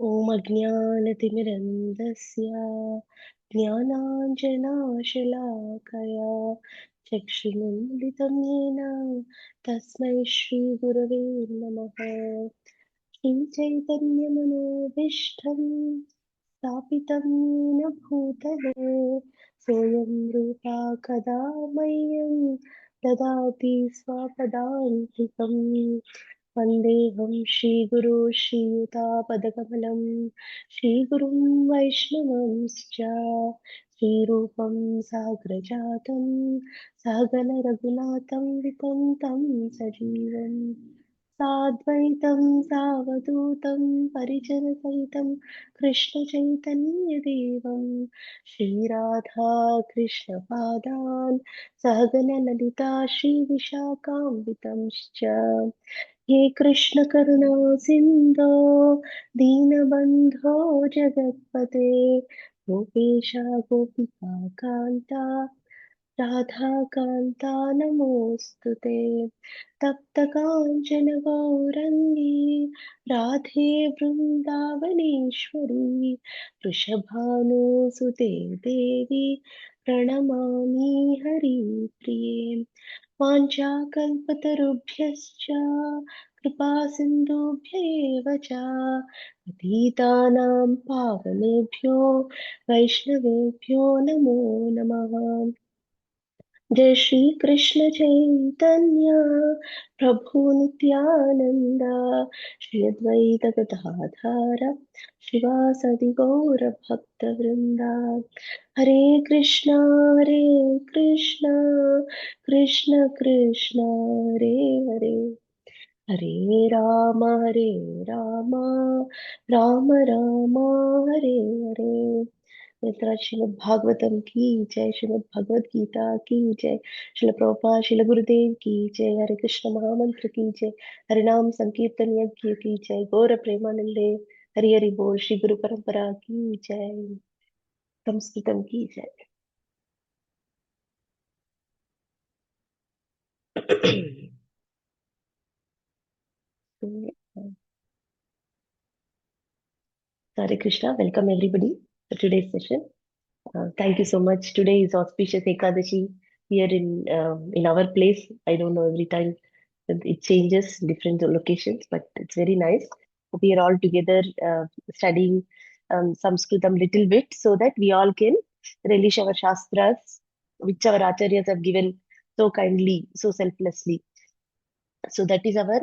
ॐ अज्ञानतिमिरन्दस्य ज्ञानाञ्जनाशलाकया चक्षुरुन्मिलितं येन तस्मै श्रीगुरवे नमः। श्रीचैतन्यमनोभीष्टं स्थापितं येन भूतले सोऽयं रूपा कदा मह्यं ददाति स्वपदान्तिकम्। वन्देऽहं श्रीगुरो श्रीयुतापदकमलं श्रीगुरुं वैष्णवंश्च श्रीरूपं साग्रजातं सहगणरघुनाथं वितं तं सजीवम् साद्वैतं सावधूतं परिजनसहितं कृष्णचैतन्यदेवं श्रीराधा कृष्णपादान् सहगणललिता श्रीविशाखान्वितंश्च हे कृष्ण करुणा सिन्धो दीनबन्धो जगत्पते गोपेश गोपिका कान्ता राधाकान्ता नमोऽस्तु ते तप्तकाञ्चन गौरङ्गी राधे वृन्दावनेश्वरी वृषभानुसुते देवी प्रणमामि हरिप्रिये वाञ्छाकल्पतरुभ्यश्च कृपा सिन्धुभ्य एव च पतितानां पावनेभ्यो वैष्णवेभ्यो नमो नमः। जय श्री कृष्ण चैतन्य प्रभु नित्यानंद श्री अद्वैत गदाधर शिवासदि गौर भक्त वृंदा हरे कृष्णा कृष्ण कृष्ण कृष्ण हरे हरे हरे राम राम राम हरे हरे। मित्रा श्रीमद् भागवतम की जय, श्रीमद् भगवद गीता की जय, श्रील प्रभुपाद श्रील गुरुदेव की जय, हरे कृष्ण महामंत्र की जय, हरे नाम संकीर्तन यज्ञ की जय, गौर प्रेमानंदे हरि हरि बोल, श्री गुरु परंपरा की जय, संस्कृतम की जय। Hare Krishna, welcome everybody to today's session. Thank you so much. Today is auspicious Ekadashi here in our place. I don't know, every time it changes different locations, but it's very nice. We are all together studying Sanskritam little bit so that we all can relish our shastras, which our acharyas have given so kindly, so selflessly. So that is our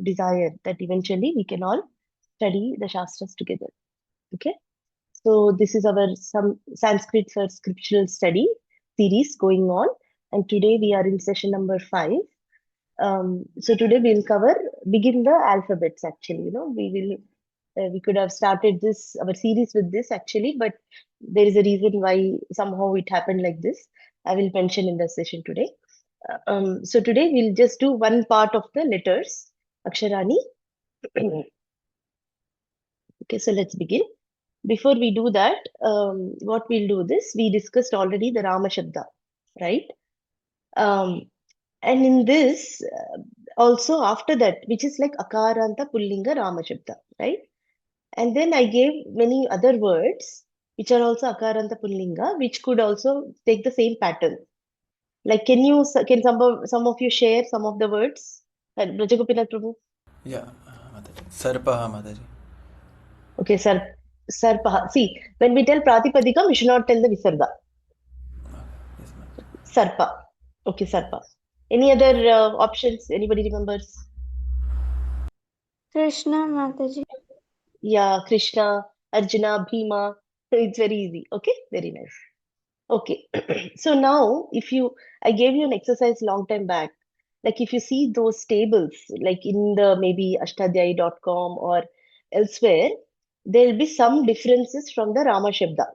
desire that eventually we can all study the shastras together. Okay. So this is our some Sanskrit for scriptural study series going on, and today we are in session number 5. So today we'll begin the alphabets. Actually, we could have started this our series with this actually, but there is a reason why somehow it happened like this. I will mention in the session today. So today we'll just do one part of the letters, Aksharani. Okay, so let's begin. Before we do that, what we'll do this, we discussed already the Rama Shabda, right? Um, and in this, also after that, which is like Akaranta Pullinga Rama Shabda, right? And then I gave many other words, which are also Akaranta Pullinga, which could also take the same pattern. Like, can some of you share some of the words? Rajagopinath Prabhu? Yeah, Mataji. Sarpaha, Mataji. Okay, Sarpaha. See, when we tell Pratipadikam, we should not tell the Visarga. Yes, Mataji. Sarpa. Okay, Sarpa. Any other options? Anybody remembers? Krishna Mataji. Yeah, Krishna, Arjuna, Bhima. It's very easy. Okay, very nice. Okay. So now, I gave you an exercise long time back. Like if you see those tables, like in the maybe ashtadhyayi.com or elsewhere, there'll be some differences from the Rama Shabda.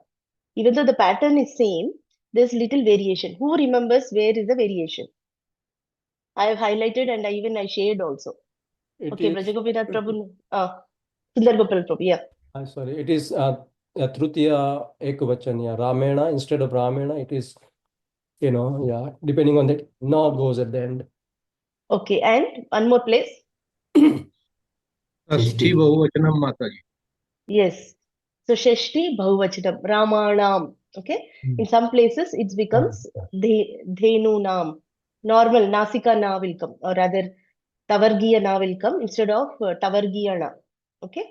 Even though the pattern is same, there's little variation. Who remembers where is the variation? I have highlighted and I shared also. It Okay, is, Brajagopinath Prabhu. Sundar Gopal Prabhu. Yeah. sorry, it is Trutiya Ekvachanya. Ramena, instead of Ramena, it is, depending on that, na goes at the end. Okay, and one more place. षष्ठी बहुवचनम माताजी. Yes. So Shashti Bahuvachanam, Ramanam. Okay. In some places it becomes Dhenu Nam. Normal Nasika Na will come, or rather Tavargiya Na will come instead of Tavargiya Na. Okay.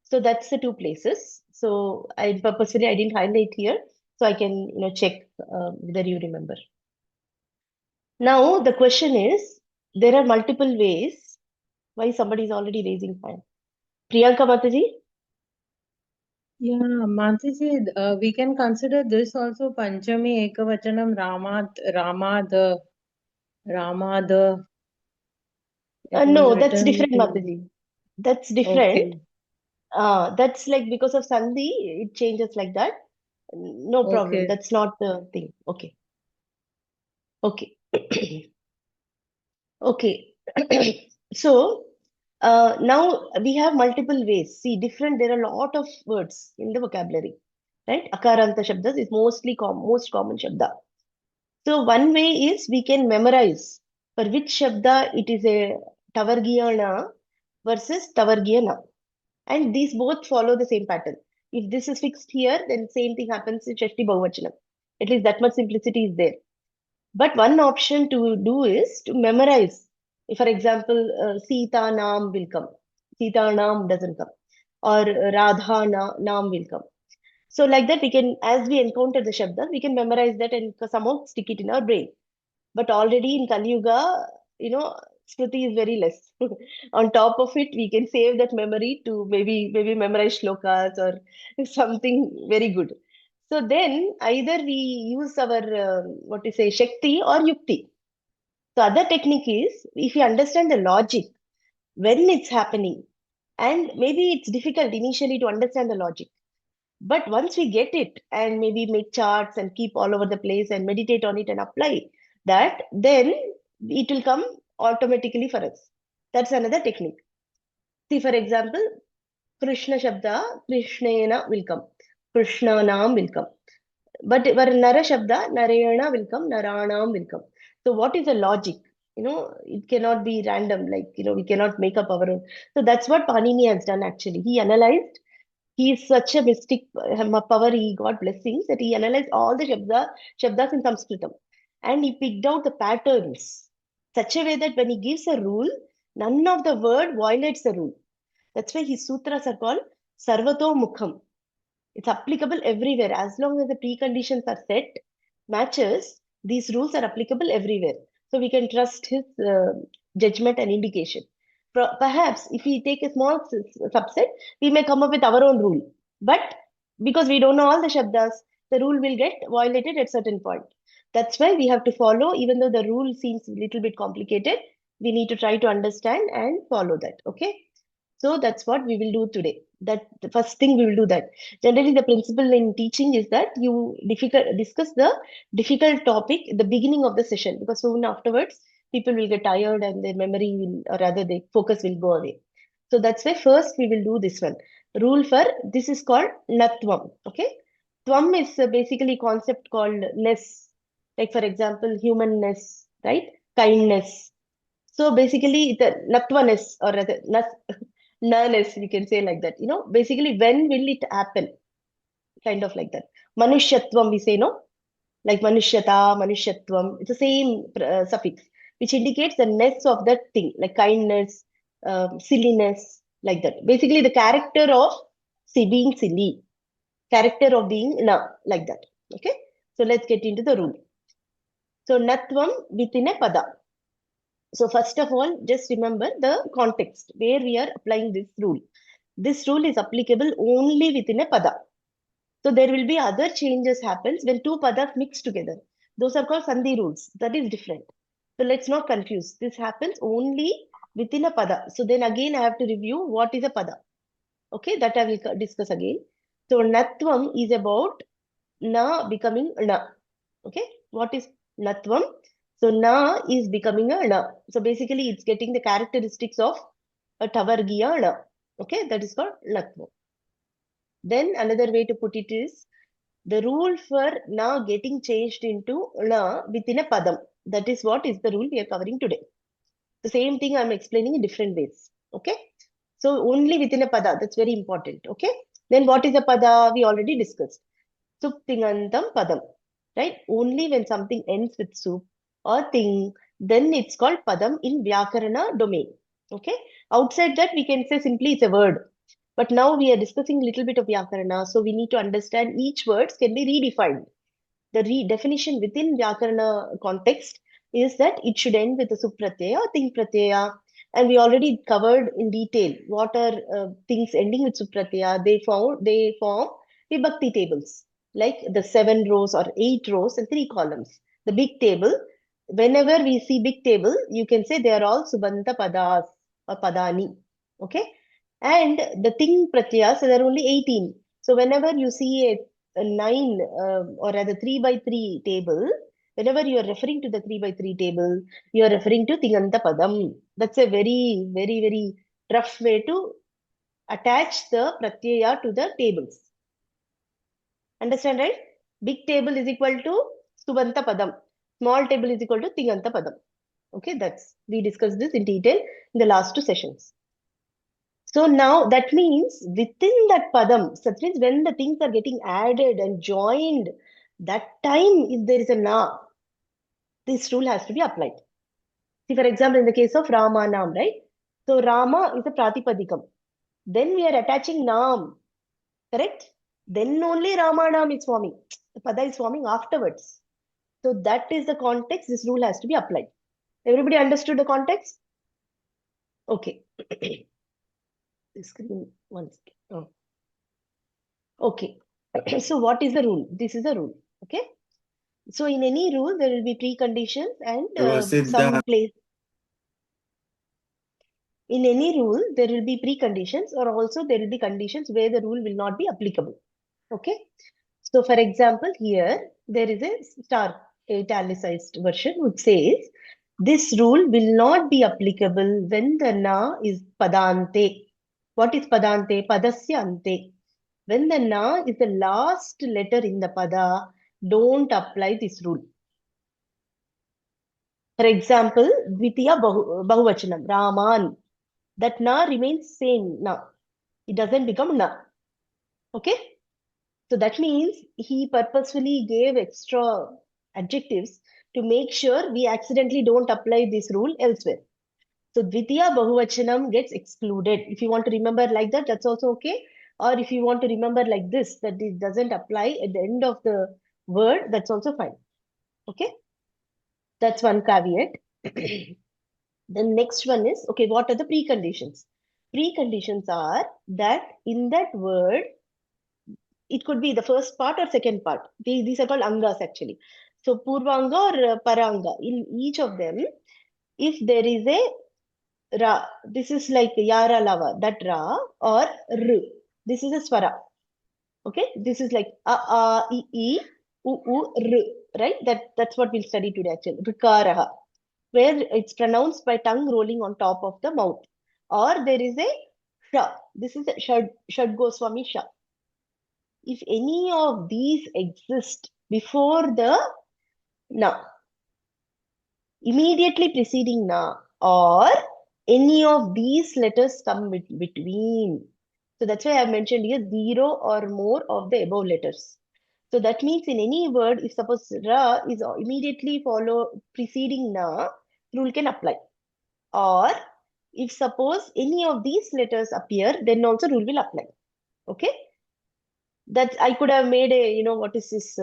So that's the two places. So I purposefully I didn't highlight here, so I can check whether you remember. Now the question is, there are multiple ways. Why somebody is already raising hand? Priyanka Mataji? Yeah, Mataji, we can consider this also Panchami Ekavachanam Rama the. It was No, that's written different, to. Mataji. That's different. Okay. That's like because of Sandhi, it changes like that. No problem. Okay. That's not the thing. Okay. Okay. Okay. So now we have multiple ways. See, different, there are a lot of words in the vocabulary, right? Akaranta Shabdas is most common Shabda. So one way is we can memorize for which Shabda it is a Tavargiyana versus Tavargiyana. And these both follow the same pattern. If this is fixed here, then same thing happens in Shashti Bahuvachanam. At least that much simplicity is there. But one option to do is to memorize. If, for example, Sita Naam will come. Sita Naam doesn't come. Or Radha Naam will come. So like that, we can, as we encounter the Shabda, we can memorize that and somehow stick it in our brain. But already in Kali Yuga, Smriti is very less. On top of it, we can save that memory to maybe memorize shlokas or something very good. So then either we use our what to say Shakti or Yukti. So other technique is if you understand the logic when it's happening, and maybe it's difficult initially to understand the logic. But once we get it and maybe make charts and keep all over the place and meditate on it and apply that, then it will come automatically for us. That's another technique. See, for example, Krishna Shabda, Krishnena will come. Krishna Naam will come. But where Nara Shabda, Narayana will come, Naranam will come. So what is the logic? It cannot be random, like, we cannot make up our own. So that's what Panini has done actually. He analyzed, he is such a mystic power, he got blessings that he analyzed all the Shabdas in Sanskritam. And he picked out the patterns such a way that when he gives a rule, none of the word violates the rule. That's why his sutras are called Sarvato Mukham. It's applicable everywhere. As long as the preconditions are set, matches, these rules are applicable everywhere. So we can trust his judgment and indication. Perhaps if we take a small subset, we may come up with our own rule. But because we don't know all the Shabdas, the rule will get violated at certain point. That's why we have to follow, even though the rule seems a little bit complicated, we need to try to understand and follow that. Okay. So that's what we will do today. That the first thing we will do that. Generally, the principle in teaching is that you discuss the difficult topic at the beginning of the session, because soon afterwards people will get tired and their memory will, or rather their focus will go away. So that's why first we will do this one. Rule for this is called Natvam. Okay. Tvam is basically concept called ness. Like for example, humanness, right? Kindness. So basically the Natvaness, or rather noneness, you can say like that. Basically when will it happen? Kind of like that. Manushyatvam, we say, no? Like Manushyata, Manushyatvam. It's the same suffix, which indicates the ness of that thing, like kindness, silliness, like that. Basically the character of being silly, character of being like that. Okay. So let's get into the rule. So Natvam within a pada. So first of all, just remember the context where we are applying this rule. This rule is applicable only within a pada. So there will be other changes happens when two padas mix together. Those are called sandhi rules. That is different. So let's not confuse. This happens only within a pada. So then again I have to review what is a pada. Okay, that I will discuss again. So natvam is about na becoming na. Okay, what is natvam? So na is becoming a na. So basically it's getting the characteristics of a tavargiya na. Okay, that is called natvam. Then another way to put it is the rule for na getting changed into na within a padam. That is what is the rule we are covering today. The same thing I'm explaining in different ways. Okay. So only within a pada. That's very important. Okay. Then what is a pada? We already discussed. Sup tingantam padam, right? Only when something ends with sup or ting, then it's called padam in Vyakarana domain. Okay. Outside that, we can say simply it's a word. But now we are discussing a little bit of Vyakarana, so we need to understand each words can be redefined. The definition within Vyakarana context is that it should end with a supratyaya or ting pratyaya. And we already covered in detail what are things ending with supratyaya. They form vibhakti tables, like the 7 rows or 8 rows and 3 columns. The big table, whenever we see big table, you can say they are all subanta padas or padani. Okay. And the ting pratyaya, so there are only 18. So whenever you see a 9 or rather 3 by 3 table, whenever you are referring to the 3 by 3 table, you are referring to Tinganta Padam. That's a very, very, very rough way to attach the pratyaya to the tables. Understand, right? Big table is equal to Subanta Padam. Small table is equal to Tinganta Padam. Okay, we discussed this in detail in the last 2 sessions. So now that means within that padam, that means when the things are getting added and joined, that time if there is a na, this rule has to be applied. See, for example, in the case of Rama Nam, right? So Rama is a pratipadikam. Then we are attaching Nam, correct? Then only Rama Nam is forming. The pada is forming afterwards. So that is the context this rule has to be applied. Everybody understood the context? Okay. The screen, one second. Oh. Okay. So what is the rule? This is a rule. Okay. So in any rule, there will be preconditions and some place. In any rule, there will be preconditions, or also there will be conditions where the rule will not be applicable. Okay. So for example, here there is a star italicized version which says this rule will not be applicable when the na is padante. What is padante? Padasya ante. When the na is the last letter in the pada, don't apply this rule. For example, Dvitiya Bahuvachanam, Raman. That na remains same na. It doesn't become na. Okay? So that means he purposefully gave extra adjectives to make sure we accidentally don't apply this rule elsewhere. So Dvitiya Bahuvachanam gets excluded. If you want to remember like that, that's also okay. Or if you want to remember like this, that it doesn't apply at the end of the word, that's also fine. Okay? That's one caveat. The next one is, okay, what are the preconditions? Preconditions are that in that word, it could be the first part or second part. These are called angas actually. So Purvanga or Paranga. In each of them, if there is a Ra, this is like Yara Lava, that Ra, or R, this is a Swara. Okay, this is like A, I, U, R, right? That's what we'll study today actually. Rikaraha, where it's pronounced by tongue rolling on top of the mouth. Or there is a Sha. This is a Shad Goswami Sha. If any of these exist before the na, immediately preceding na, or any of these letters come between. So that's why I mentioned here 0 or more of the above letters. So that means in any word, if suppose ra is immediately preceding na, rule can apply. Or if suppose any of these letters appear, then also rule will apply. Okay? That I could have made a, what is this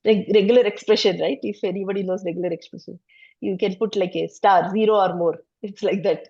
regular expression, right? If anybody knows regular expression, you can put like a star, 0 or more. It's like that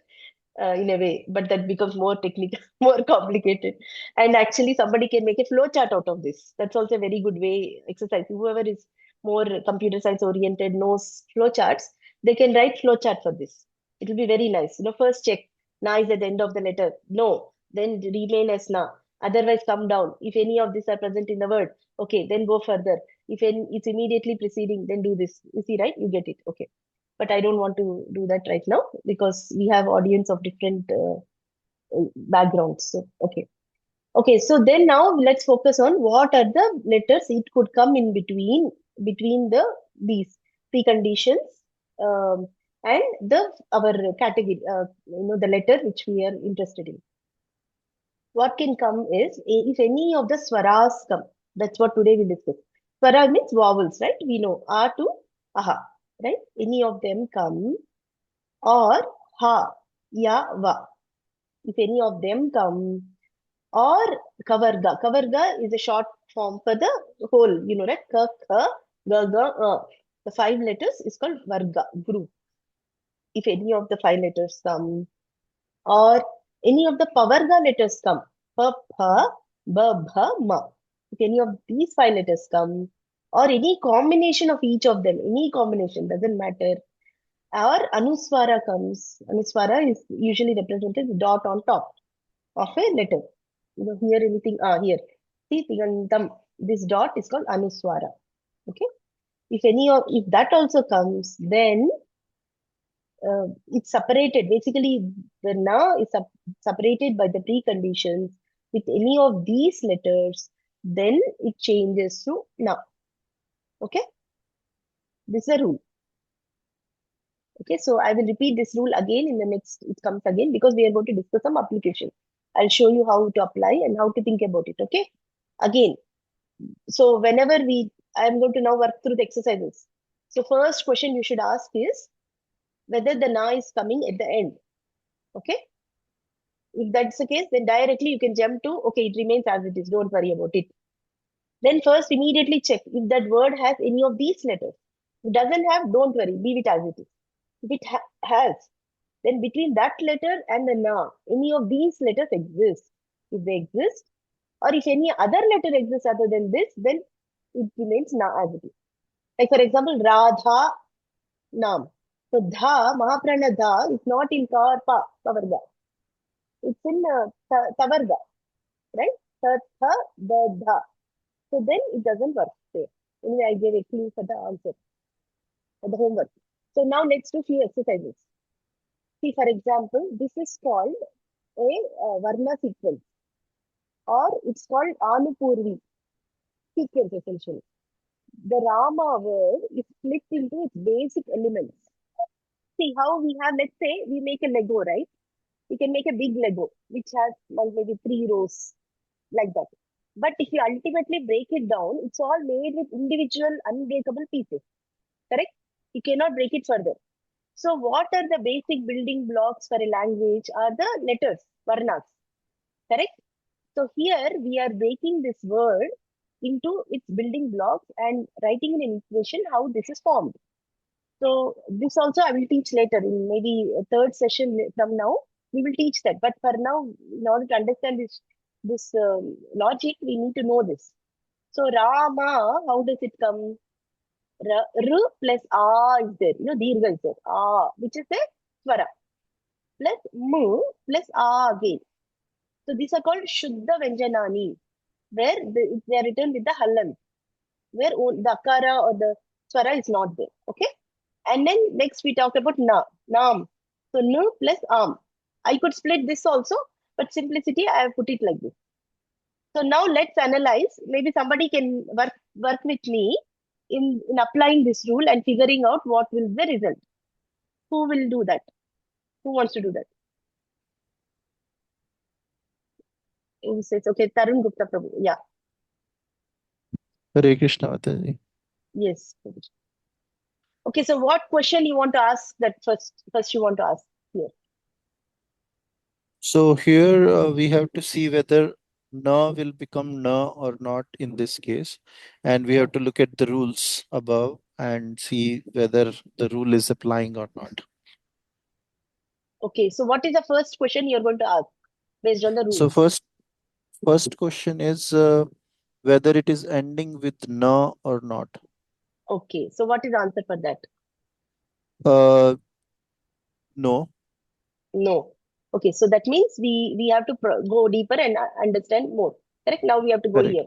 in a way, but that becomes more technical, more complicated. And actually, somebody can make a flow chart out of this. That's also a very good way exercise. Whoever is more computer science oriented knows flow charts. They can write flow chart for this. It will be very nice. First check na is at the end of the letter. No, then remain as na. Otherwise, come down. If any of these are present in the word, okay, then go further. If it's immediately preceding, then do this. You see, right? You get it. Okay. But I don't want to do that right now because we have audience of different backgrounds. So, okay. Okay, so then now let's focus on what are the letters it could come in between these preconditions and our category, the letter which we are interested in. what can come is if any of the swaras come. That's what today we discuss. Swara means vowels, right? We know A to aha, right? Any of them come, or ha, ya, va. If any of them come, or kavarga. Kavarga is a short form for the whole, right? Ka, kha, ga, ga, The 5 letters is called varga, group. If any of the 5 letters come, or any of the pavarga letters come, pa, pha, ba, bha, ma. If any of these 5 letters come, or any combination of each of them, any combination, doesn't matter, or anuswara comes. Anuswara is usually represented with dot on top of a letter. Here anything, here. See, tigantam. This dot is called anuswara. Okay. If that also comes, then it's separated. Basically, the na is separated by the preconditions. With any of these letters, then it changes to na. Okay. This is a rule. Okay, so I will repeat this rule again in the next, it comes again because we are going to discuss some application. I'll show you how to apply and how to think about it. Okay, again, so whenever I'm going to now work through the exercises. So first question you should ask is whether the na is coming at the end. Okay, if that's the case, then directly you can jump to, okay, it remains as it is, don't worry about it. Then first immediately check if that word has any of these letters. If it doesn't have, don't worry, leave it as it is. If it has, then between that letter and the na, any of these letters exist. If they exist, or if any other letter exists other than this, then it remains na as it is. Like for example, Radha, Nam. So dha, Mahaprana dha is not in ka or pa, kavarga. It's in tavarga, right? Tha, tha, da, dha. So then it doesn't work there. Anyway, I gave a clue for the answer, for the homework. So now let's do few exercises. See, for example, this is called a Varna sequence, or it's called Anupurvi sequence essentially. The Rama word is split into its basic elements. See how we have, let's say we make a Lego, right? We can make a big Lego which has maybe 3 rows like that. But if you ultimately break it down, it's all made with individual unbreakable pieces, correct? You cannot break it further. So what are the basic building blocks for a language are the letters, varnas, correct? So here we are breaking this word into its building blocks and writing in an equation how this is formed. So this also I will teach later in maybe a third session from now. We will teach that. But for now, in order to understand this logic, we need to know this. So Rama, how does it come? R plus A is there. Dirgha is there. A, which is a swara. Plus M plus A again. So these are called Shuddha Vyanjanani, where they are written with the halant, where the akara or the swara is not there. Okay. And then next we talk about na, nam. So n plus am. I could split this also, but simplicity I have put it like this. So now let's analyze. Maybe somebody can work with me in applying this rule and figuring out what will be the result. Who will do that? Who wants to do that? Who says, okay, Tarun Gupta Prabhu. Yeah. Hare Krishna Mataji. Yes. Okay, so what question you want to ask that first you want to ask here? So here we have to see whether na will become na or not in this case, and we have to look at the rules above and see whether the rule is applying or not. Okay, so what is the first question you're going to ask based on the rules? So first question is whether it is ending with na or not. Okay, so what is the answer for that? No. No. Okay, so that means we have to go deeper and understand more. Correct? Now we have to go Correct. here.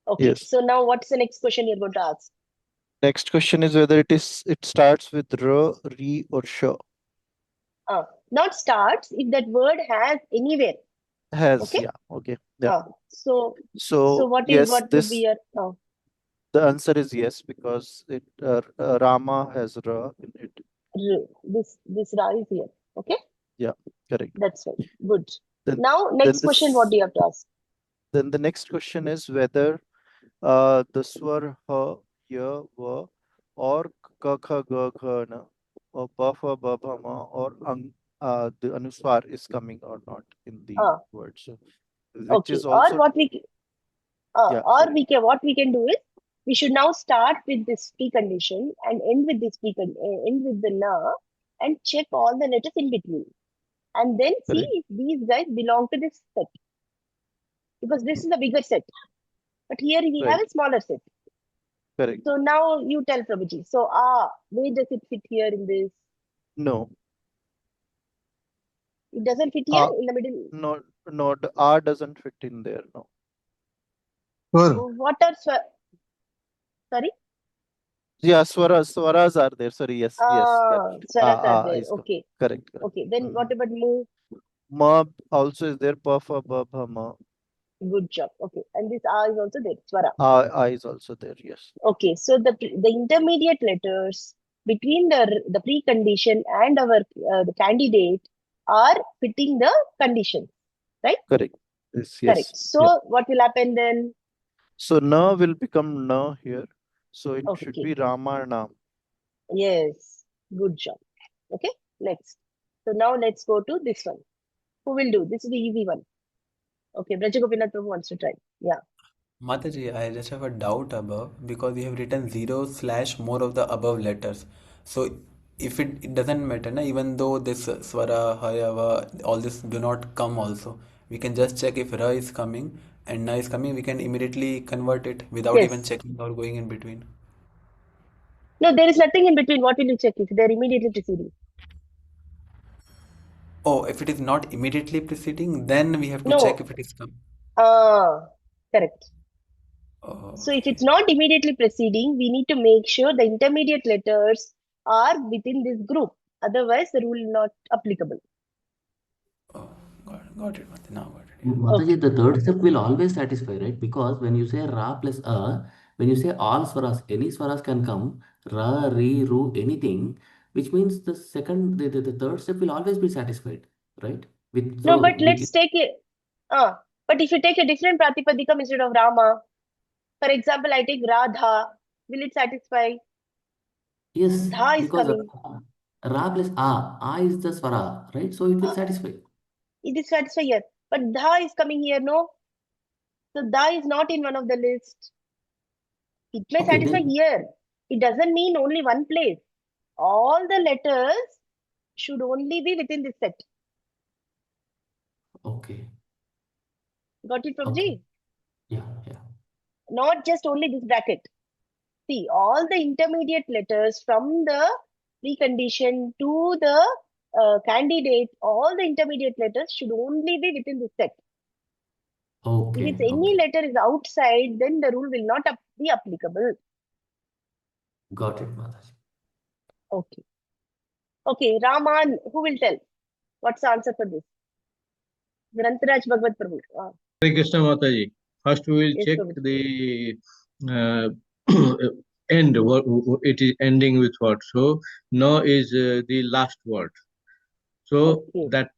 Okay, Yes. so now what's the next question you're going to ask? Next question is whether it starts with r, ri, or sh. Not starts if that word has anywhere. Has, Okay? yeah. Okay. Yeah. So what yes, would be your the answer is yes, because it Rama has ra in it. this ra is here. Okay? Yeah, correct. That's right. Good. Then Now, then next question, what this do you have to ask? then the next question is whether the swar ha, ya, va, or ka, kha, ga, gha, na, or pa, fa, ba, bha, ma, or the anuswar is coming or not in the Ah, word. So, which okay. is Or also, what we yeah, or sorry. what we can do is we should now start with this precondition and end with this end with the na and check all the letters in between and then see Correct. if these guys belong to this set because this is a bigger set. But here we have Right. a smaller set. Correct. So now you tell Prabhuji. So where does it fit here in this? No. It doesn't fit here Uh, in the middle. no, the R doesn't fit in there. No. What are sorry? Yeah, swaras are there. Sorry, yes, yeah. Swaras are there. Is Okay. correct. Okay. Then what Mhm. about mu? Ma also is there. Pa, fa, ba, bha, ma. Good job. Okay. And this A is also there. Swara. I is also there. Yes. Okay. So the intermediate letters between the precondition and our the candidate are fitting the condition, right? Correct. Yes. Correct. Yes. Yeah. So what will happen then? So na will become na here. So it should Okay. be Rama Nam. Yes. Good job. Okay. Next. So now let's go to this one. Who will do? This is the easy one. Okay. Brajagopinath Prabhu wants to try. Yeah. Mataji, I just have a doubt above because you have written 0/ more of the above letters. So if it doesn't matter, na, even though this swara, hayava, all this do not come also, we can just check if ra is coming and na is coming, we can immediately convert it without even Yes. checking or going in between. No, there is nothing in between. What will you check if they're immediately preceding? Oh, if it is not immediately preceding, then we have to check No. if it is come. Correct. Oh, So if okay. it's not immediately preceding, we need to make sure the intermediate letters are within this group. Otherwise, the rule is not applicable. Oh, got it, Mataji. Now got it. Yeah. Okay. Mataji, the third step will always satisfy, right? Because when you say Ra plus A, when you say all swaras, any swaras can come, Ra, Re, Ru, anything, which means the third step will always be satisfied, right? With No, so but we let's take it. But if you take a different Pratipadikam instead of Rama, for example, I take Radha, will it satisfy? yes, Dha is because coming. Ra plus A is the swara, right? So it will Uh, satisfy. it is satisfy here. But Dha is coming here, no? So Dha is not in one of the list. It may Okay, satisfy then here. It doesn't mean only one place. All the letters should only be within this set. okay, Got it, okay, Prabhuji? yeah. Not just only this bracket. See, all the intermediate letters from the precondition to the candidate, all the intermediate letters should only be within this set. If it's Okay, any letter is outside, then the rule will not be applicable. got it, Mataji. Okay. Okay, Raman, who will tell? What's the answer for this? Grantaraj Bhagavad Prabhu. Hare Krishna Mataji. First, we will Yes, check Prabhu. the end. What it is ending with what? So, no is the last word. So Okay, that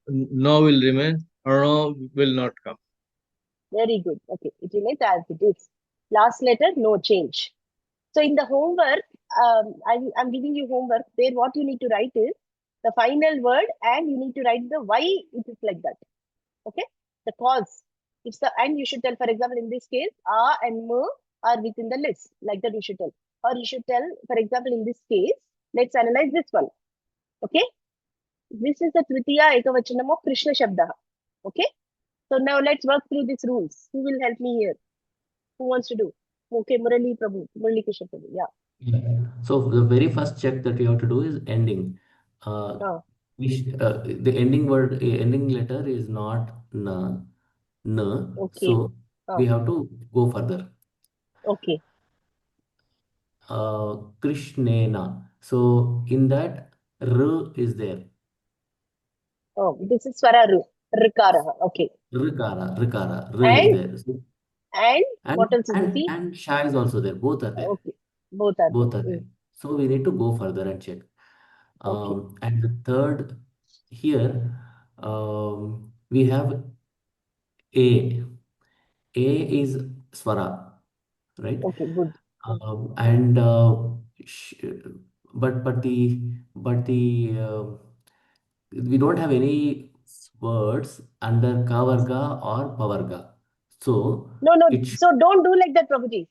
no will remain or no will not come. very good. Okay, it remains as it is. Last letter, no change. So in the homework, I'm giving you homework. There, what you need to write is the final word, and you need to write the why it is like that. Okay, the cause. It's the and you should tell. For example, in this case, A and M are within the list. Like that, you should tell. Or you should tell. For example, in this case, let's analyze this one. Okay, this is the Tritiya Ekavachanam of Krishna Shabda. Okay, so now let's work through these rules. Who will help me here? Who wants to do? Okay, Murali Prabhu, Murali Krishna Prabhu. Yeah. Yeah. So the very first check that we have to do is ending. Ah, The ending word, ending letter is not na, n. okay. So Ah, we have to go further. okay. Krishnena. So in that r is there. Oh, this is Swara Rikara. Okay. Rikara, r is And there. So, and and what else is the and C? and sha is also there. Both are there. Okay. Both are there. Both are there. So we need to go further and check. Okay. And the third here, we have A. A is swara, right? Okay, good. And sh but the we don't have any words under ka varga or pa varga. So No, no. it So don't do like that, Prabhuji.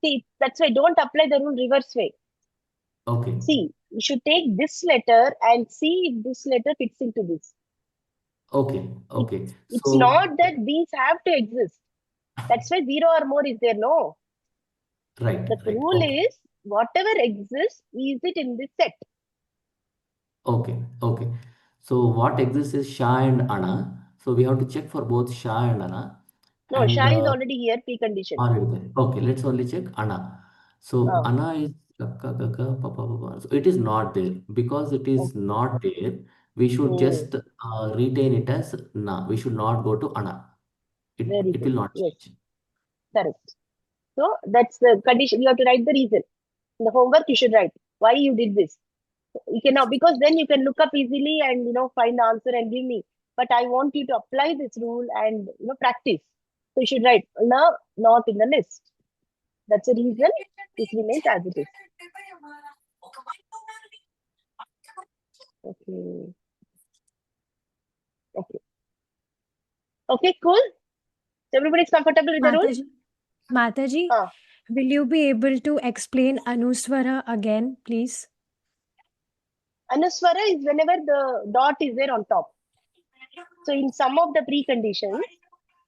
See, that's why don't apply the rule reverse way. okay. See, you should take this letter and see if this letter fits into this. Okay, okay. It's So not that these have to exist. That's why 0 or more is there. No. right, The right. rule Okay, is whatever exists, is it in this set? okay, okay. So what exists is Sha and Ana. So we have to check for both Sha and Ana. No, And Shah is already here, precondition. already there. Okay, let's only check Ana. So Ah, Ana is Kakka, Kakka, Papa, Papa. So it is not there. Because it is okay. not there, we should Hmm. just retain it as Na. We should not go to Ana. Very It good. will not Yes, change. correct. So that's the condition. You have to write the reason. In the homework, you should write why you did this. You cannot, because then you can look up easily and find the answer and give me. But I want you to apply this rule and practice. So you should write no, not in the list. That's the reason this remains as it is. Okay. Okay. Okay, cool. So everybody's comfortable with the rule? Mataji, Mataji, Ah. will you be able to explain Anuswara again, please? Anuswara is whenever the dot is there on top. So in some of the preconditions,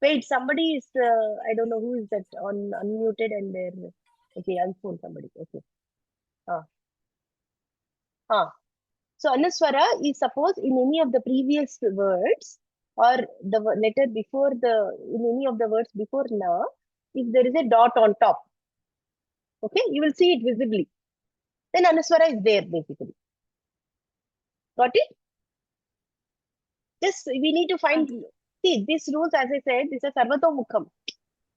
wait, somebody is, I don't know who is that on unmuted and they're, okay, I'll phone somebody. Okay. So Anuswara is suppose in any of the previous words or the letter before in any of the words before na, if there is a dot on top, okay, you will see it visibly. Then Anuswara is there basically. Got it? Just we need to find, see, these rules, as I said, this is Sarvatomukham.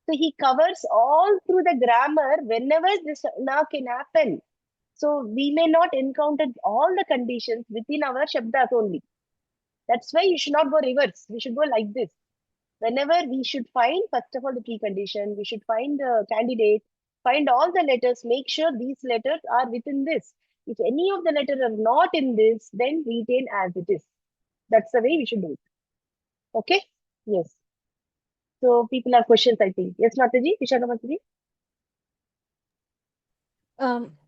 So he covers all through the grammar whenever this na can happen. So we may not encounter all the conditions within our Shabdas only. That's why you should not go reverse. We should go like this. Whenever we should find, first of all, the precondition, we should find the candidate, find all the letters, make sure these letters are within this. If any of the letters are not in this, then retain as it is. That's the way we should do it. Okay? Yes. So people have questions, I think. Yes, Mataji? Vishaka Mataji?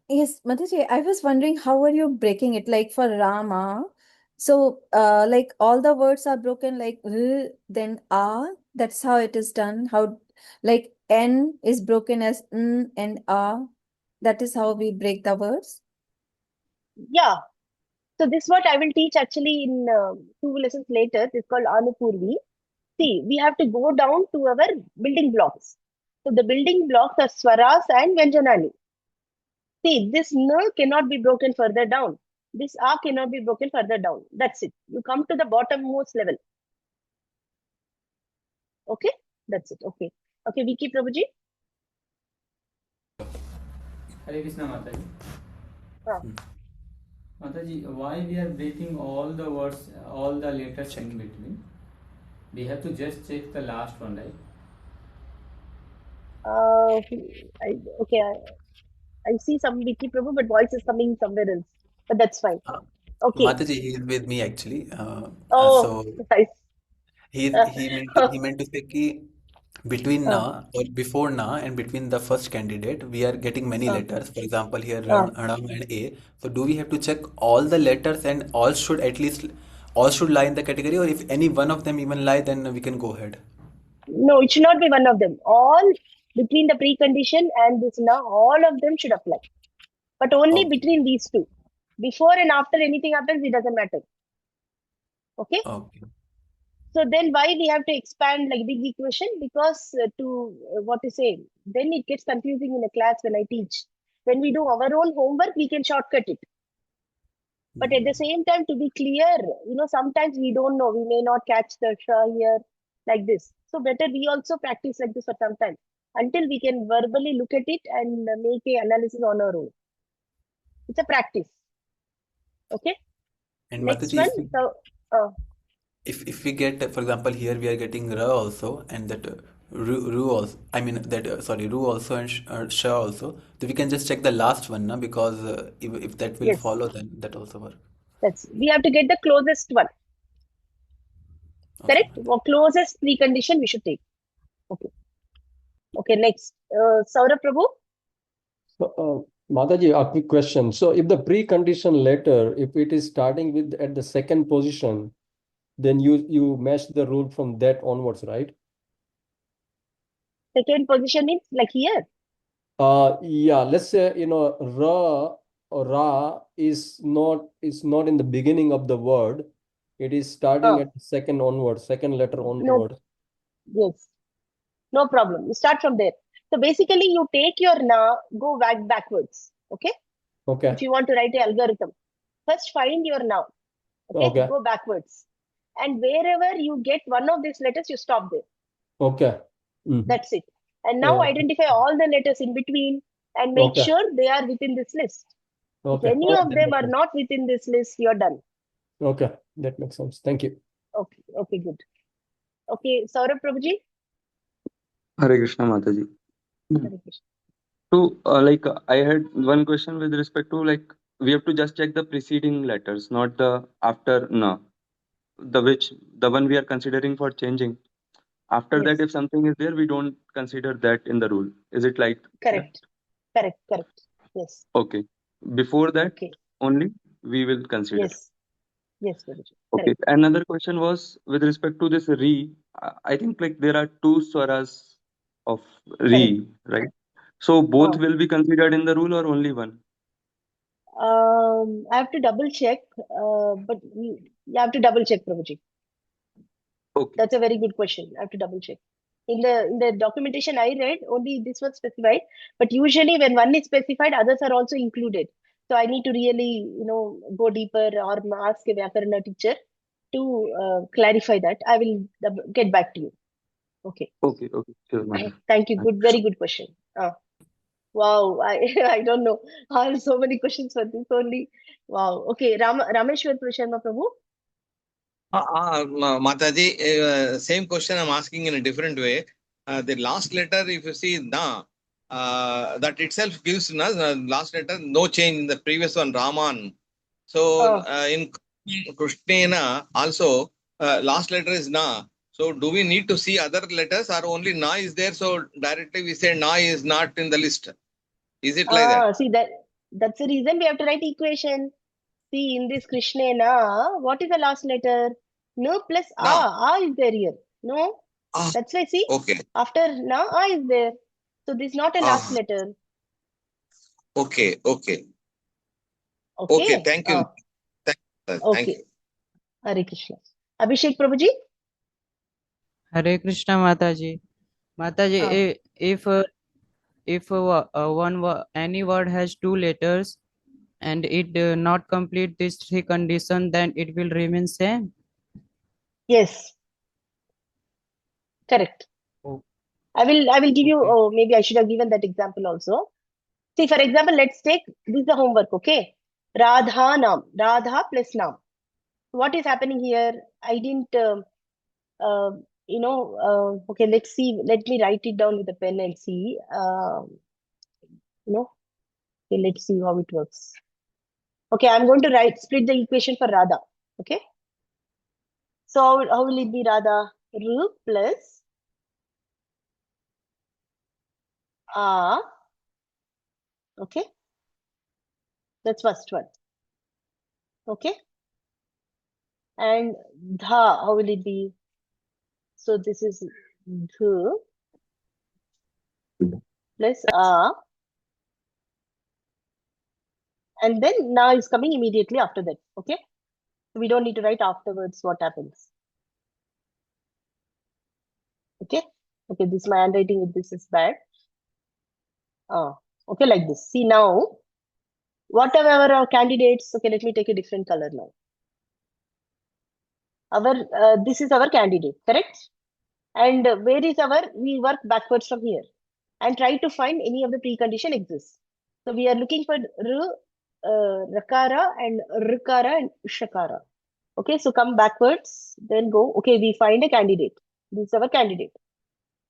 Yes, Mataji, I was wondering how are you breaking it? Like for Rama, so like all the words are broken like R, then A. That's how it is done. How like N is broken as N and A. That is how we break the words. Yeah. So this is what I will teach actually in 2 lessons later. It's called Anupurvi. See, we have to go down to our building blocks. So the building blocks are Swaras and Vyanjanani. See, this N cannot be broken further down. This A cannot be broken further down. That's it. You come to the bottommost level. Okay? That's it. Okay. Okay, Vicky Prabhuji? Hare Krishna Mataji. Ah. Mataji, why we are breaking all the words, all the letters in between? We have to just check the last one, right? Okay, I see some Vicky Prabhu, but voice is coming somewhere else. But that's fine. Okay. Mataji, he is with me actually. Oh, So nice. he meant to say कि between Ah, na or before na and between the first candidate we are getting many ah, letters. For example, here ah. Ram and A. So do we have to check all the letters and all should lie in the category, or if any one of them even lie, then we can go ahead. No, it should not be one of them. All between the precondition and this now, all of them should apply. But only Okay. between these two. Before and after anything happens, it doesn't matter. Okay? Okay. So then why we have to expand like big equation? Because what to say, then it gets confusing in a class when I teach. When we do our own homework, we can shortcut it. But at the same time, to be clear, sometimes we don't know. We may not catch the sha here like this. So better we also practice like this for some time until we can verbally look at it and make a analysis on our own. It's a practice. Okay. And Next Mataji, one. So if we get, for example, here we are getting ra also, and that ru also, I mean that sorry, ru also and sha also, so we can just check the last one, na, because if that will Yes, follow, then that also work. we have to get the closest one. Okay, Correct? Or closest precondition we should take. Okay. Okay, next. Saurabh Prabhu? So, Mataji, a quick question. So if the precondition letter, if it is starting with at the second position, then you match the rule from that onwards, right? Second position means like here. Yeah, let's say, ra or ra is not in the beginning of the word. It is starting Uh, at the second onward, second letter no, onward. yes, no problem. You start from there. So basically, you take your na, go backwards. Okay. Okay. If you want to write the algorithm, first find your na. Okay. Okay. Go backwards. And wherever you get one of these letters, you stop there. Okay. Mhm. That's it. And now Yeah. identify all the letters in between and make Okay. sure they are within this list. If Okay. any Yeah, of that them makes are sense. not within this list, you're done. Okay, that makes sense. Thank you. Okay. Okay, good. Okay, Saurabh Prabhuji? Hare Krishna Mataji. Hare Krishna. So, I had one question with respect to we have to just check the preceding letters, not the after na, the one we are considering for changing. After that, Yes, if something is there, we don't consider that in the rule. Is it like that? correct. Correct. Yes. Okay. Before that, Okay. only we will consider. Yes, Prabhuji. Okay. Correct. Another question was with respect to this re. I think there are two swaras of Correct. re, right? So both will be considered in the rule or only one? I have to double check, but you have to double check, Prabhuji. Okay. That's a very good question. I have to double check. In the documentation I read, only this was specified, but usually when one is specified, others are also included. So I need to really, go deeper or ask a Vyakarana teacher to clarify that. I will get back to you. Okay. Okay. Sure, madam. Thank you. Very good question. Wow, I don't know. I have so many questions for this only. Wow. Okay, Rameshwar Sharma Prabhu. Mataji, same question I'm asking in a different way. The last letter, if you see na, that itself gives na, last letter, no change in the previous one, Raman. So in Krishnena also, last letter is na. So do we need to see other letters or only na is there? So directly we say na is not in the list. Is it like that? See that's the reason we have to write equation. See in this Krishnena, what is the last letter? No plus Na. A is there here. No, that's why see Okay. after na A is there. So this is not a last letter. Okay. Okay. Thank you. Thank Okay. you. Hare Krishna. Abhishek Prabhuji. Hare Krishna Mataji. Mataji, if any word has two letters and it not complete these three conditions, then it will remain same. Yes. Correct. Oh. I will give you, maybe I should have given that example also. See, for example, let's take, this is the homework, okay? Radha Nam, Radha plus Nam. What is happening here? I didn't, okay, let's see. Let me write it down with a pen and see. Okay, let's see how it works. Okay, I'm going to split the equation for Radha, okay? So how will it be Radha? Ru plus A, okay? That's first one, okay? And dha, how will it be? So this is dh plus a, and then na is coming immediately after that, okay? So we don't need to write afterwards what happens. Okay, this my handwriting with this is bad. Okay, like this. See now, whatever our candidates, okay, let me take a different color now. This is our candidate, correct? And where is we work backwards from here and try to find any of the precondition exists. So we are looking for rakara and rikara and shakara. Okay, so come backwards, then go. Okay, we find a candidate. This is our candidate,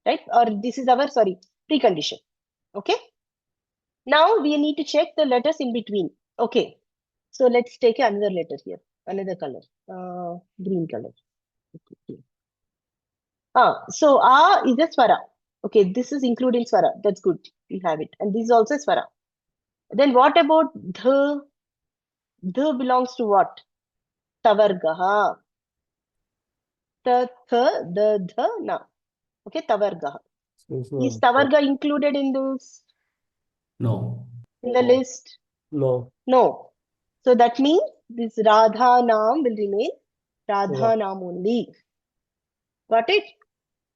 right? Or this is our, sorry, precondition. Okay. Now we need to check the letters in between. Okay. So let's take another letter here, another color, green color. Okay. So A is a swara. Okay, this is including swara. That's good. We have it. And this is also swara. Then what about the? The belongs to what? Tavargaha. The, na. Okay, tavargaha. Is tavarga included in this? No. In the list? No. No. So that means this Radha Naam will remain Radha Yeah. Naam only. Got it?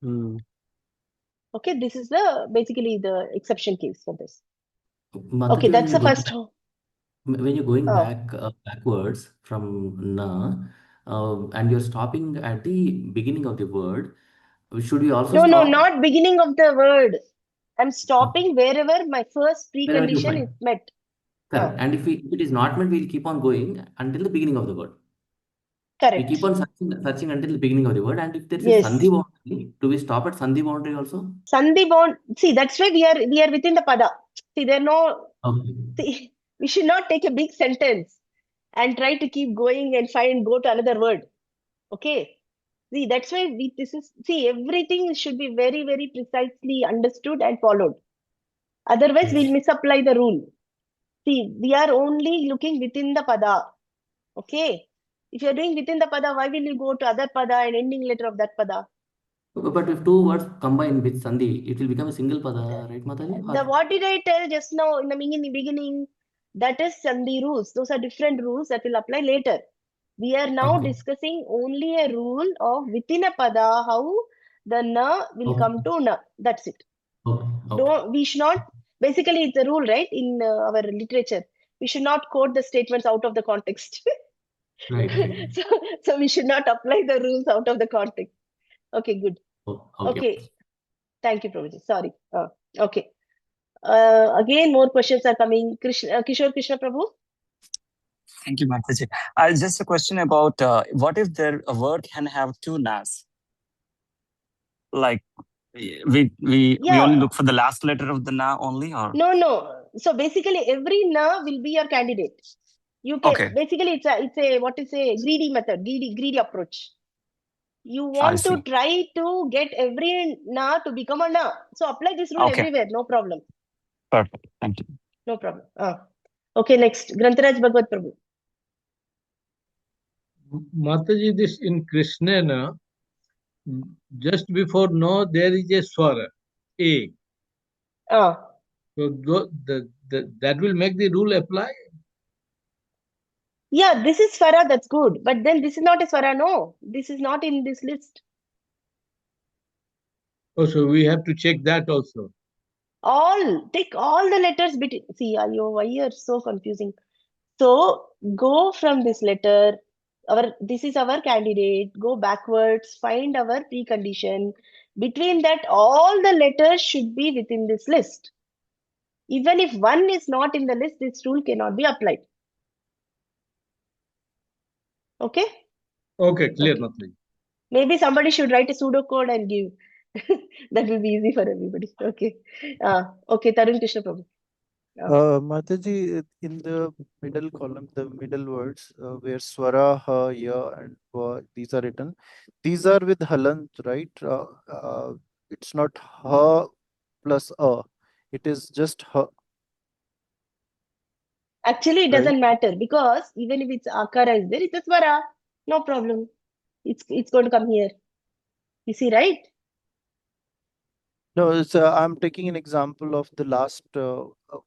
Hmm. Okay, this is the basically the exception case for this. Mataji, Okay, when that's you're the going first. when you're going Oh. backwards from na, and you're stopping at the beginning of the word, should we also No, stop not beginning of the word. I'm stopping wherever my first wherever you precondition is find? met. Correct. And if it is not met, we'll keep on going until the beginning of the word. We Correct. keep on searching until the beginning of the word. And if there is a Yes. sandhi boundary, do we stop at sandhi boundary also? Sandhi bound. See, that's why we are within the pada. See, there are no. Okay. See, we should not take a big sentence and try to keep going and go to another word. Okay. See, that's why everything should be very, very precisely understood and followed. Otherwise, we'll misapply the rule. See, we are only looking within the pada. Okay. If you're doing within the pada, why will you go to other pada and ending letter of that pada? But if two words combine with sandhi, it will become a single pada, right, Mataji? What did I tell just now in the beginning? That is sandhi rules. Those are different rules that will apply later. We are now discussing only a rule of within a pada, how the na will come to na. That's it. We should not, basically it's a rule, right, in our literature. We should not quote the statements out of the context. Right. So we should not apply the rules out of the context. Okay, good. Okay. Thank you, Prabhuji. Sorry. Okay. Again, more questions are coming. Kishore Krishna Prabhu. Thank you, Mataji. Just a question about what if a word can have two nas? Like we only look for the last letter of the na only, or no. So basically, every na will be your candidate. You can basically it's a what is a greedy method, greedy approach. You want to try to get every na to become a na. So apply this rule everywhere, no problem. Perfect. Thank you. No problem. Okay, next. Grantaraj Bhagwat Prabhu. Mataji, this in Krishna, just before no, there is a swara, A. So that will make the rule apply? Yeah, this is swara, that's good. But then this is not a swara, no. This is not in this list. Oh, so we have to check that also. Take all the letters between. See, why you're so confusing. So go from this letter. This is our candidate. Go backwards, find our precondition. Between that, all the letters should be within this list. Even if one is not in the list, this rule cannot be applied. Okay? Okay, clear, Mataji. Maybe somebody should write a pseudocode and give. That will be easy for everybody. Okay. Okay, Tarun Krishna Prabhu. Mataji, in the middle column, the middle words where swara, ha, ya, and va, these are written. These are with halant, right? It's not ha plus a. It is just ha. Actually, it doesn't matter because even if it's akara is there, it's a swara. No problem. It's going to come here. You see, right? No, I'm taking an example of the last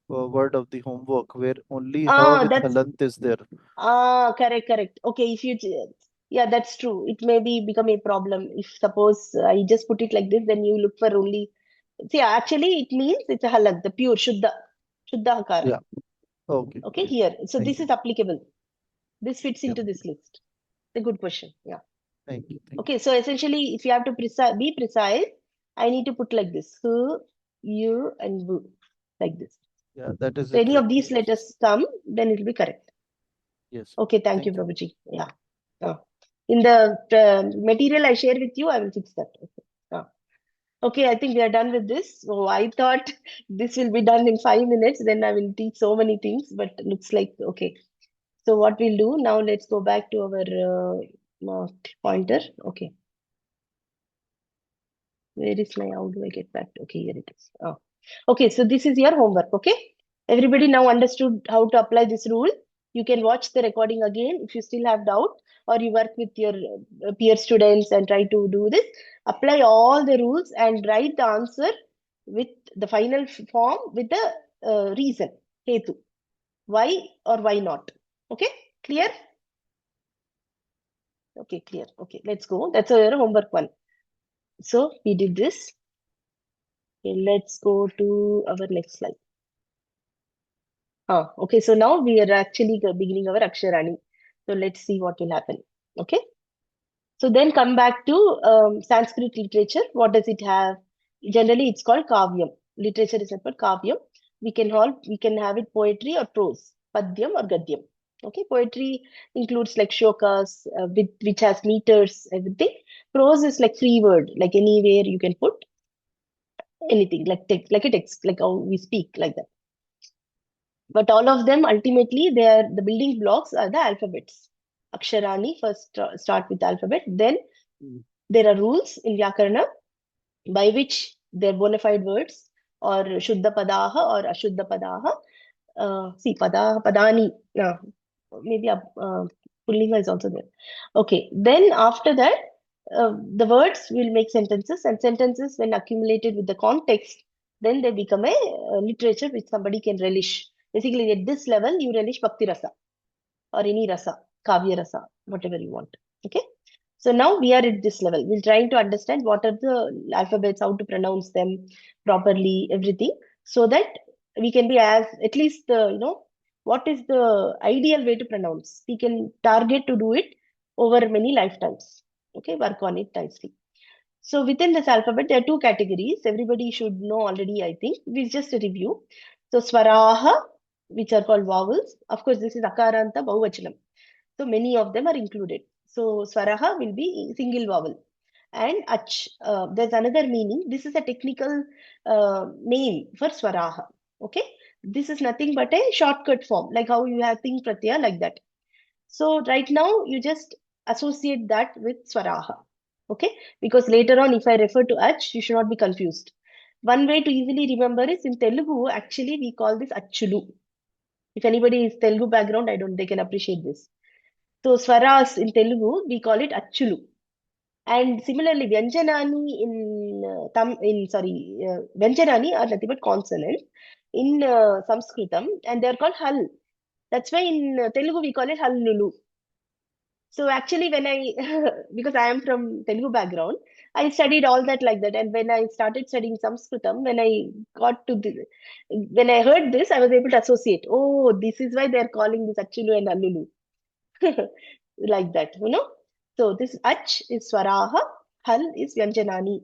word of the homework where only ha with halant is there. Correct. Okay, yeah, that's true. It may become a problem. If suppose I just put it like this, then you look for only. See, actually, it means it's a halant, the pure Shuddha Hakara. Yeah. Okay. Okay, here. So Thank this is applicable. This fits into this list. It's a good question. Yeah. Thank you. Okay, so essentially, if you have to be precise, I need to put like this: H, U, and V, like this. Yeah, that is so any of these letters come, then it will be correct. Yes. Okay, thank you, Prabhuji. Yeah. In the material I share with you, I will fix that. Okay. Okay, I think we are done with this. So I thought this will be done in 5 minutes. Then I will teach so many things, but looks like okay. So what we'll do now, let's go back to our marked pointer. Okay. Where is my, how do I get back to, okay, here it is. Oh. Okay, so this is your homework, okay? Everybody now understood how to apply this rule. You can watch the recording again if you still have doubt, or you work with your peer students and try to do this. Apply all the rules and write the answer with the final form with the reason, hetu. Why or why not? Okay, clear? Okay, clear. Okay, let's go. That's our homework one. So we did this. Okay, let's go to our next slide. Okay, so now we are actually beginning our Aksharani. So let's see what will happen. Okay. So then come back to Sanskrit literature. What does it have? Generally, it's called kavyam. Literature is called kavyam. We can have it poetry or prose, padyam or gadyam. Okay, poetry includes like shlokas, which has meters, everything. Prose is like free word, like anywhere you can put anything, like text, like a text, like how we speak, like that. But all of them ultimately, the building blocks are the alphabets. Aksharani first start with alphabet, then there are rules in Vyakarana by which they're bona fide words or Shuddha Padaha or Ashuddha Padaha. See, Padani, maybe Pullinga is also there. Okay, then after that, the words will make sentences, and sentences, when accumulated with the context, then they become a literature which somebody can relish. Basically, at this level, you relish Bhakti Rasa or any Rasa, Kavya Rasa, whatever you want. Okay. So now we are at this level. We're trying to understand what are the alphabets, how to pronounce them properly, everything, so that we can be as, at least what is the ideal way to pronounce. We can target to do it over many lifetimes. Okay, work on it nicely. So within this alphabet, there are two categories. Everybody should know already, I think. We just a review. So swaraha, which are called vowels. Of course, this is akaranta bahuvachanam. So many of them are included. So swaraha will be single vowel. And ach, there's another meaning. This is a technical name for swaraha. Okay. This is nothing but a shortcut form, like how you have ting pratyaya, like that. So right now, you just associate that with swaraha. Okay. Because later on, if I refer to ach, you should not be confused. One way to easily remember is in Telugu, actually, we call this achulu. If anybody is Telugu background, they can appreciate this. So swaras in Telugu, we call it achulu. And similarly, Vyanjanani Vyanjanani are nothing but consonants in Sanskritam, and they are called hal. That's why in Telugu we call it hallulu. So actually, because I am from Telugu background, I studied all that like that. And when I started studying Sanskritam, when I heard this, I was able to associate. Oh, this is why they are calling this achulu and hallulu. Like that, So this ach is swaraha, hal is vyanjanani.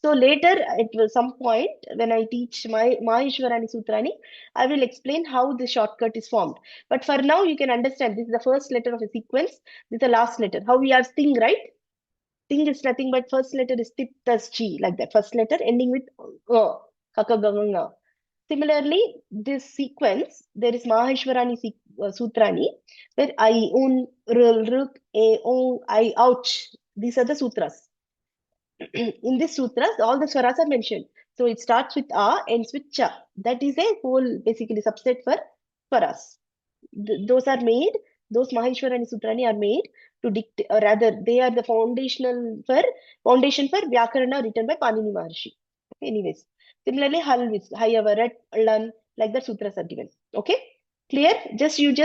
So later, at some point, when I teach my Maheshwarani Sutrani, I will explain how the shortcut is formed. But for now, you can understand this is the first letter of a sequence. This is the last letter. How we have sting, right? Sting is nothing but first letter is tip plus chi, like that. First letter ending with kakaganga. Similarly, this sequence, there is Maheshwarani Sutrani, where I, un, rul, ruk, a, o, I, ouch. These are the sutras. In these sutras, all the swaras are mentioned. So it starts with a, ends with cha. That is a whole, basically, subset for swaras. Those are made, those Maheshwarani Sutrani are made to dictate, or rather, they are the foundation for Vyakarana written by Panini Maharshi. Anyways. Similarly, hal with hayavarat, lan, like the sutras are given. Okay, clear?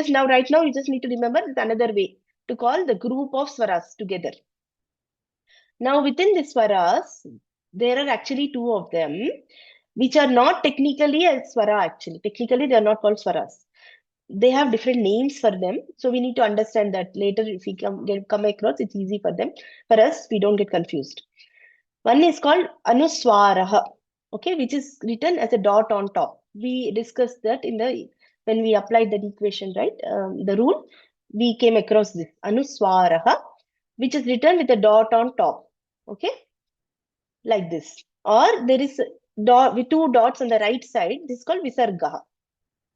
Now, right now, you just need to remember there's another way to call the group of swaras together. Now, within the swaras, there are actually two of them, which are not technically a swara. Actually, technically, they are not called swaras. They have different names for them. So we need to understand that later. If we come across, it's easy for them. For us, we don't get confused. One is called anuswaraha. Okay, which is written as a dot on top. We discussed that when we applied that equation, right? The rule, we came across this anuswaraha. which is written with a dot on top. Okay, like this. Or there is dot with two dots on the right side. This is called Visargaha.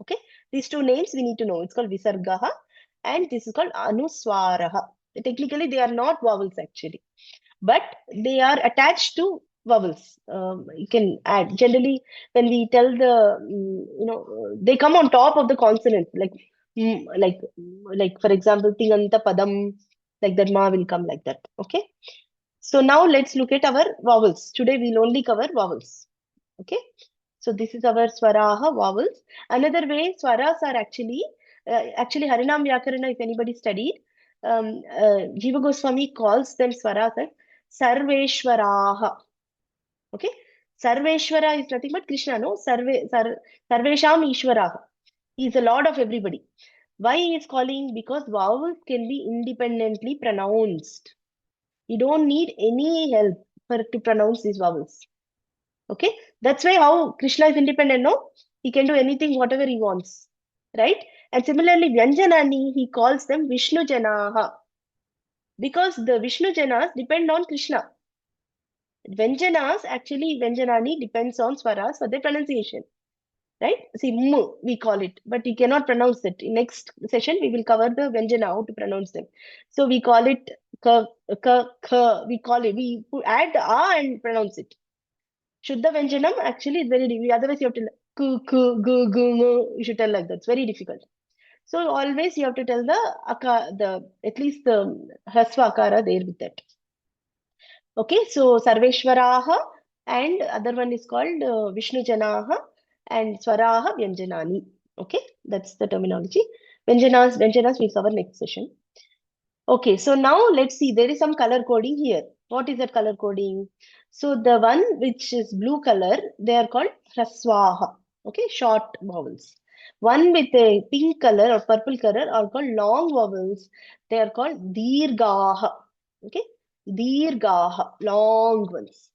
Okay, these two names we need to know. It's called Visargaha and this is called Anuswaraha. Technically, they are not vowels actually, but they are attached to vowels. You can add. Generally, when we tell they come on top of the consonant, like for example, Tinganta Padam, like that ma will come like that. Okay. So now let's look at our vowels. Today we'll only cover vowels. Okay. So this is our swaraha vowels. Another way swaras are actually Harinam Vyakarana, if anybody studied, Jiva Goswami calls them swaras as Sarveshwaraha. Okay. Sarveshwara is nothing but Krishna, no? Sarvesham Ishwaraha. He is the Lord of everybody. Why he is calling? Because vowels can be independently pronounced. You don't need any help to pronounce these vowels. Okay, that's why how Krishna is independent, no? He can do anything, whatever he wants, right? And similarly, Vyanjanani, he calls them Vishnu Janaha because the Vishnu Janas depend on Krishna. Vyanjanas, actually, Vyanjanani depends on swaras for their pronunciation, right? See, we call it, but you cannot pronounce it. In next session, we will cover the Vyanjana, how to pronounce them. So we call it ka, we call it, we add the a and pronounce it. Shuddha Vyanjanam actually is very difficult. Otherwise, you have to ku, you should tell like that. It's very difficult. So always you have to tell at least the Hasva Akara there with that. Okay, so Sarveshwaraha and other one is called Vishnu Janaha and Swaraha Vyanjanani. Okay, that's the terminology. Vyanjanas we'll cover next session. Okay, so now let's see. There is some color coding here. What is that color coding? So the one which is blue color, they are called Hraswaha. Okay, short vowels. One with a pink color or purple color are called long vowels. They are called Dirgaha. Okay, Dirgaha, long ones.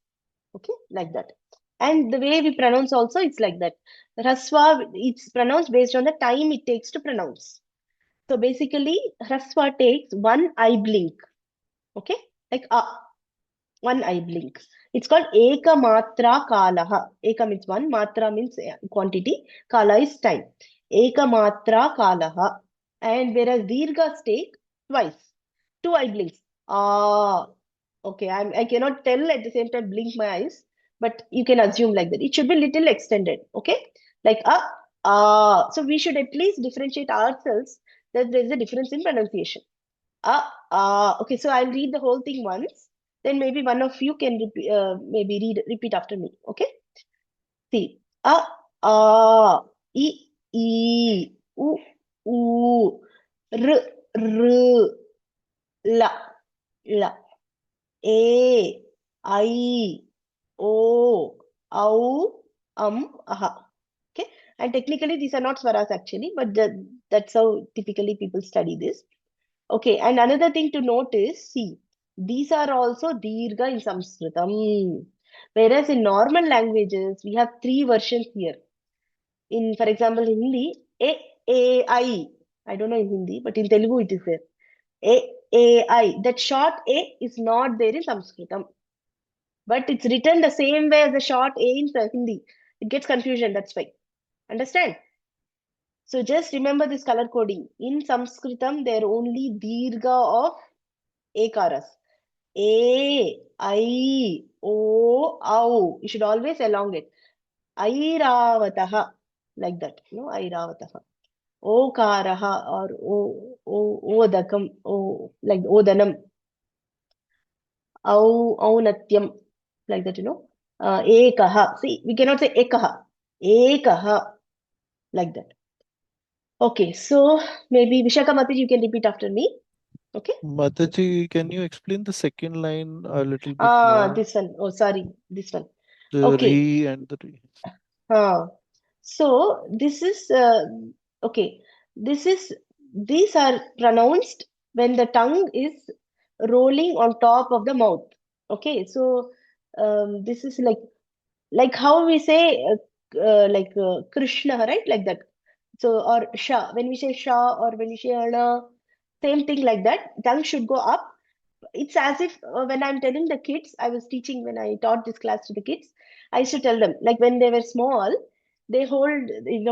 Okay, like that. And the way we pronounce also, it's like that. Hraswa, it's pronounced based on the time it takes to pronounce. So basically, Hraswa takes one eye blink. Okay, like one eye blink. It's called Eka Matra Kalaha. Eka means one, Matra means quantity, Kala is time. Eka Matra Kalaha. And whereas Dirghas take twice, two eye blinks. Okay, I cannot tell at the same time blink my eyes, but you can assume like that. It should be little extended. Okay, like so we should at least differentiate ourselves that there is a difference in pronunciation. Okay, so I'll read the whole thing once. Then maybe one of you can repeat after me. Okay. See. I, u, r, la, e, I, o, au, aha. Okay. And technically these are not swaras actually, but that's how typically people study this. Okay, and another thing to note is, see, these are also Dirgha in Sanskritam. Whereas in normal languages, we have three versions here. For example, in Hindi, I. I don't know in Hindi, but in Telugu it is there. I. That short A is not there in Sanskritam. But it's written the same way as the short A in Hindi. It gets confusion, that's why. Understand? So just remember this color coding. In Sanskritam, there are only Dirgha of Ekaras. A, I, O, Au. You should always elongate. Airavataha. Like that. No, Airavataha. Okaraha or Odakam. Like Odanam. Aunatyam. Like that, Ekaha. See, we cannot say Ekaha. Ekaha. Like that. Okay, so maybe Vishaka Mataji, you can repeat after me. Okay. Mataji, can you explain the second line a little bit more? This one. Oh, sorry. This one. The Okay. re and the re. So this is okay. These are pronounced when the tongue is rolling on top of the mouth. Okay. So this is like how we say Krishna, right? Like that. So or Sha. When we say Sha or when we say Ana, same thing like that. Tongue should go up. It's as if when I'm telling the kids, I was teaching when I taught this class to the kids, I used to tell them, like when they were small, they hold,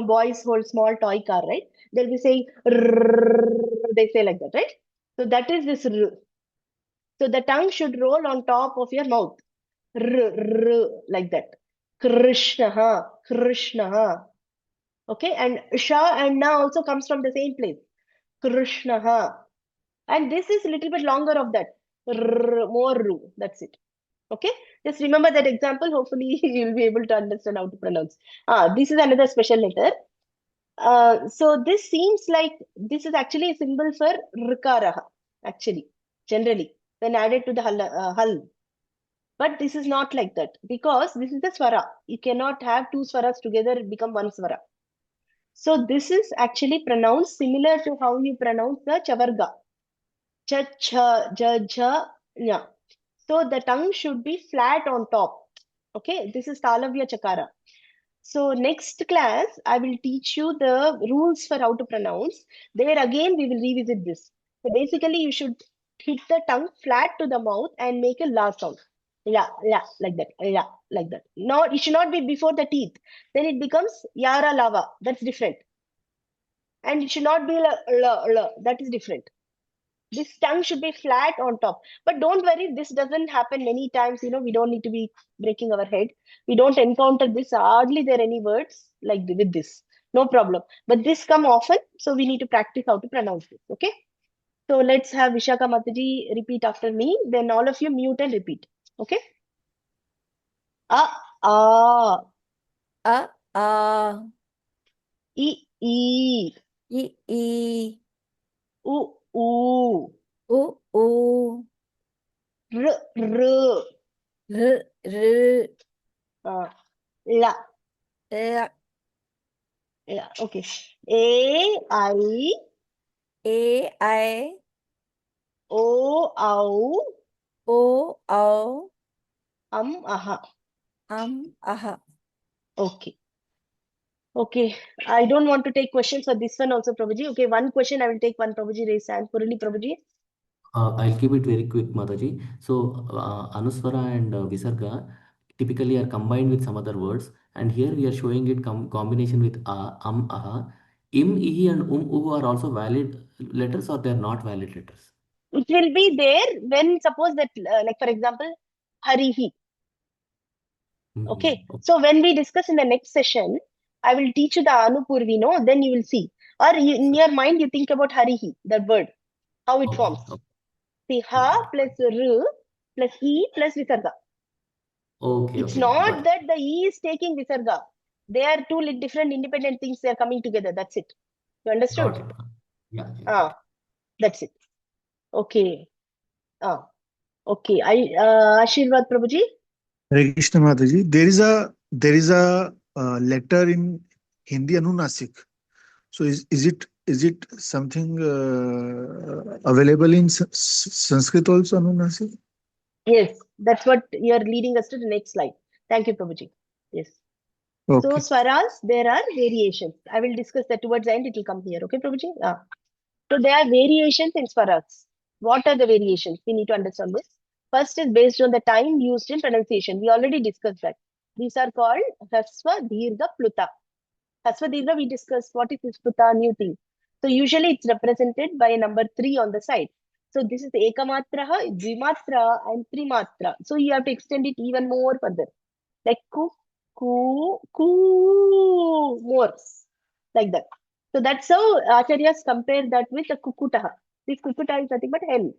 boys hold small toy car, right? They'll be saying, "Rrrr," they say like that, right? So that is this r. So the tongue should roll on top of your mouth. Like that. Krishna, Krishna. Okay, and Sha and Na also comes from the same place. Krishna. And this is a little bit longer of that. More Ru. That's it. Okay, just remember that example. Hopefully, you'll be able to understand how to pronounce. This is another special letter. So this seems like this is actually a symbol for Rikaraha, actually, generally, when added to the Hal. But this is not like that because this is the Swara. You cannot have two Swaras together and become one Swara. So this is actually pronounced similar to how you pronounce the Chavarga. Cha, cha, ja, ja, nya. So the tongue should be flat on top. Okay, this is Talavya Chakara. So next class, I will teach you the rules for how to pronounce. There again, we will revisit this. So basically, you should hit the tongue flat to the mouth and make a la sound. La, like that. La, like that. No, it should not be before the teeth. Then it becomes yara lava. That's different. And it should not be la. That is different. This tongue should be flat on top. But don't worry, this doesn't happen many times. We don't need to be breaking our head. We don't encounter this. Hardly there are any words like with this. No problem. But this come often, so we need to practice how to pronounce this. Okay? So let's have Vishaka Mataji repeat after me. Then all of you mute and repeat. Okay? A. I. U. R. La. Yeah, okay. A, I. O, Au. Aha. Okay. Okay. I don't want to take questions for this one also, Prabhuji. Okay, one question I will take. One Prabhuji raise hand. Purali Prabhuji. I'll keep it very quick, Mataji. So, Anuswara and Visarga typically are combined with some other words, and here we are showing it combination with aha. Im, ihi, and uhu are also valid letters, or they are not valid letters? It will be there when suppose that, like for example, Harihi. Okay. So when we discuss in the next session, I will teach you the Anupurvi, no? Then you will see. Or in your mind, you think about Harihi, that word, how it forms. See, Ha plus R plus E plus Visarga. It's not that the E is taking Visarga. They are two different independent things. They are coming together. That's it. You understood? Got it. Yeah. That's it. Okay. Okay. Ashirvad Prabhuji. Hare Krishna Mataji. There is a letter in Hindi Anunasik. So is it something available in Sanskrit also, Anunasik? Yes, that's what you're leading us to the next slide. Thank you, Prabhuji. Yes. Okay. So swaras, there are variations. I will discuss that towards the end. It will come here. Okay, Prabhuji? So there are variations in swaras. What are the variations? We need to understand this. First is based on the time used in pronunciation. We already discussed that. These are called Hasva, Dirgha, Pluta. Hasva, Dirgha, we discussed what is this Pluta, new thing. So usually it's represented by a number 3 on the side. So this is Ekamatraha, Dvimatra, and Trimatra. So you have to extend it even more further. Like ku, more. Like that. So that's how Acharyas compare that with the Kukutaha. This Kukuta is nothing but hell.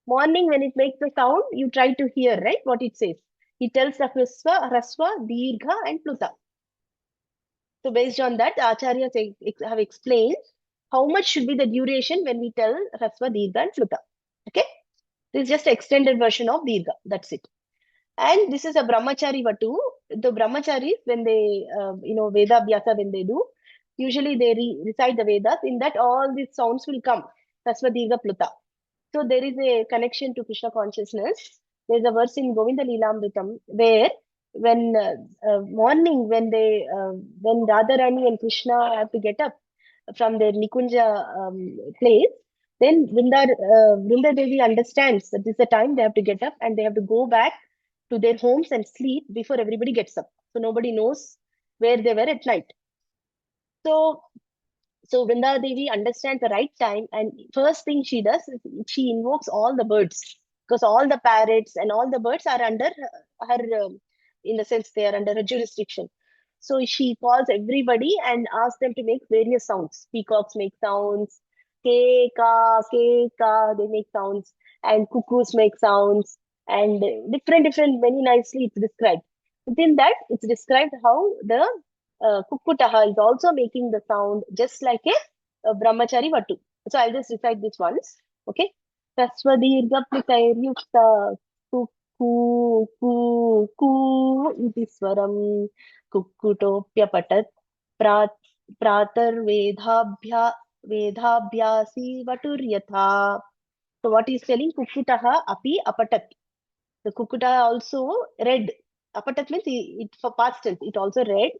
Morning when it makes the sound, you try to hear, right, what it says. It tells the Rasva, Dirgha, and Pluta. So based on that, Acharyas have explained how much should be the duration when we tell Rasva, Dirgha, and Pluta. Okay? This is just an extended version of Dirgha. That's it. And this is a Brahmachari Vatu. The Brahmacharis, when they, Veda Abhyasa, when they do, usually they recite the Vedas. In that, all these sounds will come. Rasva, Dirgha, Pluta. So there is a connection to Krishna consciousness. There's a verse in Govinda Leelamritam where when morning, when Radharani and Krishna have to get up from their Nikunja place, Then Vrinda Devi understands that this is the time they have to get up and they have to go back to their homes and sleep before everybody gets up. So nobody knows where they were at night. So Vrinda Devi understands the right time, and first thing she does is she invokes all the birds, because all the parrots and all the birds are under her, in the sense they are under her jurisdiction. So she calls everybody and asks them to make various sounds. Peacocks make sounds, ke ka, they make sounds, and cuckoos make sounds, and different, many nicely it's described. Within that, it's described how the Kukkutaha is also making the sound just like a Brahmachari Vatu. So I'll just recite this once. Okay. Tasvadirga plikair ku iti swaram kukkutopya patat pratar vedhabhyasi vaturyatha. So what he's telling, Kukkutaha api apatat. The Kukkutaha also read. Apatat means it for past tense. It also read.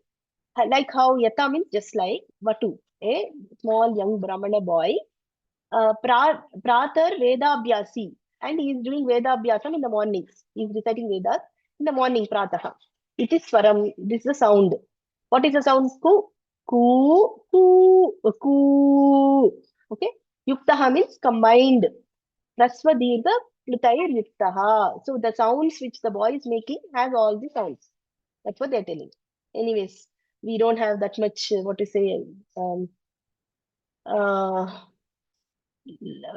Like how Yata means just like Vatu, a small young Brahmana boy. Pratar Vedabhyasi, and he is doing Vedabhyasam in the mornings. He is reciting Vedas in the morning, Prataha. It is Swaram, this is the sound. What is the sound? Ku. Okay. Yuktaha means combined. Rasvadirga Plutayir Yuktaha. So the sounds which the boy is making has all the sounds. That's what they're telling. Anyways, we don't have that much,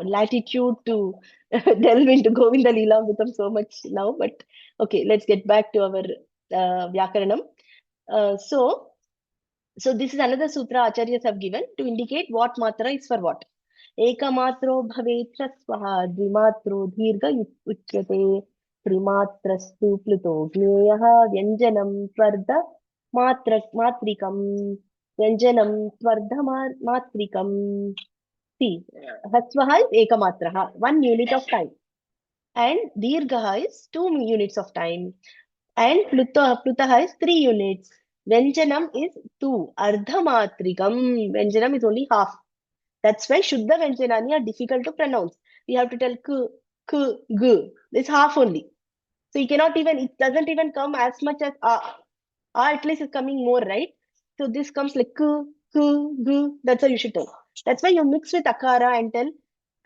latitude to delve into Govinda Leela Amritam so much now. But okay, let's get back to our Vyakaranam. So this is another sutra acharyas have given to indicate what matra is for what. Ekamatro bhavet hrasvaha dvimatro dharga uchyate trimatrastu pluto gneyaha vyanjanam tvardha matrikam vyanjanam tvardha matrikam. See, Hasvaha is ekamatraha, 1 unit of time. And Dirghaha is 2 units of time. And Plutaha is 3 units. Vyanjanam is 2. Ardhamatrikam. Vyanjanam is only half. That's why Shuddha Vyanjanani are difficult to pronounce. We have to tell k, g. It's half only. So you cannot even, it doesn't even come as much as a. At least is coming more, right? So this comes like k, g. That's how you should tell. That's why you mix with akara and tell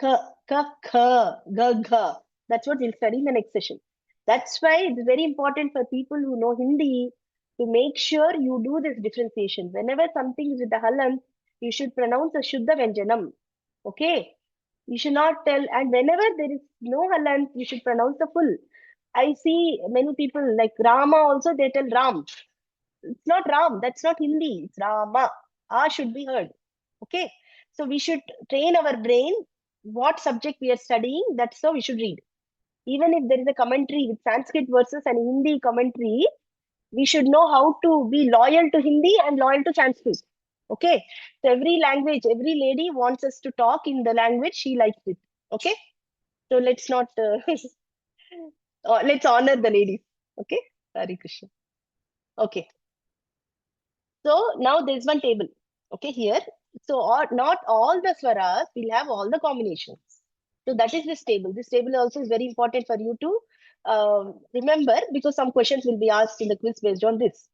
ka, ga. That's what we'll study in the next session. That's why it's very important for people who know Hindi to make sure you do this differentiation. Whenever something is with the halant, you should pronounce a Shuddha Vyanjanam. Okay? You should not tell, and whenever there is no halant, you should pronounce the full. I see many people like Rama also, they tell Ram. It's not Ram, that's not Hindi, it's Rama. A should be heard. Okay? So we should train our brain what subject we are studying, that's how we should read. Even if there is a commentary with Sanskrit verses and Hindi commentary, we should know how to be loyal to Hindi and loyal to Sanskrit. Okay? So every language, every lady wants us to talk in the language she likes it. Okay? So let's not, let's honor the ladies. Okay? Hare Krishna. Okay. So now there's one table. Okay, here. So not all the swaras will have all the combinations. So that is this table. This table also is very important for you to remember, because some questions will be asked in the quiz based on this.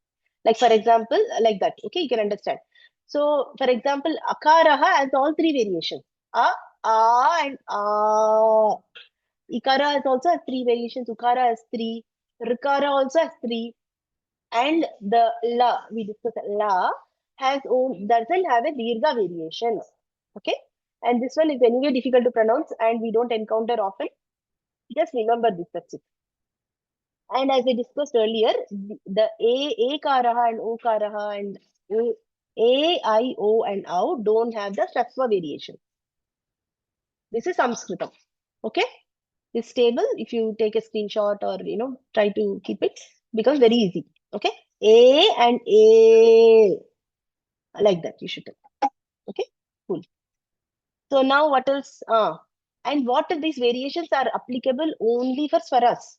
Like for example, like that. Okay, you can understand. So for example, akaraha has all 3 variations. A, and a. Ikara has also has 3 variations. Ukara has 3. Rikara also has 3. And the la, we discussed la, doesn't have a dirgha variation. Okay? And this one is anyway difficult to pronounce and we don't encounter often. Just remember this, that's it. And as I discussed earlier, the A karaha and O karaha and A, I, O and Au don't have the Shasva variation. This is Sanskritam. Okay? This table, if you take a screenshot or, try to keep it, becomes very easy. Okay? A and A. Like that, you should tell. Okay? Cool. So now what else? And what if these variations are applicable only for swaras?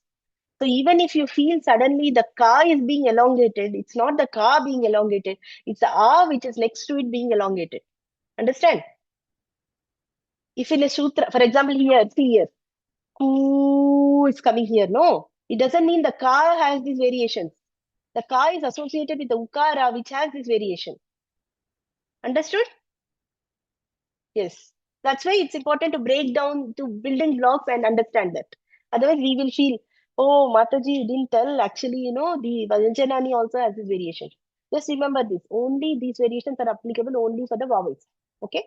So even if you feel suddenly the ka is being elongated, it's not the ka being elongated, it's the a which is next to it being elongated. Understand? If in a sutra, for example, here, see here, ku is coming here, no? It doesn't mean the ka has these variations. The ka is associated with the ukara, which has this variation. Understood? Yes. That's why it's important to break down to building blocks and understand that. Otherwise, we will feel, oh, Mataji didn't tell. Actually, the Vyanjanani also has this variation. Just remember this. Only these variations are applicable only for the vowels. Okay?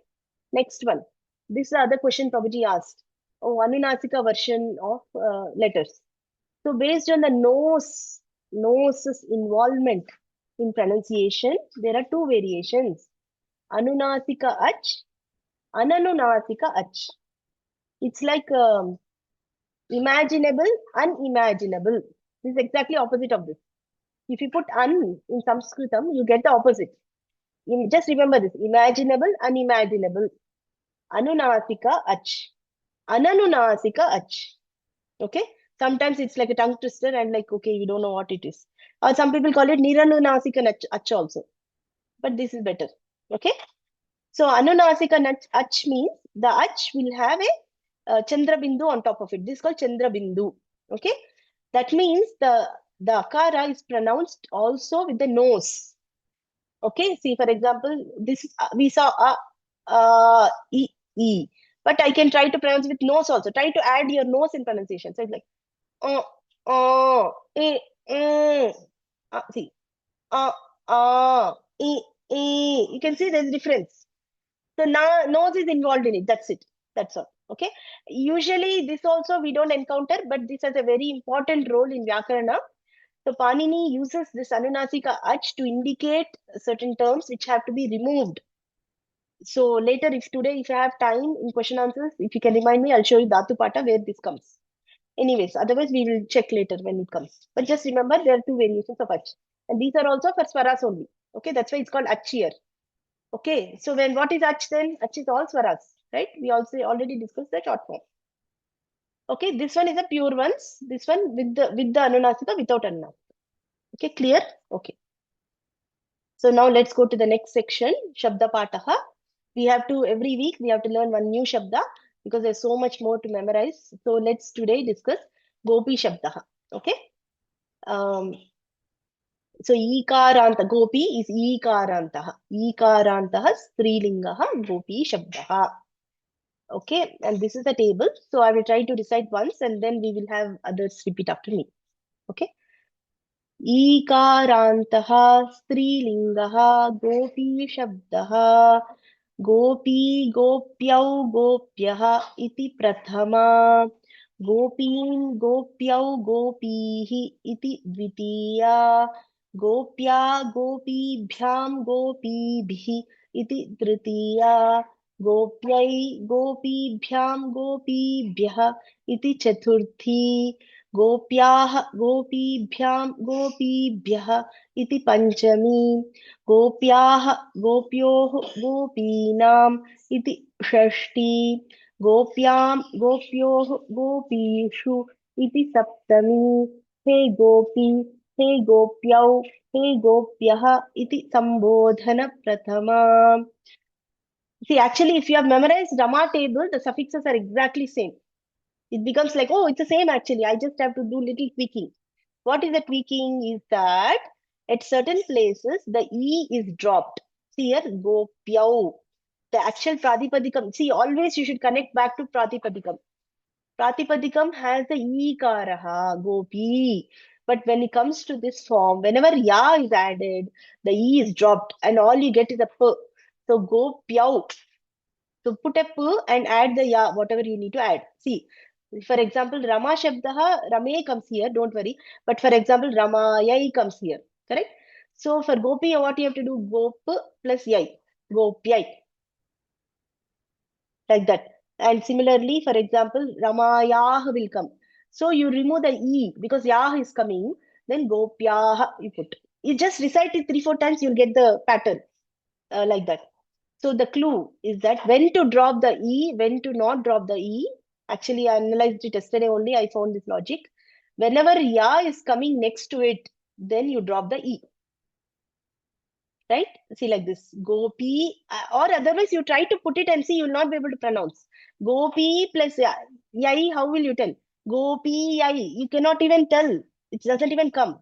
Next one. This is the other question Prabhuji asked. Oh, Anunasika version of letters. So based on the nose's involvement in pronunciation, there are two variations. Anunasika ach, Ananunasika ach. It's like imaginable, unimaginable. This is exactly opposite of this. If you put an in Sanskritam, you get the opposite. Just remember this. Imaginable, unimaginable. Anunasika ach. Ananunasika ach. Okay? Sometimes it's like a tongue twister and like, okay, you don't know what it is. Or some people call it Niranunasika ach also. But this is better. Okay? So Anunasika ach means the ach will have a Chandra Bindu on top of it. This is called Chandra Bindu. Okay? That means the akara is pronounced also with the nose. Okay? See, for example, this we saw e. But I can try to pronounce with nose also. Try to add your nose in pronunciation. So it's like see, you can see there's difference. So now nose is involved in it. That's it. That's all. Okay. Usually this also we don't encounter, but this has a very important role in Vyakarana. So Panini uses this Anunasika ach to indicate certain terms which have to be removed. So later, if I have time in question answers, if you can remind me, I'll show you Dhatu Pata where this comes. Anyways, otherwise we will check later when it comes. But just remember there are two variations of ach. And these are also for swaras only. Okay, that's why it's called ach here. Okay, so what is ach then? Ach is all swaras, right? We also already discussed the short form. Okay, this one is a pure ones. This one with the Anunasika, without Anunasika. Okay, clear? Okay. So now let's go to the next section, Shabda Pataha. We have to, every week, we have to learn one new Shabda because there's so much more to memorize. So let's today discuss Gopi Shabda. Okay. So Ikaranta, Gopi is Ikarantaha. Ikarantaha Strilingaha Gopi Shabda. Okay. And this is the table. So I will try to recite once and then we will have others repeat after me. Okay. ईकारान्तः स्त्रीलिङ्गः गोपी शब्दः गोपी गोप्यौ गोप्यः इति प्रथमा गोपीन् गोप्यौ गोपीः इति द्वितीया गोप्या गोपीभ्यां गोपीभिः इति तृतीया गोप्यै गोपीभ्यां गोपीभ्यः इति चतुर्थी गोप्याः गोपीभ्यां गोपीभ्यः इति पञ्चमी गोप्याः गोप्योः गोपीनाम् इति षष्ठी गोप्यां गोप्योः गोपीषु इति सप्तमी हे गोपी हे गोप्यौ हे गोप्यः इति संबोधन प्रथमा. See, actually, if you have memorized Rama table, the suffixes are exactly same. It becomes like, oh, it's the same actually. I just have to do little tweaking. What is the tweaking is that at certain places, the E is dropped. See here, Gopyau. The actual Pratipadikam. See, always you should connect back to Pratipadikam. Pratipadikam has the E-karaha, Gopi. But when it comes to this form, whenever Ya is added, the E is dropped and all you get is a P. So Gopyau. So put a P and add the Ya, whatever you need to add. See, for example, Rama Shabdaha, Rame comes here, don't worry. But for example, Ramayai comes here, correct? So for Gopi, what you have to do? Gop plus Yai, Gopyai. Like that. And similarly, for example, Ramayah will come. So you remove the E because Yah is coming, then Gopyah you put. You just recite it 3-4 times, you'll get the pattern like that. So the clue is that when to drop the E, when to not drop the E. Actually, I analyzed it yesterday only. I found this logic. Whenever Ya is coming next to it, then you drop the E. Right? See like this, gopi, or otherwise you try to put it and see, you will not be able to pronounce. Gopi plus yai, how will you tell? Gopi yai, you cannot even tell. It doesn't even come.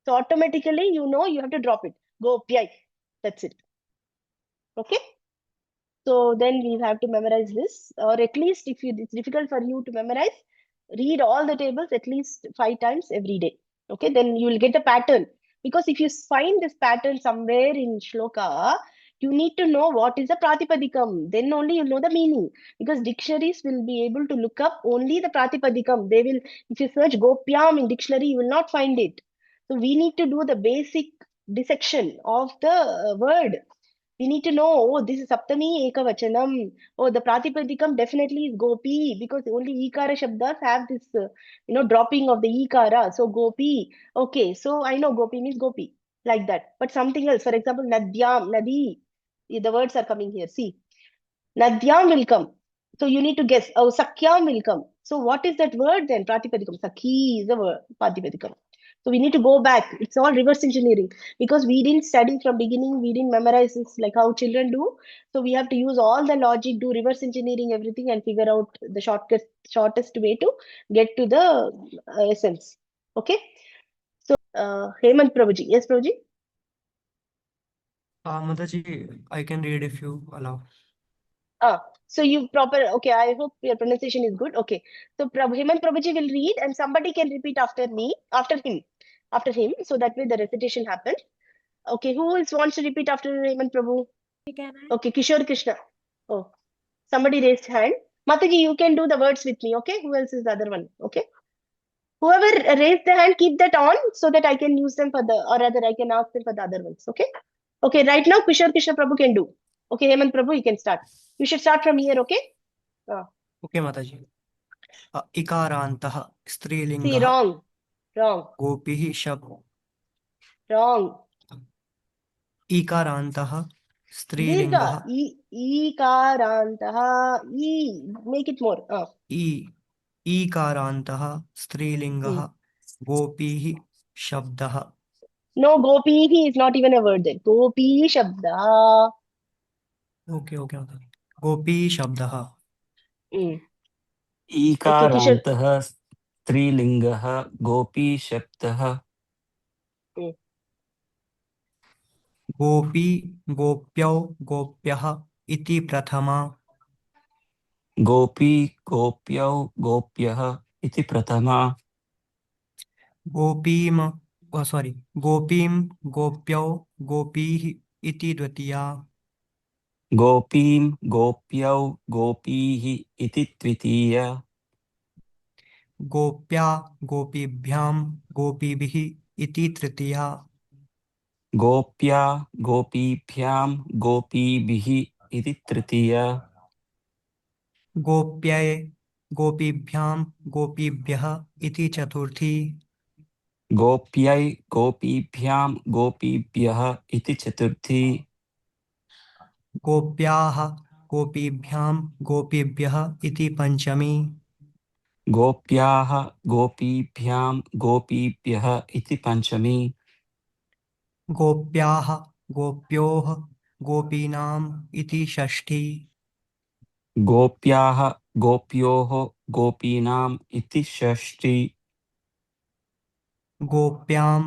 So automatically, you know, you have to drop it. Gopi yai, that's it. Okay. So then we have to memorize this, or at least if it's difficult for you to memorize, read all the tables at least 5 times every day. Okay, then you will get a pattern. Because if you find this pattern somewhere in shloka, you need to know what is the pratipadikam. Then only you know the meaning. Because dictionaries will be able to look up only the pratipadikam. They will, if you search gopyam in dictionary, you will not find it. So we need to do the basic dissection of the word. We need to know, oh, this is Saptami Ekavachanam. Oh, the Pratipadikam definitely is Gopi, because only Ikara Shabdas have this, dropping of the Ikara. So Gopi. Okay, so I know Gopi means Gopi, like that. But something else, for example, Nadyam, Nadi. The words are coming here. See, Nadyam will come. So you need to guess. Oh, Sakyam will come. So what is that word then? Pratipadikam. Sakhi is the word, Pratipadikam. So we need to go back. It's all reverse engineering, because we didn't study from beginning. We didn't memorize this like how children do. So we have to use all the logic, do reverse engineering everything, and figure out the shortest way to get to the essence. Okay. So Hemant Prabhuji. Yes, Prabhuji? Mataji, I can read if you allow. So you proper, okay, I hope your pronunciation is good. Okay. So Hemant Prabhuji will read and somebody can repeat after him. So that way the recitation happens. Okay, who else wants to repeat after Hemant Prabhu? Okay, Kishore Krishna. Oh, somebody raised hand. Mataji, you can do the words with me, okay? Who else is the other one? Okay. Whoever raised the hand, keep that on so that I can use them for or rather I can ask them for the other ones, okay? Okay, right now Kishore Krishna Prabhu can do. Okay, Hemant Prabhu, you can start. You should start from here, okay? Okay, Mataji. Ikarantah See, strilingah wrong. gopihi shab. Wrong. Ikarantah Dirgha. strilingah Ikarantaha. Make it more. Ikarantah strilingah gopihi shabdah. No, Gopi is not even a word there. Gopi Shabda. Okay, Mataji. Gopi shabdah. Okay, Kishore. ईकारान्तः स्त्रीलिङ्गः गोपी शब्दः गोपी गोप्यौ गोप्यः इति प्रथमा. गोपी गोप्यौ गोप्यः इति प्रथमा. गोपीं गोप्यौ गोपीः इति द्वितीया. गोपीं गोप्यौ गोपीः इति द्वितीया. गोप्या गोपीभ्यां गोपीभिः इति तृतीया. गोप्या गोपीभ्यां गोपीभिः इति तृतीया. गोप्यै गोपीभ्यां गोपीभ्यः इति चतुर्थी. गोप्यै गोपीभ्यां गोपीभ्यः इति चतुर्थी. गोप्याः गोपीभ्यां गोपीभ्यः इति पंचमी. गोप्याः गोपीभ्यां गोपीभ्यः इति पंचमी. गोप्याः गोप्योः गोपीनाम् इति षष्ठी. गोप्याः गोप्योः गोपीनाम् इति षष्ठी. गोप्यां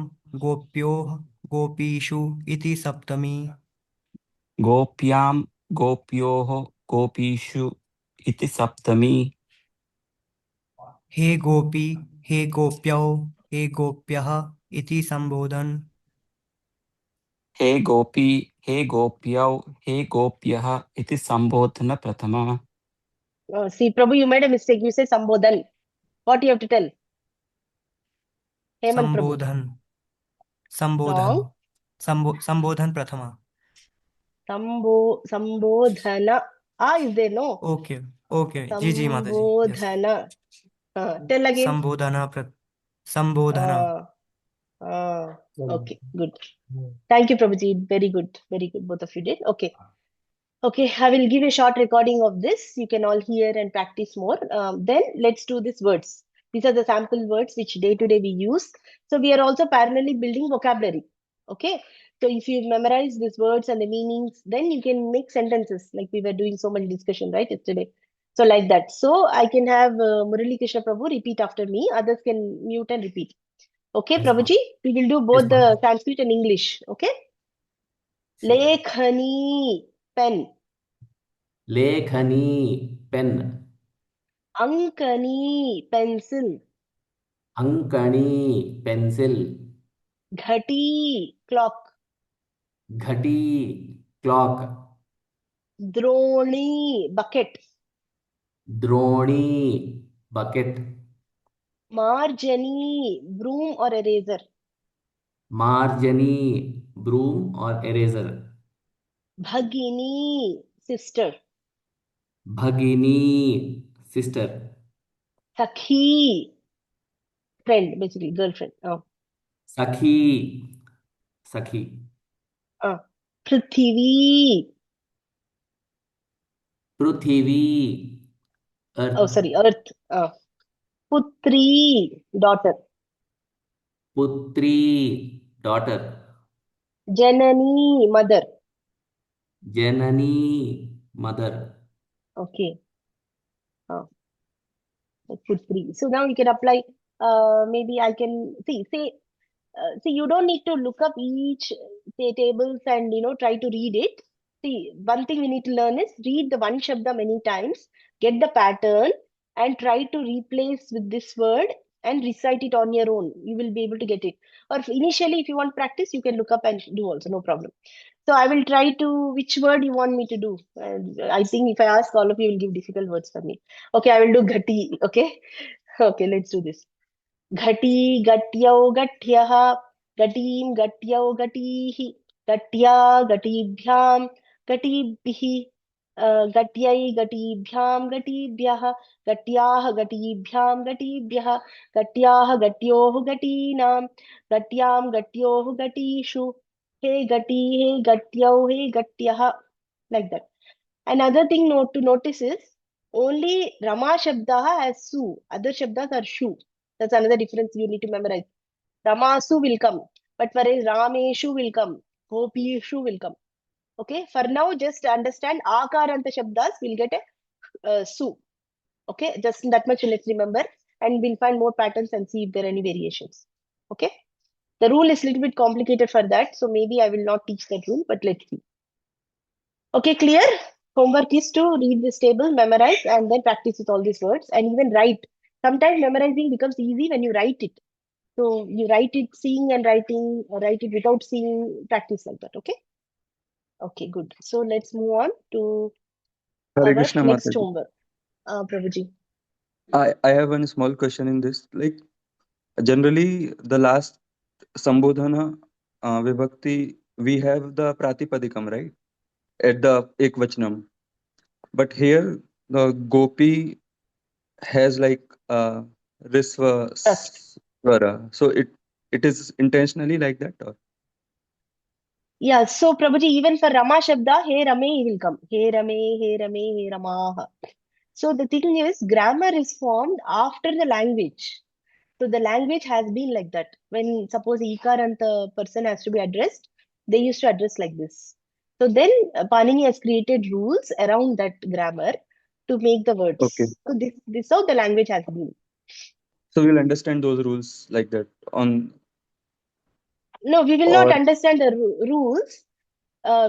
गोप्योः गोपीषु इति सप्तमी. गोप्यां गोप्योः गोपीषु इति सप्तमी. हे गोपी हे गोप्यौ हे गोप्यः इति संबोधन. हे गोपी हे गोप्यौ हे गोप्यः इति संबोधन प्रथमा. See, Prabhu, you made a mistake. You say Sambodhan. What you have to tell? Hemant Prabhu. संबोधन प्रथमा. Sambodhana. Is there no? Okay. जी माताजी. Sambodhana. Tell again. संबोधना. Okay, good. Thank you, Prabhuji. Very good. Both of you did. Okay, I will give a short recording of this. You can all hear and practice more. Then let's do these words. These are the sample words which day to day we use. So we are also parallelly building vocabulary. Okay. So if you memorize these words and the meanings, then you can make sentences like we were doing so much discussion, right, yesterday. So like that. So I can have Murali Krishna Prabhu repeat after me. Others can mute and repeat. Okay, Yes, ma'am. Prabhuji, we will do Yes, both the ma'am. Sanskrit and English. Okay. Sure. Lekhani, pen. Lekhani, pen. Ankani, pencil. Ankani, pencil. Ghati, clock. Ghati, clock. Droni, bucket. Droni, bucket. Marjani, broom or eraser. Marjani, broom or eraser. Bhagini, sister. Bhagini, sister. Sakhi, friend, basically girlfriend. Sakhi, Sakhi. Prithvi. Prithvi, earth. Oh, sorry, earth. Putri, daughter. Putri, daughter. Janani, mother. Janani, mother. Okay. Putri. So now you can apply. Maybe I can say. See, you don't need to look up each tables and try to read it. See, one thing we need to learn is read the one shabda many times, get the pattern, and try to replace with this word and recite it on your own. You will be able to get it. Or initially, if you want practice, you can look up and do also, no problem. So I will try to, which word you want me to do? I think if I ask all of you, will give difficult words for me. Okay, I will do ghati. Okay. Okay, let's do this. Ghati, gatyau, gatyah, gatim, gatyau, gatihi, gatya, gatibhyam, gatibhihi, gatyai, gatibhyam, gatibhyah, gatyah, gatibhyam, gatibhyah, gatyah, gatyoh, gatinam, gatyam, gatyoh, gatishu, he gati, he gatyau, he gatyah, like that. Another thing to notice is only Rama Shabda has su, other Shabdas are shu. That's another difference you need to memorize. Ramasu will come, but whereas Rameshu will come, Gopishu will come. Okay, for now, just understand Akaranta Shabdas will get a su. Okay, just that much let's remember, and we'll find more patterns and see if there are any variations. Okay, the rule is a little bit complicated for that, so maybe I will not teach that rule, but let's see. Okay, clear? Homework is to read this table, memorize, and then practice with all these words and even write. Sometimes memorizing becomes easy when you write it. So you write it seeing and writing, or write it without seeing, practice like that. Okay? Okay, good. So let's move on to Hare our Krishna next Mataji. homework. Prabhuji. I have one small question in this. Like generally, the last Sambodhana Vibhakti, we have the Pratipadikam, right? At the Ekvachanam. But here, the Gopi has like Risva Swara. So it is intentionally like that? Or? Yeah, so Prabhuji, even for Rama Shabda, He Rame, he will come. He Rame, He Rame, He Ramaha. So the thing is, grammar is formed after the language. So the language has been like that. When suppose Ikaranta person has to be addressed, they used to address like this. So then Panini has created rules around that grammar to make the words. Okay. So this how the language has been. So we'll understand those rules like that on. No, we will not understand the rules.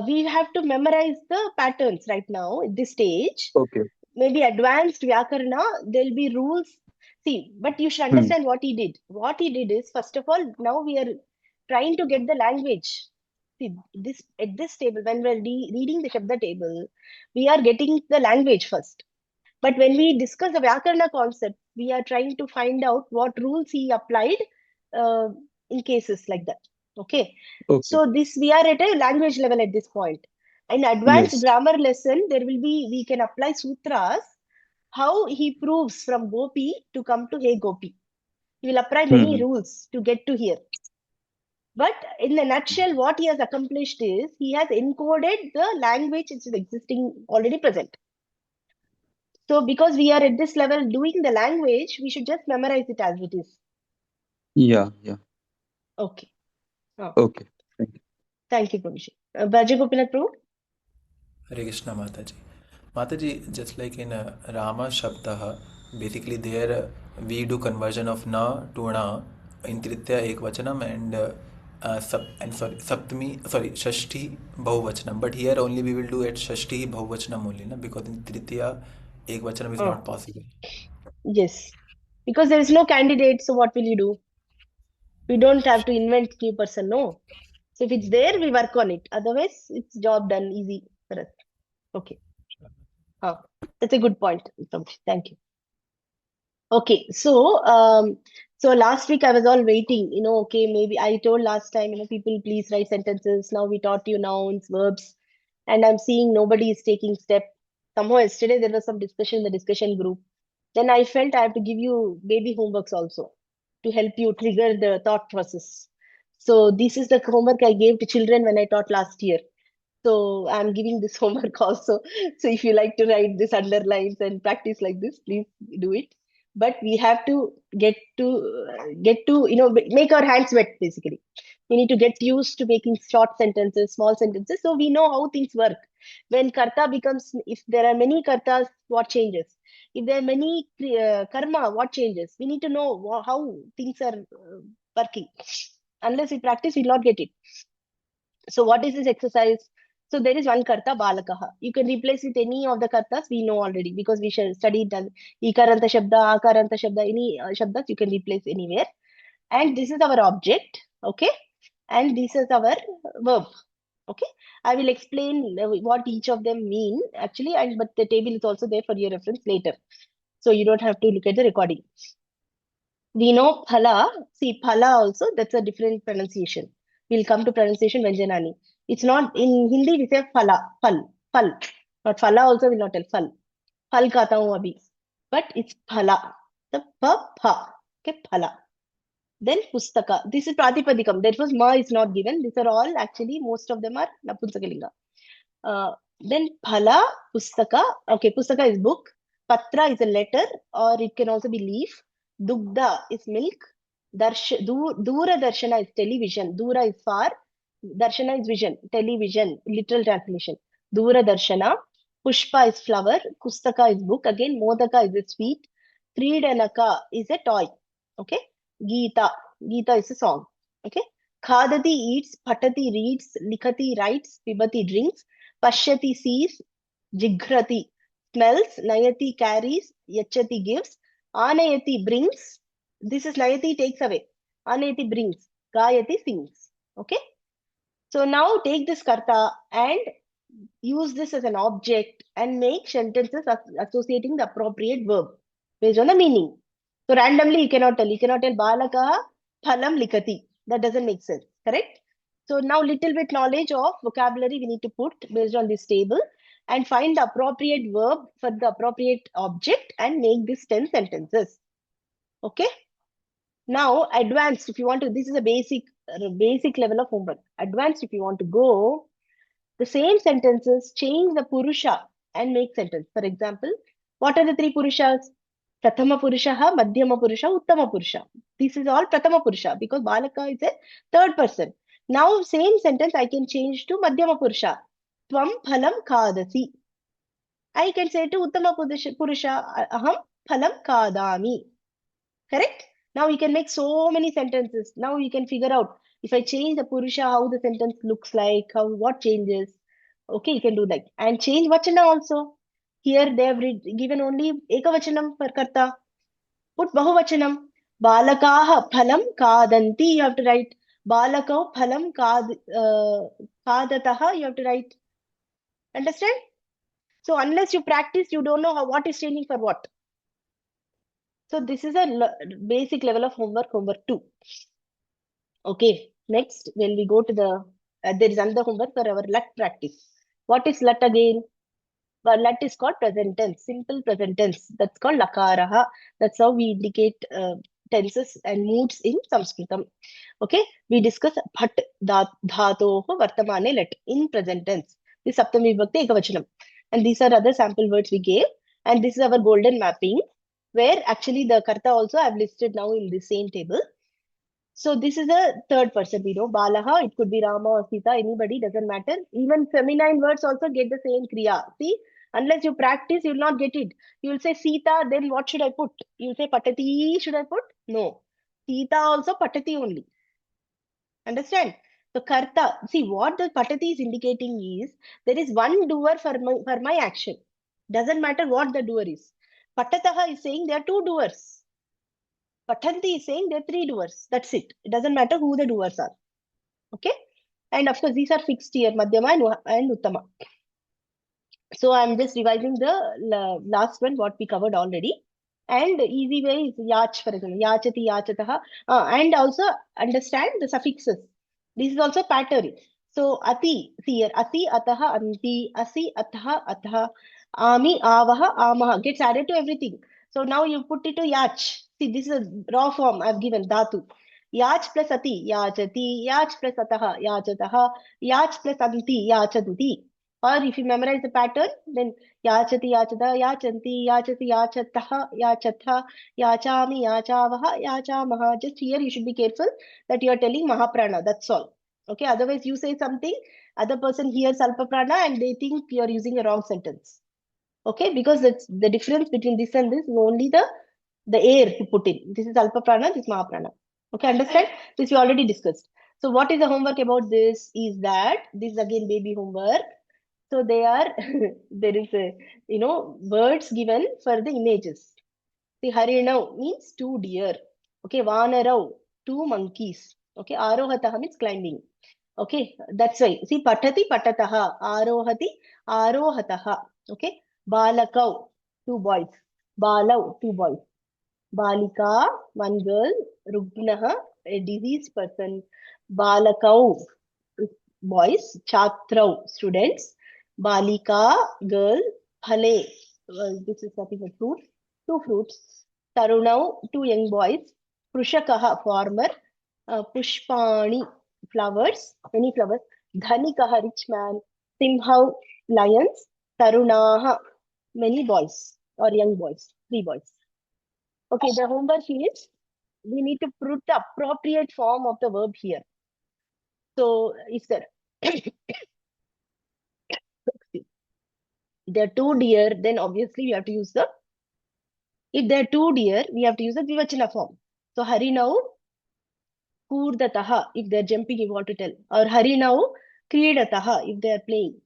We have to memorize the patterns right now at this stage. Okay. Maybe advanced Vyakarna, there'll be rules. See, but you should understand what he did. What he did is, first of all, now we are trying to get the language. See, at this table, when we're reading the Shabda table, we are getting the language first. But when we discuss the Vyakarna concept, we are trying to find out what rules he applied in cases like that. Okay. So we are at a language level at this point. In advanced grammar lesson, we can apply sutras, how he proves from Gopi to come to Hey Gopi. He will apply many rules to get to here. But in a nutshell, what he has accomplished is he has encoded the language which is existing already present. So because we are at this level doing the language, we should just memorize it as it is. Yeah. Okay. Okay. Thank you. Thank you, Prabhuji. Braja Gopinath Prabhu? Hare Krishna, Mataji. Mataji, just like in Rama Shabdaha, basically there we do conversion of na to na in Tritya Ekvachanam and Shashti Bahuvachanam. But here only we will do at Shashti Bahuvachanam only, na? Because in Tritya Ekvachanam is not possible. Yes. Because there is no candidate, so what will you do? We don't have to invent new person, no. So if it's there, we work on it. Otherwise, it's job done easy for us. Okay. That's a good point. Thank you. Okay, so last week I was all waiting, okay, maybe I told last time, people please write sentences. Now we taught you nouns, verbs, and I'm seeing nobody is taking step. Somehow yesterday there was some discussion in the discussion group. Then I felt I have to give you baby homeworks also to help you trigger the thought process. So this is the homework I gave to children when I taught last year. So I'm giving this homework also. So if you like to write this underlines and practice like this, please do it. But we have to get to make our hands wet basically. We need to get used to making short sentences, small sentences, so we know how things work. When karta becomes, if there are many kartas, what changes? If there are many karma, what changes? We need to know how things are working. Unless we practice, we'll not get it. So what is this exercise? So there is one karta, balakaha. You can replace with any of the kartas we know already because we studied ikaranta shabda, akaranta shabda, any shabdas you can replace anywhere. And this is our object, okay? And this is our verb, okay? I will explain what each of them mean actually, but the table is also there for your reference later. So you don't have to look at the recording. We know phala. See, phala also, that's a different pronunciation. We'll come to pronunciation Vyanjanani. It's not, in Hindi we say phala, phal. But phala also will not tell phal. Phal kata hu abhi. But it's phala. The pa, okay, phala. Then pustaka. This is pratipadikam. Therefore, ma is not given. These are all actually, most of them are napunsakalinga. Then phala, pustaka. Okay, pustaka is book. Patra is a letter, or it can also be leaf. Dugda is milk. Dura darshana is television. Dura is far. Darshana is vision. Television. Literal translation. Dura darshana. Pushpa is flower. Pustaka is book. Again, modaka is a sweet. Kridanaka is a toy. Okay. Gita is a song. Okay. Khadati eats. Patati reads. Likhati writes. Pibati drinks. Pashyati sees. Jighrati smells. Nayati carries. Yachati gives. Anayati brings. This is Nayati takes away. Anayati brings. Gayati sings. Okay. So now take this karta and use this as an object and make sentences associating the appropriate verb based on the meaning. So randomly you cannot tell. You cannot tell balakaha phalam likati. That doesn't make sense. Correct? So now little bit knowledge of vocabulary we need to put based on this table and find the appropriate verb for the appropriate object and make this 10 sentences. Okay? Now advanced, if you want to, this is a basic level of homework. Advanced, if you want to go, the same sentences, change the purusha and make sentence. For example, what are the three purushas? Prathama purushaha, madhyama purusha, uttama purusha. This is all prathama purusha because balaka is a third person. Now same sentence I can change to madhyama purusha. Tvam phalam kadasi. I can say to uttama purusha, aham phalam kadami. Correct? Now you can make so many sentences. Now you can figure out if I change the purusha, how the sentence looks like, what changes. Okay, you can do that. And change vachana also. Here they have given only ekavachanam for karta. Put bahuvachanam. Balakaha phalam kadanti. You have to write balakau phalam kadataha. You have to write. Understand? So unless you practice, you don't know what is changing for what. So this is a basic level of homework 2. Okay, next, when we go to the, there is another homework for our lat practice. What is lat again? Well, lat is called present tense, simple present tense. That's called lakaraha. That's how we indicate tenses and moods in Sanskritam. Okay, we discuss bhat dhatoho vartamane lat in present tense. This saptami vibhakti ekavachanam. And these are other sample words we gave. And this is our golden mapping, where actually the karta also I have listed now in the same table. So this is a third person, we know. Balaha, it could be Rama or Sita, anybody, doesn't matter. Even feminine words also get the same kriya. See, unless you practice, you will not get it. You will say Sita, then what should I put? You will say Patati, should I put? No. Sita also Patati only. Understand? So karta, see what the patati is indicating is there is one doer for my action. Doesn't matter what the doer is. Patataha is saying there are two doers. Patanti is saying there are three doers. That's it. It doesn't matter who the doers are. Okay? And of course, these are fixed here, Madhyama and Uttama. So I'm just revising the last one, what we covered already. And easy way is yach, for example, yachati, yachataha. And also understand the suffixes. This is also pattern. So ati, see here, ati, ataha, anti, asi, ataha, ataha, ami, avaha, amaha. Gets added to everything. So now you put it to yach. See, this is a raw form I've given, dhatu. Yach plus ati, yachati, yach plus ataha, yachataha, yach plus anti, yachatuti. Or if you memorize the pattern, then yachati, yachata, yachanti, yachati, yachataha, yachatha, yachami, yachavaha, yachamaha. Just here you should be careful that you are telling Mahaprana. That's all. Okay. Otherwise, you say something, other person hears Alpa Prana and they think you are using a wrong sentence. Okay, because it's the difference between this and this is only the air you put in. This is Alpa Prana, this is Mahaprana. Okay, understand? This we already discussed. So what is the homework about this? Is that this is again baby homework. So they are there is a words given for the images. See, Harinau means two deer. Okay, Vanarau, two monkeys. Okay, Arohataha means climbing. Okay, that's why. See, Patati, Patataha, Arohati, Arohataha. Okay, Balakau, two boys. Balau, two boys. Balika, one girl. Rugnaha, a diseased person. Balakau, boys. Chatrau, students. Balika, girl. Phale, this is nothing but fruit. Two fruits. Tarunau, two young boys. Prushakaha, farmer. Pushpani, flowers, many flowers. Dhanikaha, rich man. Simhau, lions. Tarunaha, many boys or young boys, three boys. Okay, the homework is we need to put the appropriate form of the verb here. So if there are two deer, then obviously we have to use if there are two deer, we have to use the Vivachana form. So Harinau, Kurdataha, if they're jumping, you want to tell. Or Harinau, Kridataha, if they're playing.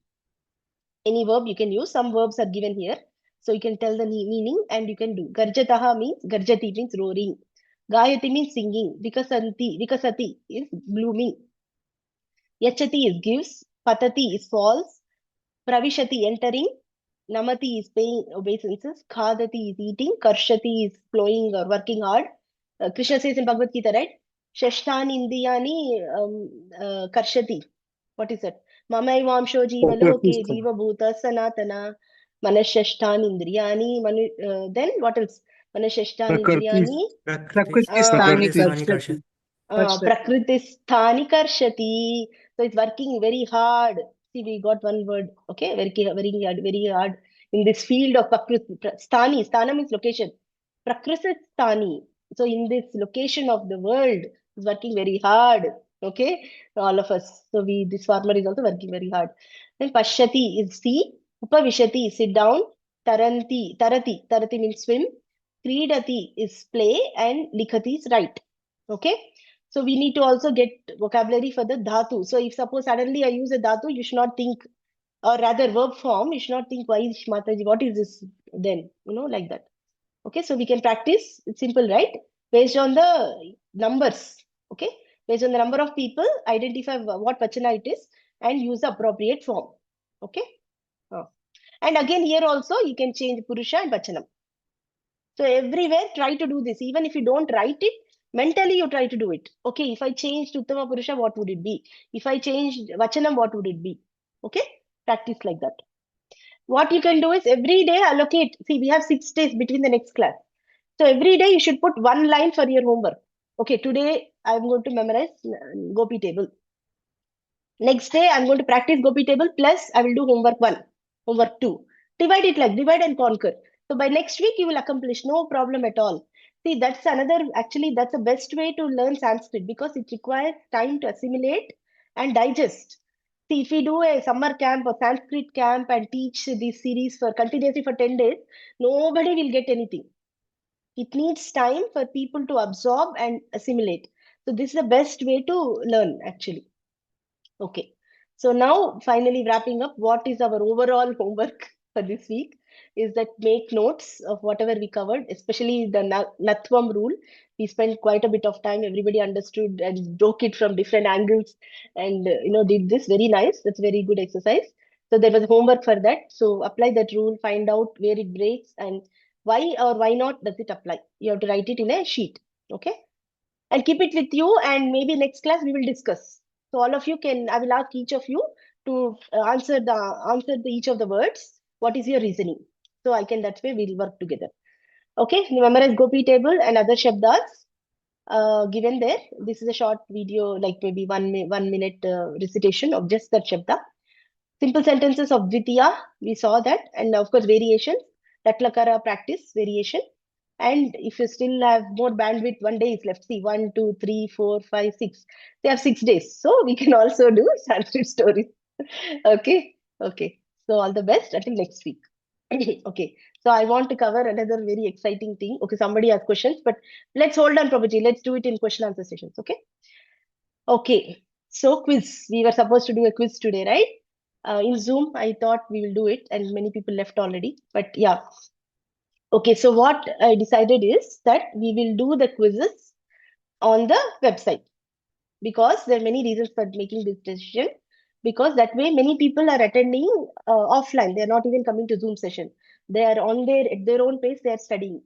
Any verb you can use. Some verbs are given here. So you can tell the meaning and you can do. Garjataha means, Garjati means roaring. Gayati means singing. Vikasati is blooming. Yachati is gives. Patati is falls. Pravishati entering. Namati is paying obeisances. Khadati is eating. Karshati is flowing or working hard. Krishna says in Bhagavad Gita, right? Shashtani Indiyani Karshati. What is that? Mamaivamsho Jivaloke Jiva Bhuta Sanatana Manashashtan Indriyani. Then what else? Manashashtan Indriyani. Prakritisthani Karshati. So it's working very hard. See, we got one word. Okay, very hard in this field of Sthani. Sthana means location. Prakritisthani. So in this location of the world, is working very hard. Okay, all of us. So this farmer is also working very hard. Then Pashyati is see. Upavishati is sit down. Tarati means swim. Kridati is play and Likhati is write. Okay. So we need to also get vocabulary for the dhatu. So if suppose suddenly I use a dhatu, you should not think, or rather verb form, you should not think, why is Mataji, what is this then? Like that. Okay, so we can practice. It's simple, right? Based on the numbers. Okay, based on the number of people, identify what vachana it is and use the appropriate form. Okay. And again, here also you can change Purusha and Vachanam. So everywhere, try to do this. Even if you don't write it, mentally you try to do it. Okay, if I changed Uttama Purusha, what would it be? If I changed Vachanam, what would it be? Okay, practice like that. What you can do is every day allocate. See, we have 6 days between the next class. So every day you should put one line for your homework. Okay, today I'm going to memorize Gopi table. Next day I'm going to practice Gopi table plus I will do homework 1, homework 2. Divide it like divide and conquer. So by next week you will accomplish, no problem at all. See, that's actually, that's the best way to learn Sanskrit because it requires time to assimilate and digest. See, if we do a summer camp or Sanskrit camp and teach this series continuously for 10 days, nobody will get anything. It needs time for people to absorb and assimilate. So this is the best way to learn, actually. Okay. So now, finally wrapping up, what is our overall homework for this week is that make notes of whatever we covered, especially the Natvam rule. We spent quite a bit of time. Everybody understood and broke it from different angles and, did this. Very nice. That's very good exercise. So there was homework for that. So apply that rule, find out where it breaks and why or why not does it apply. You have to write it in a sheet. Okay. And keep it with you, and maybe next class we will discuss. So all of you I will ask each of you to answer each of the words. What is your reasoning? So that way we'll work together. Okay, memorize Gopi table and other shabdas given there. This is a short video, like maybe 1 minute recitation of just that shabda. Simple sentences of Dvitiya, we saw that, and of course variations, Tatlakara practice, variation. And if you still have more bandwidth, 1 day is left. See, 1, 2, 3, 4, 5, 6. They have 6 days. So we can also do Sanskrit stories. Okay. Okay. So all the best until next week. Okay. So I want to cover another very exciting thing. Okay. Somebody has questions, but let's hold on, Prabhuji. Let's do it in question answer sessions. Okay. Okay. So quiz. We were supposed to do a quiz today, right? In Zoom, I thought we will do it, and many people left already. But yeah. Okay, so what I decided is that we will do the quizzes on the website because there are many reasons for making this decision. Because that way, many people are attending offline. They are not even coming to Zoom session. They are at their own pace. They are studying.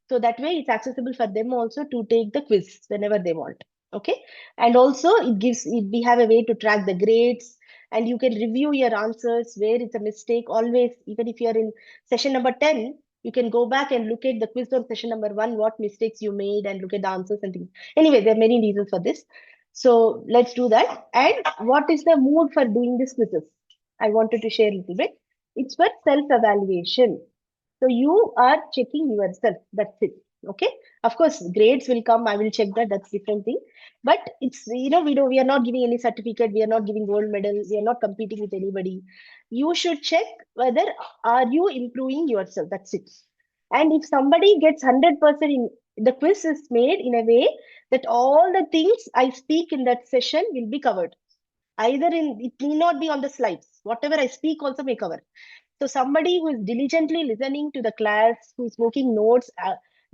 So that way, it's accessible for them also to take the quiz whenever they want. Okay, and also we have a way to track the grades, and you can review your answers where it's a mistake. Always, even if you are in session number 10. You can go back and look at the quiz on session number 1, what mistakes you made, and look at the answers and things. Anyway, there are many reasons for this. So let's do that. And what is the mood for doing these quizzes? I wanted to share a little bit. It's for self-evaluation. So you are checking yourself. That's it. Okay. Of course, grades will come. I will check that. That's different thing. But it's, we are not giving any certificate. We are not giving gold medal. We are not competing with anybody. You should check whether are you improving yourself. That's it. And if somebody gets 100% in the quiz is made in a way that all the things I speak in that session will be covered. Either it need not be on the slides. Whatever I speak also may cover. So somebody who is diligently listening to the class, who is making notes,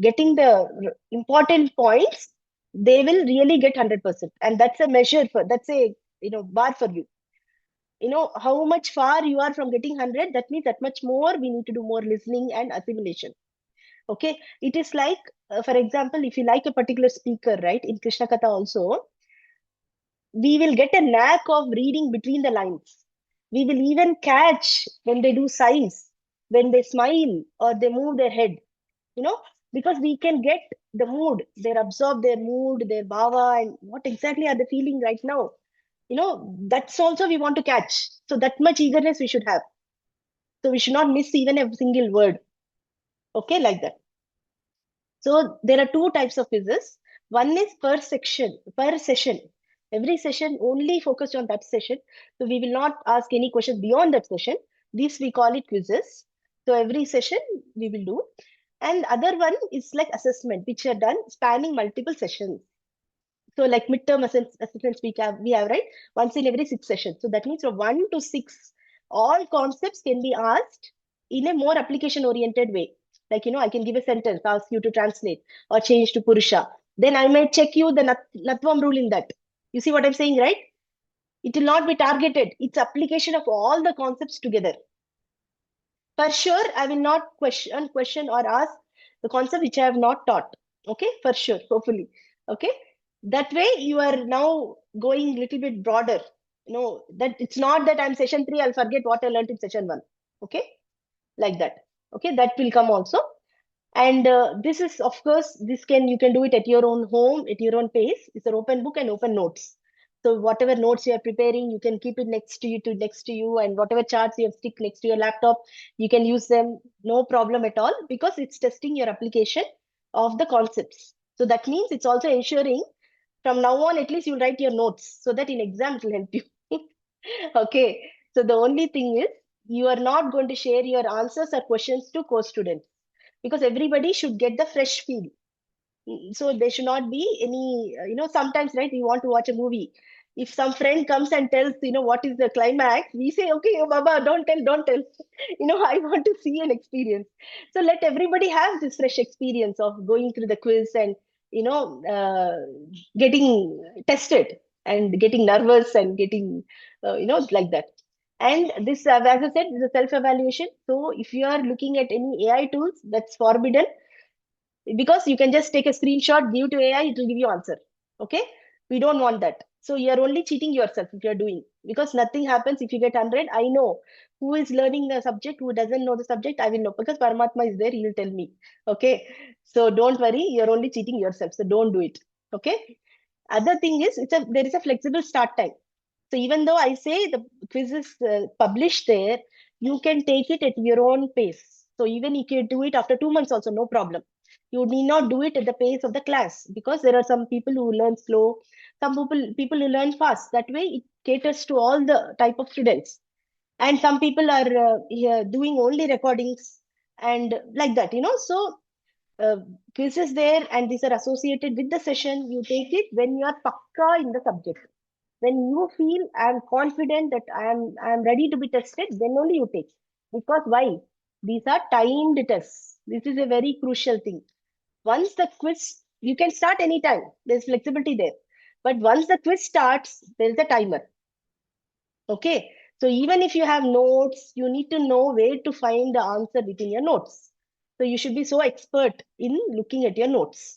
getting the important points, they will really get 100%. And that's a measure that's a bar for you. How much far you are from getting 100, that means that much more we need to do more listening and assimilation. Okay, it is like, for example, if you like a particular speaker, right, in Krishna Katha also, we will get a knack of reading between the lines. We will even catch when they do sighs, when they smile or they move their head, because we can get the mood. They absorb their mood, their bhava, and what exactly are they feeling right now. That's also we want to catch. So that much eagerness we should have. So we should not miss even a single word. Okay, like that. So there are 2 types of quizzes. One is per session. Every session only focused on that session. So we will not ask any questions beyond that session. This we call it quizzes. So every session we will do. And other one is like assessment, which are done spanning multiple sessions. So like midterm assessments we have, right? Once in every 6 sessions. So that means from 1 to 6, all concepts can be asked in a more application-oriented way. Like, I can give a sentence, ask you to translate or change to Purusha. Then I might check you the Natvam rule in that. You see what I'm saying, right? It will not be targeted. It's application of all the concepts together. For sure, I will not question or ask the concept which I have not taught. Okay, for sure, hopefully. Okay, that way you are now going a little bit broader. That it's not that I'm session 3, I'll forget what I learned in session 1. Okay, like that. Okay, that will come also. And this is, of course, you can do it at your own home, at your own pace. It's an open book and open notes. So whatever notes you are preparing, you can keep it next to you, and whatever charts you have stick next to your laptop, you can use them, no problem at all, because it's testing your application of the concepts. So that means it's also ensuring from now on, at least you'll write your notes so that in exam it will help you. Okay. So the only thing is you are not going to share your answers or questions to co-students because everybody should get the fresh feel. So there should not be any, sometimes, right, we want to watch a movie. If some friend comes and tells, what is the climax, we say, okay, oh, Baba, don't tell. I want to see an experience. So let everybody have this fresh experience of going through the quiz and, getting tested and getting nervous and getting, like that. And this, as I said, is a self-evaluation. So if you are looking at any AI tools, that's forbidden because you can just take a screenshot, give to AI, it will give you answer. Okay, we don't want that. So you are only cheating yourself if you are doing, because nothing happens if you get 100. I know who is learning the subject, who doesn't know the subject, I will know because Paramatma is there, he will tell me. Okay, so don't worry, you're only cheating yourself, so don't do it. Okay, other thing is there is a flexible start time. So even though I say the quiz is published there, you can take it at your own pace. So even if you do it after 2 months also, no problem. You need not do it at the pace of the class because there are some people who learn slow, some people who learn fast. That way it caters to all the type of students. And some people are doing only recordings and like that, So quizzes there and these are associated with the session. You take it when you are pakka in the subject. When you feel I'm confident that I'm ready to be tested, then only you take. Because why? These are timed tests. This is a very crucial thing. Once the quiz, you can start anytime. There's flexibility there. But once the quiz starts, there's a timer. Okay. So even if you have notes, you need to know where to find the answer within your notes. So you should be so expert in looking at your notes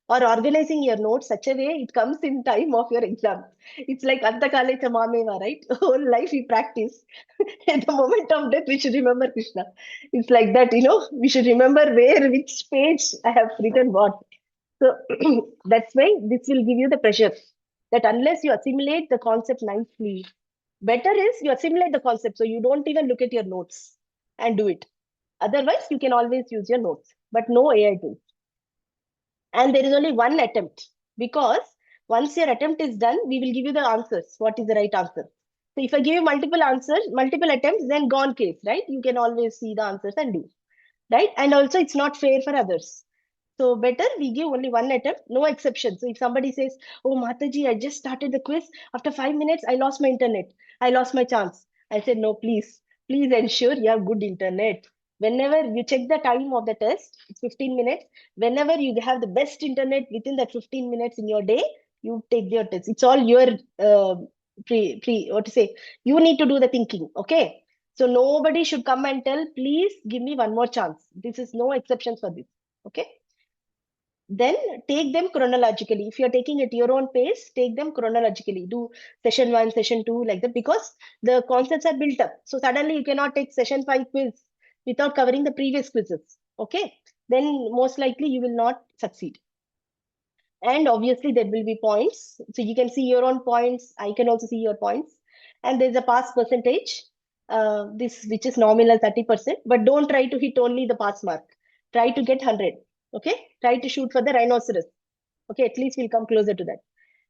or organizing your notes such a way it comes in time of your exam. It's like Antakale Chamameva, right? Whole life we practice. At the moment of death, we should remember Krishna. It's like that, we should remember which page I have written what. So that's why this will give you the pressure that unless you assimilate the concept nicely, better is you assimilate the concept. So you don't even look at your notes and do it. Otherwise, you can always use your notes, but no AI tool. And there is only one attempt because once your attempt is done, we will give you the answers. What is the right answer? So if I give you multiple answers, multiple attempts, then gone case, right? You can always see the answers and do, right? And also it's not fair for others. So better we give only one attempt, no exception. So if somebody says, oh, Mataji, I just started the quiz. After 5 minutes, I lost my internet. I lost my chance. I said, no, please ensure you have good internet. Whenever you check the time of the test, it's 15 minutes. Whenever you have the best internet within that 15 minutes in your day, you take your test. It's all your you need to do the thinking. Okay. So nobody should come and tell, please give me one more chance. This is no exceptions for this. Okay. Then take them chronologically. If you're taking at your own pace, take them chronologically. Do session 1, session 2, like that, because the concepts are built up. So suddenly you cannot take session 5 quiz without covering the previous quizzes. Okay. Then most likely you will not succeed. And obviously there will be points. So you can see your own points. I can also see your points. And there's a pass percentage, which is nominal 30%, but don't try to hit only the pass mark. Try to get 100. Okay. Try to shoot for the rhinoceros. Okay. At least we'll come closer to that.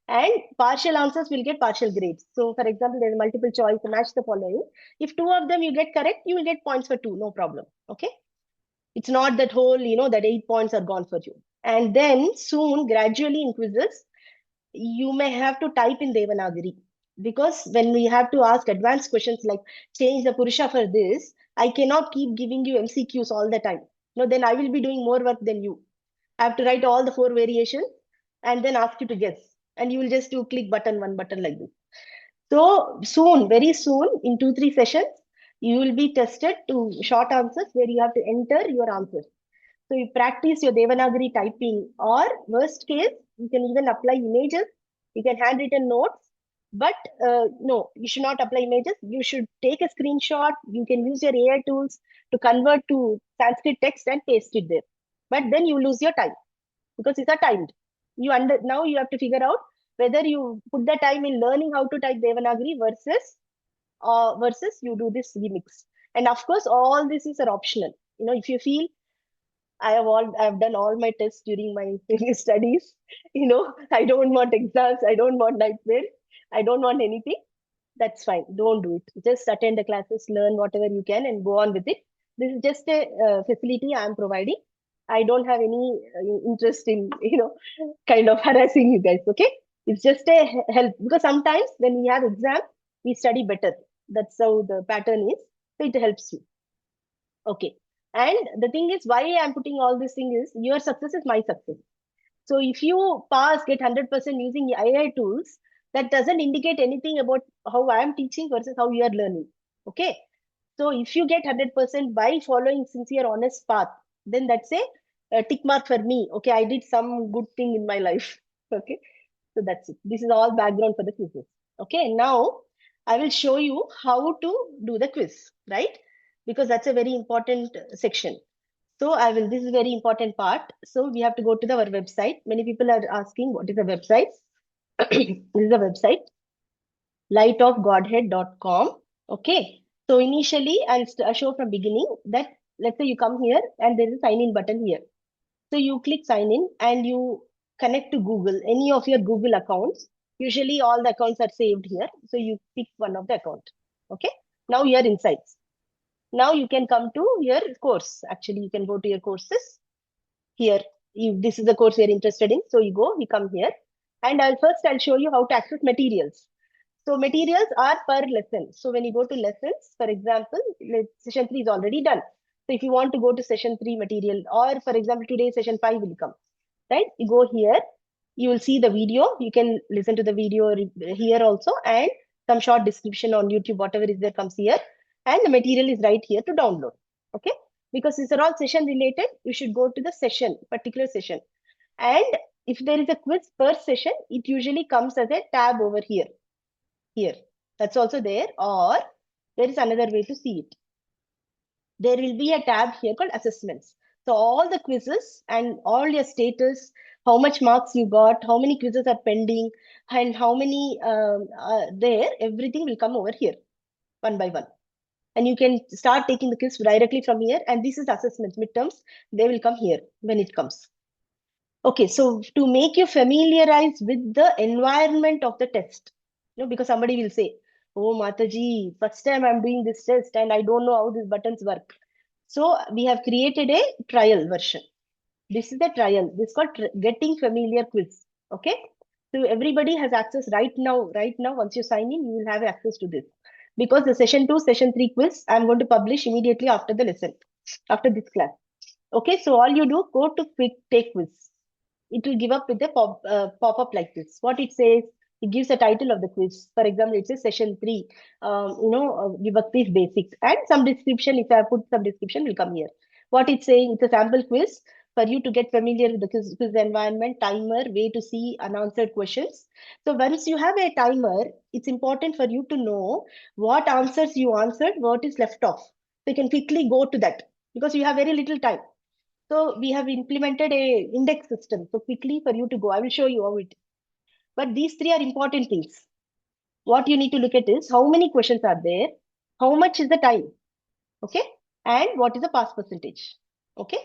And partial answers will get partial grades. So for example, there's multiple choice, match the following. If 2 of them you get correct, you will get points for 2. No problem. Okay. It's not that whole, that 8 points are gone for you. And then soon, gradually in quizzes, you may have to type in Devanagari. Because when we have to ask advanced questions like change the Purusha for this, I cannot keep giving you MCQs all the time. No, then I will be doing more work than you. I have to write all the 4 variations and then ask you to guess. And you will just do click button, one button like this. So soon, very soon, in 2-3 sessions, you will be tested to short answers where you have to enter your answers. So you practice your Devanagari typing, or worst case, you can even apply images. You can handwritten notes, but no, you should not apply images. You should take a screenshot. You can use your AI tools to convert to Sanskrit text and paste it there. But then you lose your time because these are timed. Now you have to figure out whether you put the time in learning how to type Devanagari versus you do this remix. And of course, all this is optional. If you feel I've done all my tests during my studies. I don't want exams. I don't want nightmare. I don't want anything. That's fine. Don't do it. Just attend the classes, learn whatever you can, and go on with it. This is just a facility I'm providing. I don't have any interest in, kind of harassing you guys. Okay, it's just a help, because sometimes when we have exam, we study better. That's how the pattern is. So it helps you. Okay. And the thing is, why I'm putting all this thing is your success is my success. So if you pass, get 100% using AI tools, that doesn't indicate anything about how I'm teaching versus how you are learning. Okay. So if you get 100% by following sincere, honest path, then that's a tick mark for me. Okay, I did some good thing in my life. Okay. So that's it. This is all background for the quizzes. Okay. Now I will show you how to do the quiz, right? Because that's a very important section. So this is a very important part. So we have to go to our website. Many people are asking, what is the website? This is the website, lightofgodhead.com. Okay. So initially, I'll show from beginning that, let's say you come here and there is a sign in button here. So you click sign in and you connect to Google, any of your Google accounts. Usually all the accounts are saved here. So you pick one of the account. Okay. Now you are inside. Now you can come to your course. Actually, you can go to your courses here. This is the course you're interested in. So you come here. And I'll show you how to access materials. So materials are per lesson. So when you go to lessons, for example, session 3 is already done. So if you want to go to session 3 material, or for example, today session 5 will come, right? You go here, you will see the video. You can listen to the video here also, and some short description on YouTube, whatever is there comes here. And the material is right here to download. Okay. Because these are all session related, you should go to the session, particular session. And if there is a quiz per session, it usually comes as a tab over here. Here, that's also there, or there is another way to see it. There will be a tab here called assessments. So all the quizzes and all your status, how much marks you got, how many quizzes are pending, and how many there, everything will come over here, one by one. And you can start taking the quiz directly from here. And this is assessments, midterms. They will come here when it comes. Okay, so to make you familiarize with the environment of the test, because somebody will say, oh, Mataji, first time I'm doing this test and I don't know how these buttons work. So we have created a trial version. This is the trial. This is called Getting Familiar Quiz. Okay. So everybody has access right now. Once you sign in, you will have access to this. Because the session 2, session 3 quiz, I'm going to publish immediately after the lesson, after this class. Okay. So all you do, go to quick take quiz. It will give up with a pop-up like this. What it says, it gives a title of the quiz. For example, it says session 3, Vibhakti's basics, and some description. If I put some description, will come here. What it's saying, it's a sample quiz for you to get familiar with the quiz environment, timer, way to see unanswered questions. So once you have a timer, it's important for you to know what answers you answered, what is left off. So you can quickly go to that because you have very little time. So we have implemented a index system. So quickly for you to go, I will show you how it. But these 3 are important things. What you need to look at is how many questions are there, how much is the time, okay, and what is the pass percentage, okay.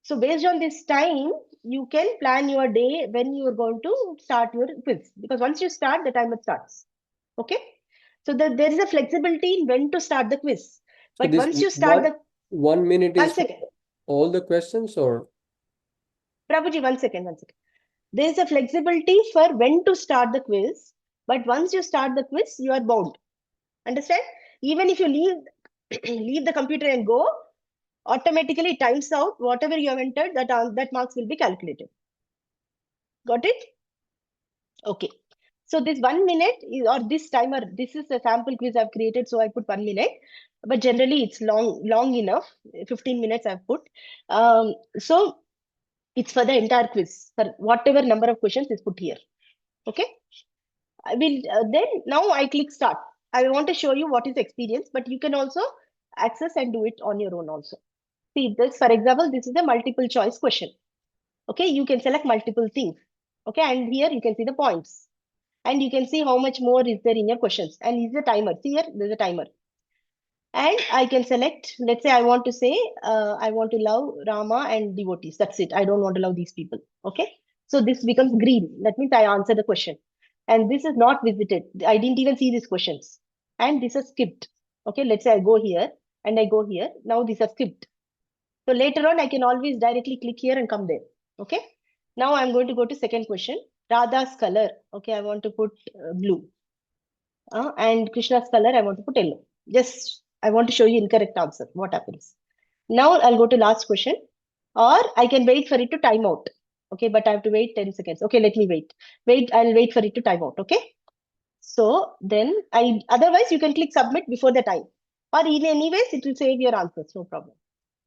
So based on this time, you can plan your day when you are going to start your quiz, because once you start, the timer starts, okay. So there is a flexibility in when to start the quiz. But So once you start 1 minute is 1 second. All the questions, or? Prabhuji, 1 second. There is a flexibility for when to start the quiz, but once you start the quiz, you are bound. Understand? Even if you leave the computer and go, automatically it times out whatever you have entered, that marks will be calculated. Got it? Okay. So this 1 minute or this timer, this is a sample quiz I've created, so I put 1 minute. But generally it's long enough. 15 minutes I've put. So it's for the entire quiz, for whatever number of questions is put here. Okay. I will then now I click start. I want to show you what is the experience, but you can also access and do it on your own also. See this, for example, this is a multiple choice question. Okay, you can select multiple things. Okay, and here you can see the points. And you can see how much more is there in your questions. And is the timer. See here, there's a timer. And I can select, let's say I want to say, I want to love Rama and devotees. That's it. I don't want to love these people. Okay. So this becomes green. That means I answer the question. And this is not visited. I didn't even see these questions. And this is skipped. Okay. Let's say I go here and I go here. Now this is skipped. So later on, I can always directly click here and come there. Okay. Now I'm going to go to second question. Radha's color. Okay. I want to put blue. And Krishna's color, I want to put yellow. Just, I want to show you incorrect answer. What happens? Now I'll go to last question. Or I can wait for it to time out. Okay, but I have to wait 10 seconds. Okay, let me wait. I'll wait for it to time out. Okay. So then otherwise you can click submit before the time. Or in any ways, it will save your answers. No problem.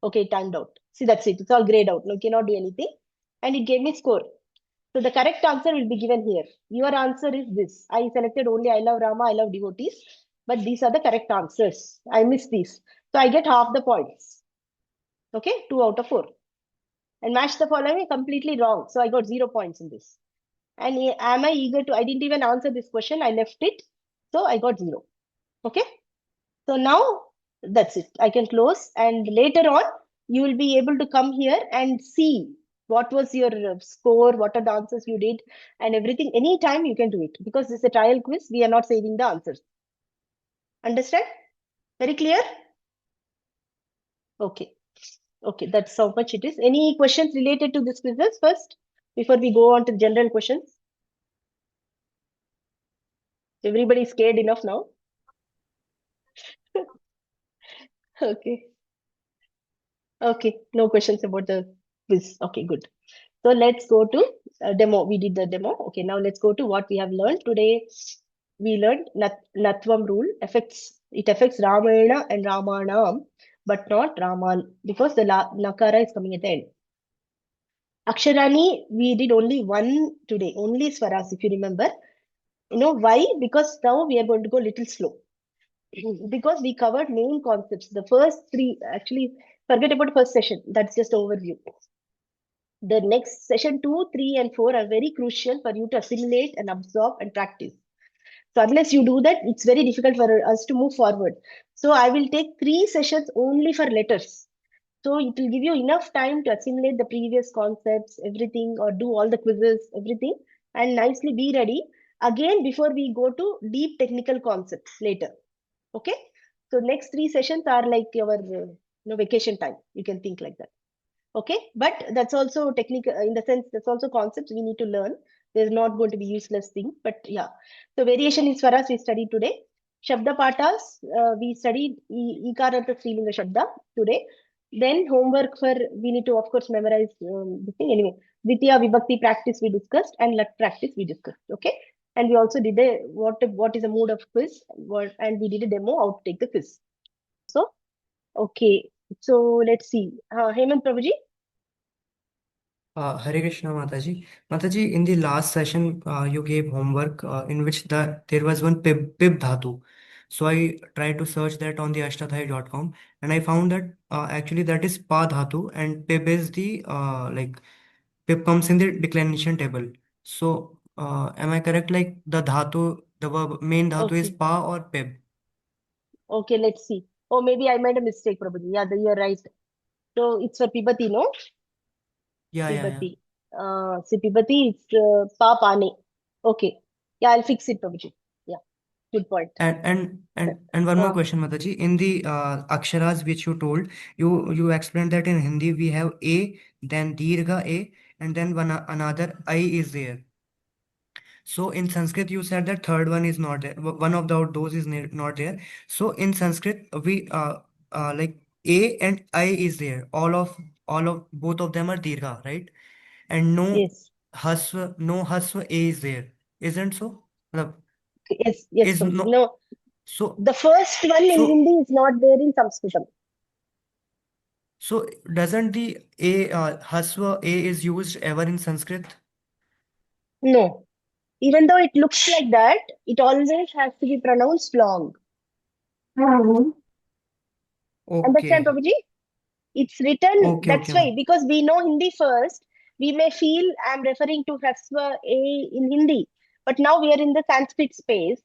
Okay, timed out. See, that's it. It's all grayed out. No, you cannot do anything. And it gave me score. So the correct answer will be given here. Your answer is this. I selected only I love Rama, I love devotees. But these are the correct answers. I missed these. So I get half the points. Okay, 2 out of 4. And match the following, completely wrong. So I got 0 points in this. And am I eager to, I didn't even answer this question. I left it. So I got 0. Okay. So now that's it. I can close. And later on, you will be able to come here and see what was your score, what are the answers you did, and everything. Anytime you can do it. Because this is a trial quiz, we are not saving the answers. Understand? Very clear? Okay. Okay, that's how much it is. Any questions related to this quizzes first, before we go on to general questions? Everybody scared enough now? Okay. Okay, no questions about the quiz. Okay, good. So let's go to demo. We did the demo. Okay, now let's go to what we have learned today. We learned Natvam rule affects Ramayana and Ramanam, but not Raman, because the Nakara is coming at the end. Aksharani, we did only one today, only Swaras, if you remember. You know why? Because now we are going to go a little slow. Because we covered main concepts. The first 3, actually, forget about the first session. That's just overview. The next session 2, 3, and 4 are very crucial for you to assimilate and absorb and practice. So unless you do that, it's very difficult for us to move forward. So I will take 3 sessions only for letters. So it will give you enough time to assimilate the previous concepts, everything, or do all the quizzes, everything, and nicely be ready again before we go to deep technical concepts later. Okay. So next 3 sessions are like your vacation time. You can think like that. Okay. But that's also technical in the sense that's also concepts we need to learn. There's not going to be useless thing, but yeah. So variation is for us we studied today. Shabda Patas, we studied Ikarata Srilinga Shabda today. Then homework for, we need to of course memorize this thing anyway. Ditya Vibhakti practice we discussed and Lat practice we discussed. Okay. And we also did a what is a mood of quiz, and we did a demo how to take the quiz. So, okay. So let's see. Hemant Prabhuji. Hare Krishna Mataji. Mataji, in the last session, you gave homework in which there was one pib dhatu. So I tried to search that on the ashtadhyayi.com and I found that actually that is pa dhatu and pib is the pib comes in the declination table. So am I correct? Like the dhatu, the verb, main dhatu is Okay. pa or pib? Okay, let's see. Oh, maybe I made a mistake, Prabhuji. Yeah, you're right. So it's for Pibati, no? Yeah. Pibati. See, Pibati, it's pa pane. Okay. Yeah, I'll fix it, Prabhuji. Yeah, good point. And one more question, Mataji. In the aksharas which you told, you explained that in Hindi we have a, then dirgha a, and then another I is there. So in Sanskrit you said that third one is not there. One of those is not there. So in Sanskrit we like a and I is there. All of both of them are dirgha, right? And no Yes. hasva a is there, isn't so? Yes, Is Prabhuji. no. No, So the first one in Hindi is not there in Sanskritam. So doesn't the a hasva a is used ever in Sanskrit? No. Even though it looks like that, it always has to be pronounced long. Understand, Okay. Prabhuji? It's written, Okay, that's okay, why, ma'am. because we know Hindi first, we may feel I'm referring to Hasva A in Hindi. But now we are in the Sanskrit space.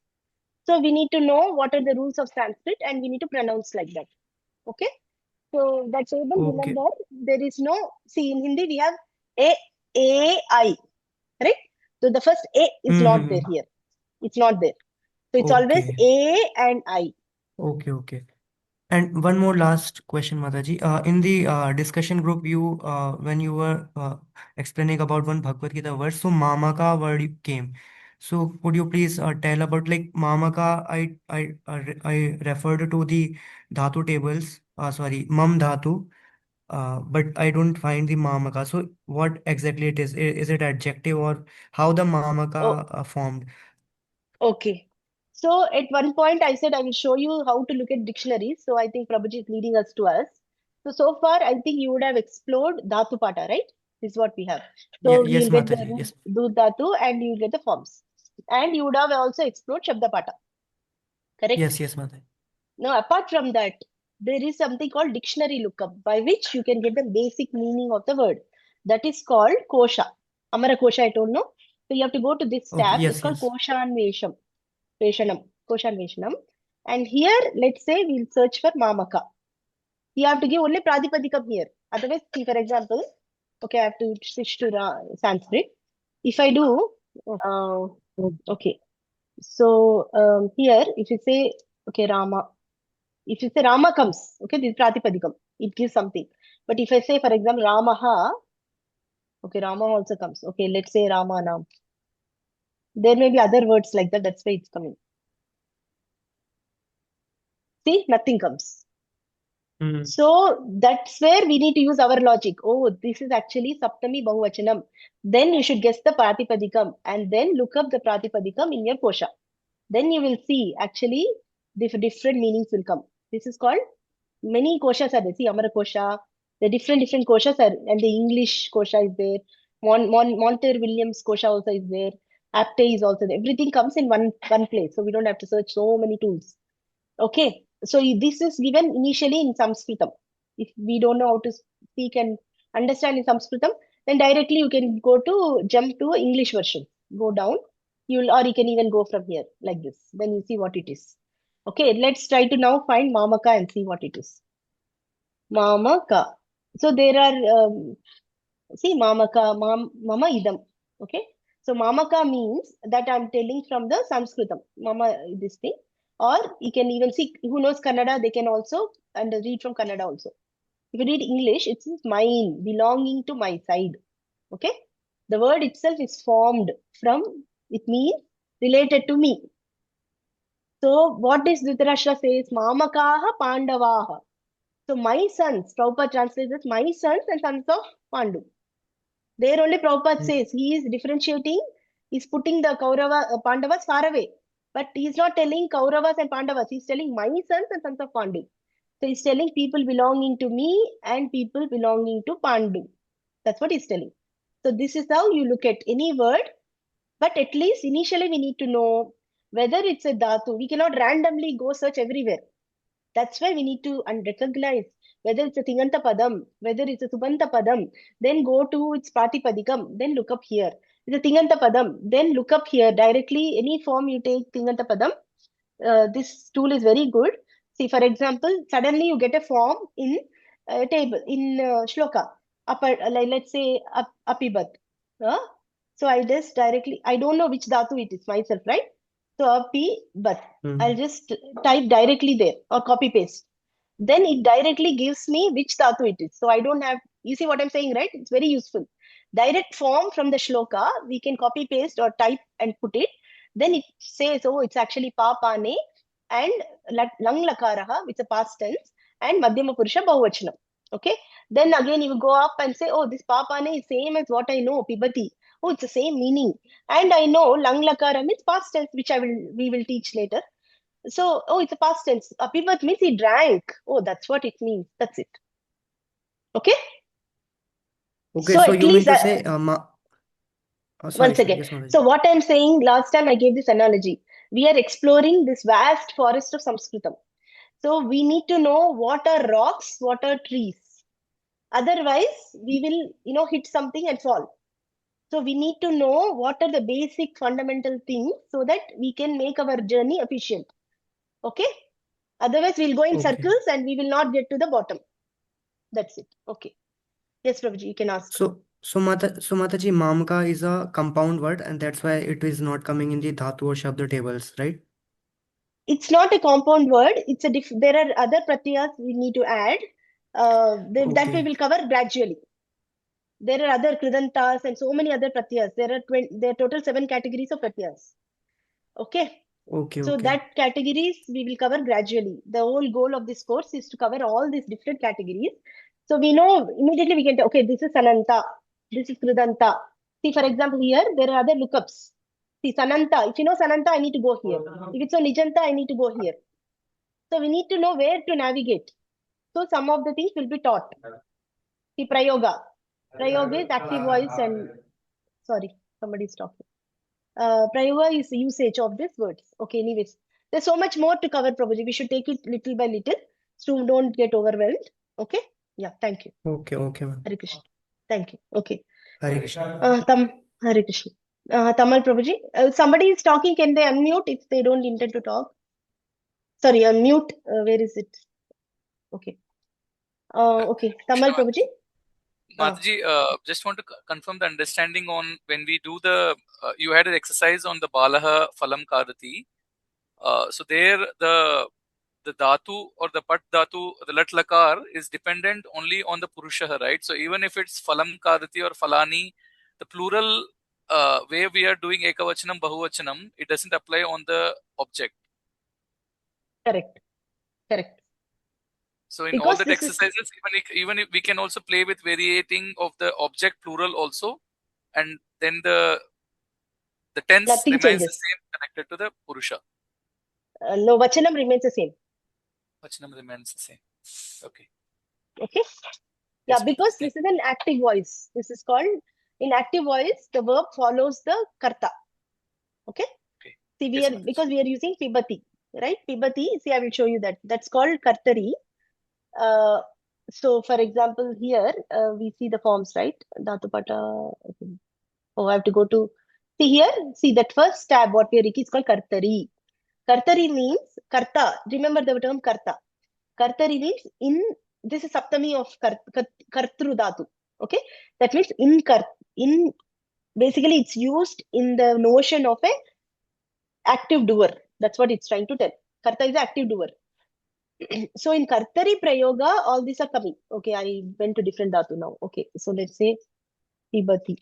So we need to know what are the rules of Sanskrit and we need to pronounce like that. Okay. So that table, Okay. remember, there is no, see in Hindi we have I, right? So the first A is not there here. It's not there. So it's always Okay. A and I. Okay. Okay. And one more last question, Mataji. In the discussion group, when you were explaining about one Bhagavad Gita verse, so Mamaka word came. So could you please tell about like Mamaka? I referred to the dhatu tables. Sorry, Mam dhatu. But I don't find the Mamaka. So what exactly it is? Is it adjective or how the Oh, Mamaka formed? okay. So at one point I said I will show you how to look at dictionaries. So I think Prabhuji is leading us to us. So far I think you would have explored Dhatu Pata, right? This is what we have. Yeah. So Yes, you'll get the Mataji. Yes. root Dhatu and you'll get the forms. And you would have also explored Shabda Pata, correct? Yes. Yes, Mataji. Now apart from that, there is something called dictionary lookup by which you can get the basic meaning of the word. That is called Kosha. Amara Kosha, I don't know. So you have to go to this Okay. tab. It's Yes. called Yes. Koshanvesham. Koshanveshanam. And here, let's say we'll search for Mamaka. You have to give only Pradipadikam here. Otherwise, see, for example, okay, I have to switch to Sanskrit. If I do, okay. So here, if you say, okay, Rama. If you say Rama comes, okay, this is Pratipadikam. It gives something. But if I say, for example, Ramaha, okay, Rama also comes. Okay, let's say Rama now. There may be other words like that. That's why it's coming. See, nothing comes. So that's where we need to use our logic. Oh, this is actually Saptami Bahuvachanam. Then you should guess the Pratipadikam and then look up the Pratipadikam in your kosha. Then you will see actually different meanings will come. This is called, many koshas are there. See, Amara kosha, the different koshas are, and the English kosha is there. Monter Williams kosha also is there. Apte is also there. Everything comes in one place. So we don't have to search so many tools. Okay, so this is given initially in Sanskritam. If we don't know how to speak and understand in Sanskritam, then directly you can jump to English version. Go down, or you can even go from here like this. Then you see what it is. Okay, let's try to now find Mamaka and see what it is. Mamaka. So there are see Mamaka, Mama Idam. Okay, so Mamaka means that I'm telling from the Sanskritam. Mama, this thing. Or you can even see who knows Kannada, they can also and read from Kannada also. If you read English, it's mine, belonging to my side. Okay, the word itself is formed from, it means related to me. So what is Dhritarashtra says? Mamakaha Pandavaha. So my sons, Prabhupada translates as my sons and sons of Pandu. There only Prabhupada says he is differentiating, he's putting the Pandavas far away. But he's not telling Kauravas and Pandavas, he's telling my sons and sons of Pandu. So he's telling people belonging to me and people belonging to Pandu. That's what he's telling. So this is how you look at any word. But at least initially we need to know whether it's a dhatu. We cannot randomly go search everywhere. That's why we need to recognize whether it's a Tinganta Padam, whether it's a Subanta Padam, then go to its Pratipadikam, then look up here. It's a Tinganta Padam, then look up here directly. Any form you take Tinganta Padam, this tool is very good. See, for example, suddenly you get a form in table, in shloka, let's say Apibat. So I just directly, I don't know which dhatu it is myself, right? So Apibat. I'll just type directly there or copy paste. Then it directly gives me which dhatu it is. So I don't have, you see what I'm saying, right? It's very useful. Direct form from the shloka, we can copy paste or type and put it. Then it says, oh, it's actually papane and lang lakaraha, which is a past tense, and madhyama purusha bahuvachanam. Okay. Then again you go up and say, oh, this papane is same as what I know, pibati. Oh, it's the same meaning. And I know lang lakara means past tense, which we will teach later. So, oh, it's a past tense. Apibat means he drank. Oh, that's what it means. That's it. Okay. Okay, So so at you mean least to say, sorry, once again. yes, Mataji. So what I'm saying, last time I gave this analogy. We are exploring this vast forest of Sanskritam. So we need to know what are rocks, what are trees. Otherwise, we will, hit something and fall. So we need to know what are the basic fundamental things so that we can make our journey efficient. Okay? Otherwise, we'll go in Okay. circles and we will not get to the bottom. That's it. Okay. Yes, Prabhuji, you can ask. So Mataji, mamka is a compound word, and that's why it is not coming in the dhatu or shabda tables, right? It's not a compound word. It's a there are other pratyas we need to add. That we Okay. will cover gradually. There are other kridantas and so many other pratyas. There are total 7 categories of pratyas. Okay. Okay. So Okay. that categories we will cover gradually. The whole goal of this course is to cover all these different categories. So we know immediately we can tell, okay, this is Sananta, this is Kridanta. See, for example, here there are other lookups. See, Sananta, if you know Sananta, I need to go here. If it's a Nijanta, I need to go here. So we need to know where to navigate. So some of the things will be taught. See, Prayoga. Prayoga is active voice and, sorry, somebody's talking. Prayoga is usage of these words. Okay, anyways. There's so much more to cover, Prabhuji. We should take it little by little. So don't get overwhelmed. Okay? Yeah, thank you. Okay. Okay, ma'am. Hare Krishna. Thank you. Okay. Hare Krishna. Hare Krishna. Tamal Prabhuji. Somebody is talking. Can they unmute if they don't intend to talk? Sorry, unmute. Where is it? Okay. Okay. Tamal Prabhuji. Mataji, just want to confirm the understanding on when we do the, you had an exercise on the Balaha Phalam Kadati. So there the dhatu or the pat dhatu, the lat lakar is dependent only on the purusha, right? So even if it's Phalam Kadati or Phalani, the plural way we are doing ekavachanam, bahuvachanam, it doesn't apply on the object. Correct. Correct. So in all Because that this is exercises, even if we can also play with variating of the object plural also, and then the tense nothing remains the changes. same connected to the purusha. No, vachanam remains the same. Vachanam remains the same. Okay. Okay. Yeah, because this is an active voice. This is called, in active voice, the verb follows the karta. Okay. See, because we are using pibati, right? Pibati, see, I will show you that. That's called kartari. So, for example, here we see the forms, right? Dhatupata. Oh, I have to go to, see here, see that first tab, what we are is called kartari. Kartari means karta. Remember the term karta. Kartari means in, this is saptami of kartru dhatu. Okay. That means in, basically it's used in the notion of a active doer. That's what it's trying to tell. Karta is active doer. So in Kartari Prayoga, all these are coming. Okay, I went to different dhatu now. Okay, so let's say Pibati.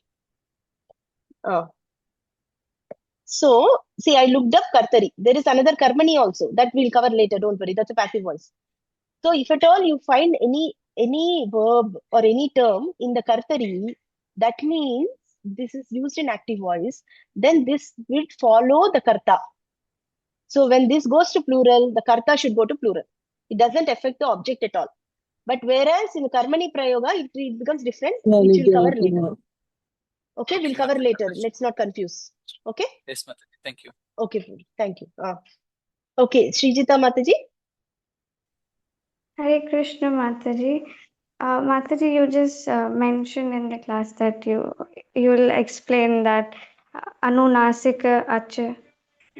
So, see, I looked up Kartari. There is another Karmani also. That we'll cover later. Don't worry. That's a passive voice. So if at all you find any verb or any term in the Kartari, that means this is used in active voice, then this will follow the Karta. So when this goes to plural, the Karta should go to plural. It doesn't affect the object at all. But whereas in Karmani Prayoga, it becomes different, which we'll cover later. Okay, we'll cover later. Let's not confuse. Okay? Yes, Mataji. Thank you. Okay, thank you. Okay, Srijita Mataji. Hare Krishna Mataji. Mataji, you just mentioned in the class that you will explain that Anunasika Acha,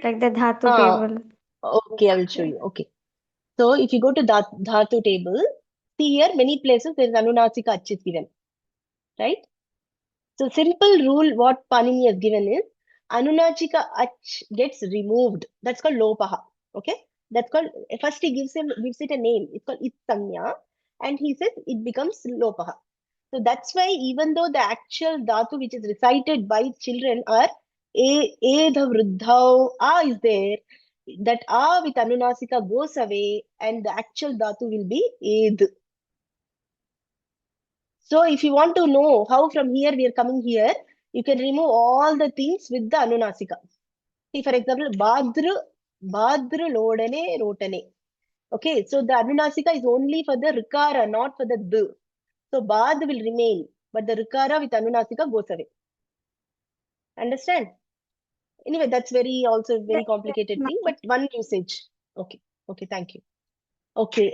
like the dhatu table. Okay, I will show you. Okay. So if you go to dhatu table, see here many places there is Anunasika Ach is given. Right? So simple rule what Panini has given is Anunasika Ach gets removed. That's called Lopaha. Okay? That's called, first he gives it a name. It's called Itsanya. And he says it becomes Lopaha. So that's why even though the actual dhatu which is recited by children are Edha Vruddhau, A is there, that A with Anunasika goes away and the actual dhatu will be Ed. So if you want to know how from here we are coming here, you can remove all the things with the Anunasika. See, for example, Badru Lodane Rotane. Okay, so the Anunasika is only for the Rikara, not for the D. So Bad will remain, but the Rikara with Anunasika goes away. Understand? Anyway, that's also very complicated thing, but one usage. Okay, thank you. Okay,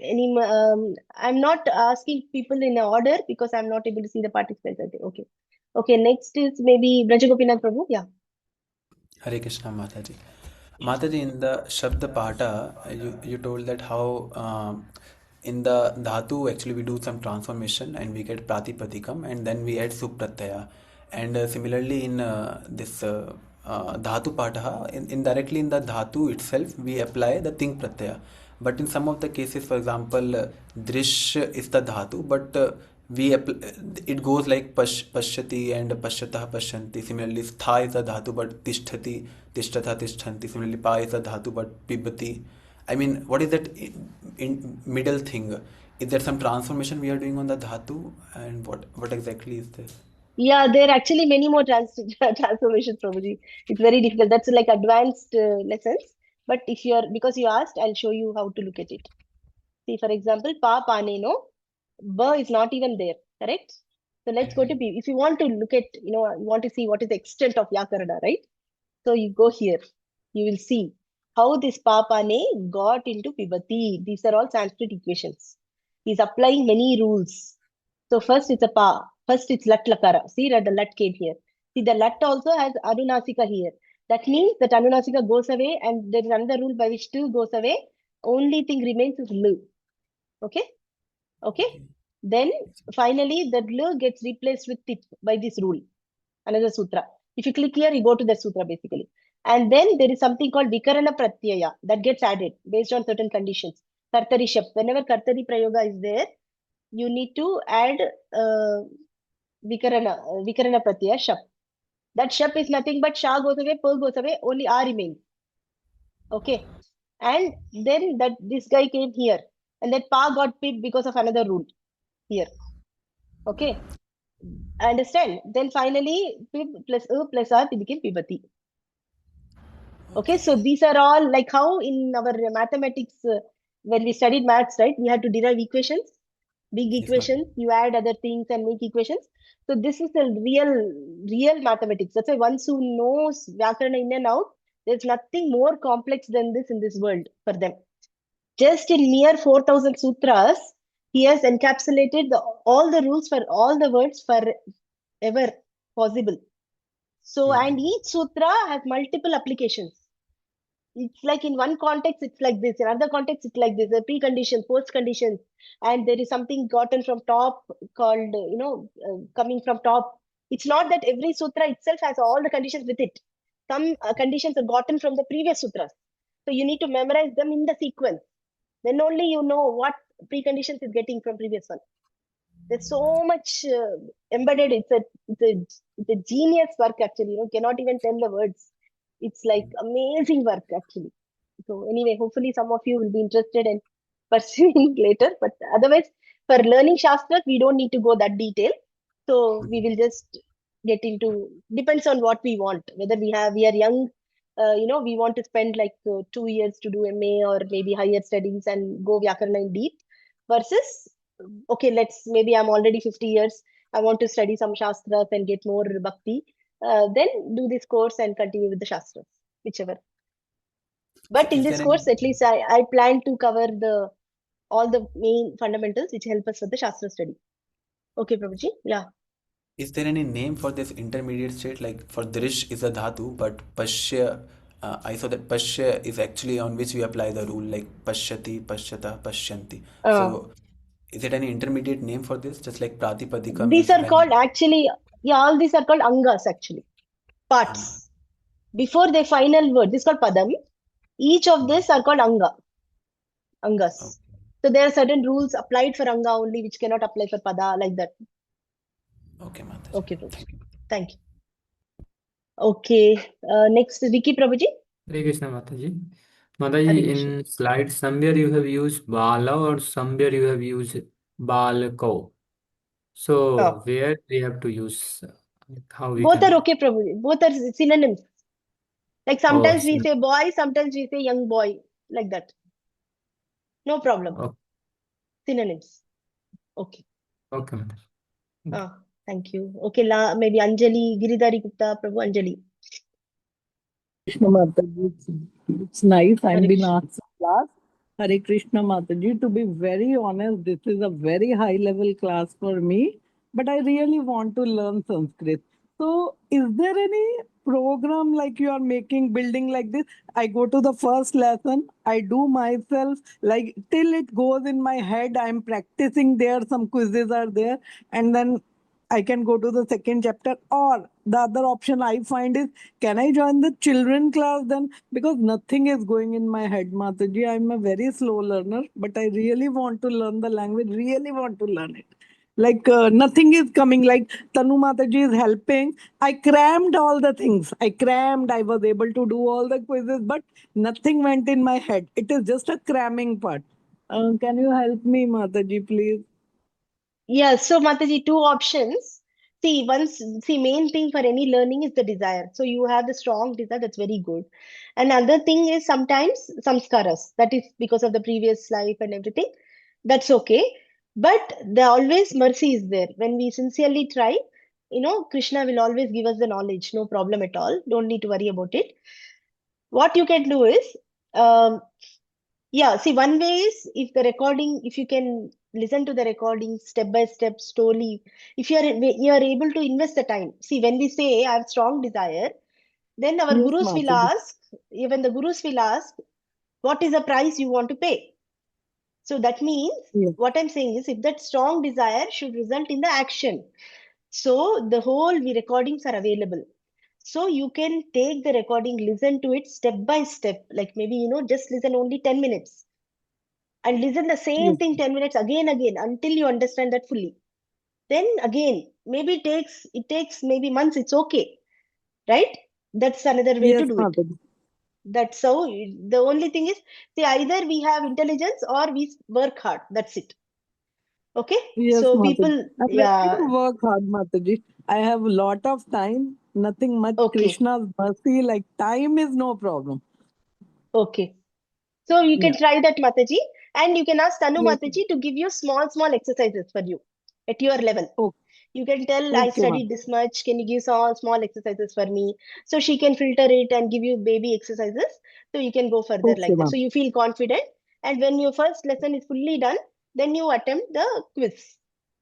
I'm not asking people in order because I'm not able to see the participants. Okay. Okay, next is maybe Brajagopinath Prabhu. Yeah. Hare Krishna, Mataji. Mataji, in the Shabda Pata, you told that how in the Dhatu actually we do some transformation and we get Pratipadikam and then we add Supratyaya. And similarly in this Dhatu Pata, indirectly in the Dhatu itself we apply the Ting Pratyaya. But in some of the cases, for example, Drish is the Dhatu, but it goes like pashyati and pashyatah pashyanti. Similarly, stha is a dhatu but tishtati, tishtatha tishtanti. Similarly, pa is a dhatu but pibati. I mean, what is that in middle thing? Is there some transformation we are doing on the dhatu? And what exactly is this? Yeah, there are actually many more transformations, Prabhuji. It's very difficult. That's like advanced lessons. But because you asked, I'll show you how to look at it. See, for example, pa, pane, no. Ba is not even there, correct? So let's go to P. If you want to look at, you want to see what is the extent of Vyakarana, right? So you go here. You will see how this pa, pane got into Pibati. These are all Sanskrit equations. He's applying many rules. So first it's a pa. First it's lat lakara. See that the lat came here. See the lat also has anunasika here. That means that anunasika goes away and there is another rule by which two goes away. Only thing remains is lu. Okay? Okay? Then finally the lu gets replaced with tit by this rule. Another sutra. If you click here, you go to the sutra basically. And then there is something called Vikarana Pratyaya that gets added based on certain conditions. Kartari Shap. Whenever Kartari Prayoga is there, you need to add Vikarana Pratyaya Shap. That Shap is nothing but Sha goes away, Pa goes away, only A remains. Okay. And then this guy came here. And that Pa got pipped because of another rule here. Okay. I understand. Then finally, Pib plus A plus R became Pibati. Okay, so these are all like how in our mathematics, when we studied maths, right? We had to derive equations, big equations, you add other things and make equations. So this is the real mathematics. That's why once who knows Vyakarana in and out, there's nothing more complex than this in this world for them. Just in mere 4,000 sutras, he has encapsulated all the rules for all the words forever possible. So, and each sutra has multiple applications. It's like in one context, it's like this. In another context, it's like this. The preconditions, post conditions, and there is something gotten from top called, coming from top. It's not that every sutra itself has all the conditions with it. Some conditions are gotten from the previous sutras. So you need to memorize them in the sequence. Then only you know what preconditions is getting from previous one. There's so much embedded. It's a genius work actually. Cannot even tell the words. It's like amazing work actually. So anyway, hopefully some of you will be interested in pursuing later. But otherwise, for learning Shastras, we don't need to go that detail. So we will just get into, depends on what we want. Whether we are young, we want to spend like 2 years to do MA or maybe higher studies and go Vyakarana in deep. Versus, okay, maybe I'm already 50 years. I want to study some Shastras and get more Bhakti. Then do this course and continue with the Shastras, whichever. But in this course, at least I plan to cover all the main fundamentals which help us for the Shastra study. Okay, Prabhuji? Yeah. Is there any name for this intermediate state? Like for Drish is a dhatu, but Pashya, I saw that Pashya is actually on which we apply the rule, like Pashyati, Pashyata, Pashyanti. So is it any intermediate name for this? Just like Pratipadikam These are called actually, all these are called Angas actually, parts. Before the final word, this is called Padam. Each of these are called Angas. So there are certain rules applied for Anga only, which cannot apply for Pada, like that. Okay, Mataji. Okay, Prabhuji. Thank you. Okay, next is Vicky Prabhuji. Hare Krishna Mataji. Mataji, in slide somewhere you have used Bala or somewhere you have used Balako. So where we have to use, how we Both can... are okay, Prabhuji. Both are synonyms. Like sometimes we say boy, sometimes we say young boy, like that. No problem. Synonyms. Okay. Okay, Mataji. Thank you. Okay, maybe Anjali, Giridhari Gupta, Prabhu Anjali. Krishna Mataji, it's nice. I've been asked class. Hare Krishna Mataji. To be very honest, this is a very high level class for me. but I really want to learn Sanskrit. So is there any program like you are building like this? I go to the first lesson, I do myself, like till it goes in my head, I'm practicing there, some quizzes are there, and then I can go to the second chapter. Or the other option I find is, can I join the children class then? Because nothing is going in my head, Mataji. I'm a very slow learner, but I really want to learn the language, really want to learn it. Like nothing is coming, like Tanu Mataji is helping. I crammed all the things. I was able to do all the quizzes, but nothing went in my head. It is just a cramming part. Can you help me, Mataji, please? Yeah, so Mataji, two options. See, main thing for any learning is the desire. So you have the strong desire, that's very good. Another thing is sometimes samskaras, that is because of the previous life and everything. That's okay. But the always mercy is there. When we sincerely try, Krishna will always give us the knowledge, no problem at all. Don't need to worry about it. What you can do is, um, yeah, see, one way is if you can listen to the recording step by step, slowly, if you are able to invest the time. See, when we say I have strong desire, then our Yes, gurus will Mataji. ask, even the gurus will ask, what is the price you want to pay? So that means Yes. what I'm saying is, if that strong desire should result in the action, so the whole recordings are available. So you can take the recording, listen to it step by step, like maybe, just listen only 10 minutes and listen the same Yes. thing 10 minutes again until you understand that fully. Then again, maybe it takes maybe months, it's okay, right? That's another way to Yes, do it. Mataji. That's how. The only thing is, see, either we have intelligence or we work hard. That's it. Okay? Yes, So Mataji. people, I'm ready yeah, to work hard, Mataji. I have a lot of time, nothing much. okay, Krishna's mercy, like time is no problem. okay. So you can Yeah. try that, Mataji, and you can ask Tanu Yes. Mataji to give you small exercises for you at your level. Okay. You can tell, I Okay, studied Mataji. this much. Can you give some small exercises for me? So she can filter it and give you baby exercises. So you can go further Okay, like that. ma'am. So you feel confident. And when your first lesson is fully done, then you attempt the quiz.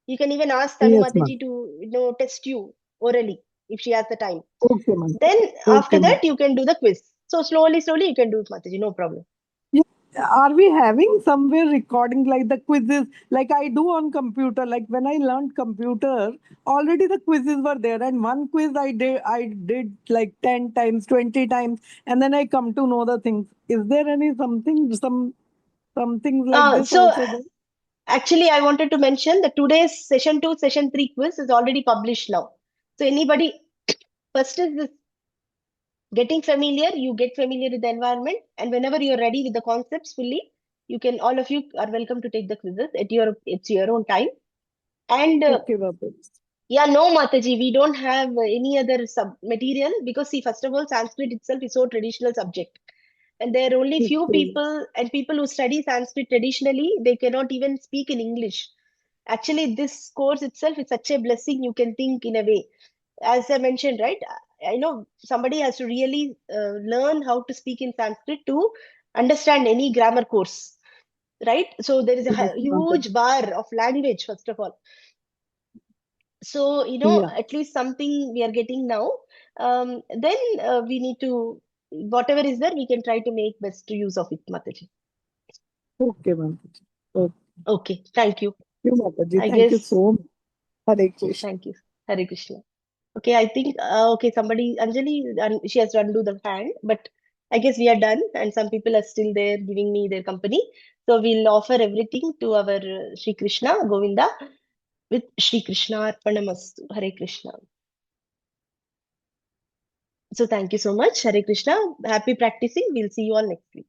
You can even ask Tanu Yes, ma'am. Mataji to test you orally if she has the time. Okay, ma'am. Then after Okay, ma'am. that, you can do the quiz. So slowly you can do it, Mataji. No problem. Yeah. Are we having somewhere recording like the quizzes like I do on computer? Like when I learned computer, already the quizzes were there, and one quiz I did like 10 times, 20 times, and then I come to know the things. Is there any some things like this So also there? actually, I wanted to mention that today's session 2, session 3 quiz is already published now. So anybody, first is this getting familiar, you get familiar with the environment, and whenever you're ready with the concepts fully, all of you are welcome to take the quizzes it's your own time. And Okay, Babu. yeah, no, Mataji, we don't have any other sub material because see, first of all, Sanskrit itself is so traditional subject. And there are only few Okay. people, and people who study Sanskrit traditionally, they cannot even speak in English. Actually, this course itself is such a blessing, you can think in a way. As I mentioned, right? I know somebody has to really learn how to speak in Sanskrit to understand any grammar course, right? So there is a Yes, Mataji. huge bar of language, first of all. So, Yeah. at least something we are getting now. Then we need to, whatever is there, we can try to make best use of it, Mataji. Okay, Mataji. Okay. Okay, thank you. Thank you, Mataji. I Thank you guess, so much. Hare Krishna. thank you. Hare Krishna. Okay, I think, okay, somebody, Anjali, she has to undo the hand, but I guess we are done, and some people are still there giving me their company. So we'll offer everything to our Sri Krishna, Govinda, with Sri Krishna Arpanamastu. Hare Krishna. So thank you so much. Hare Krishna. Happy practicing. We'll see you all next week.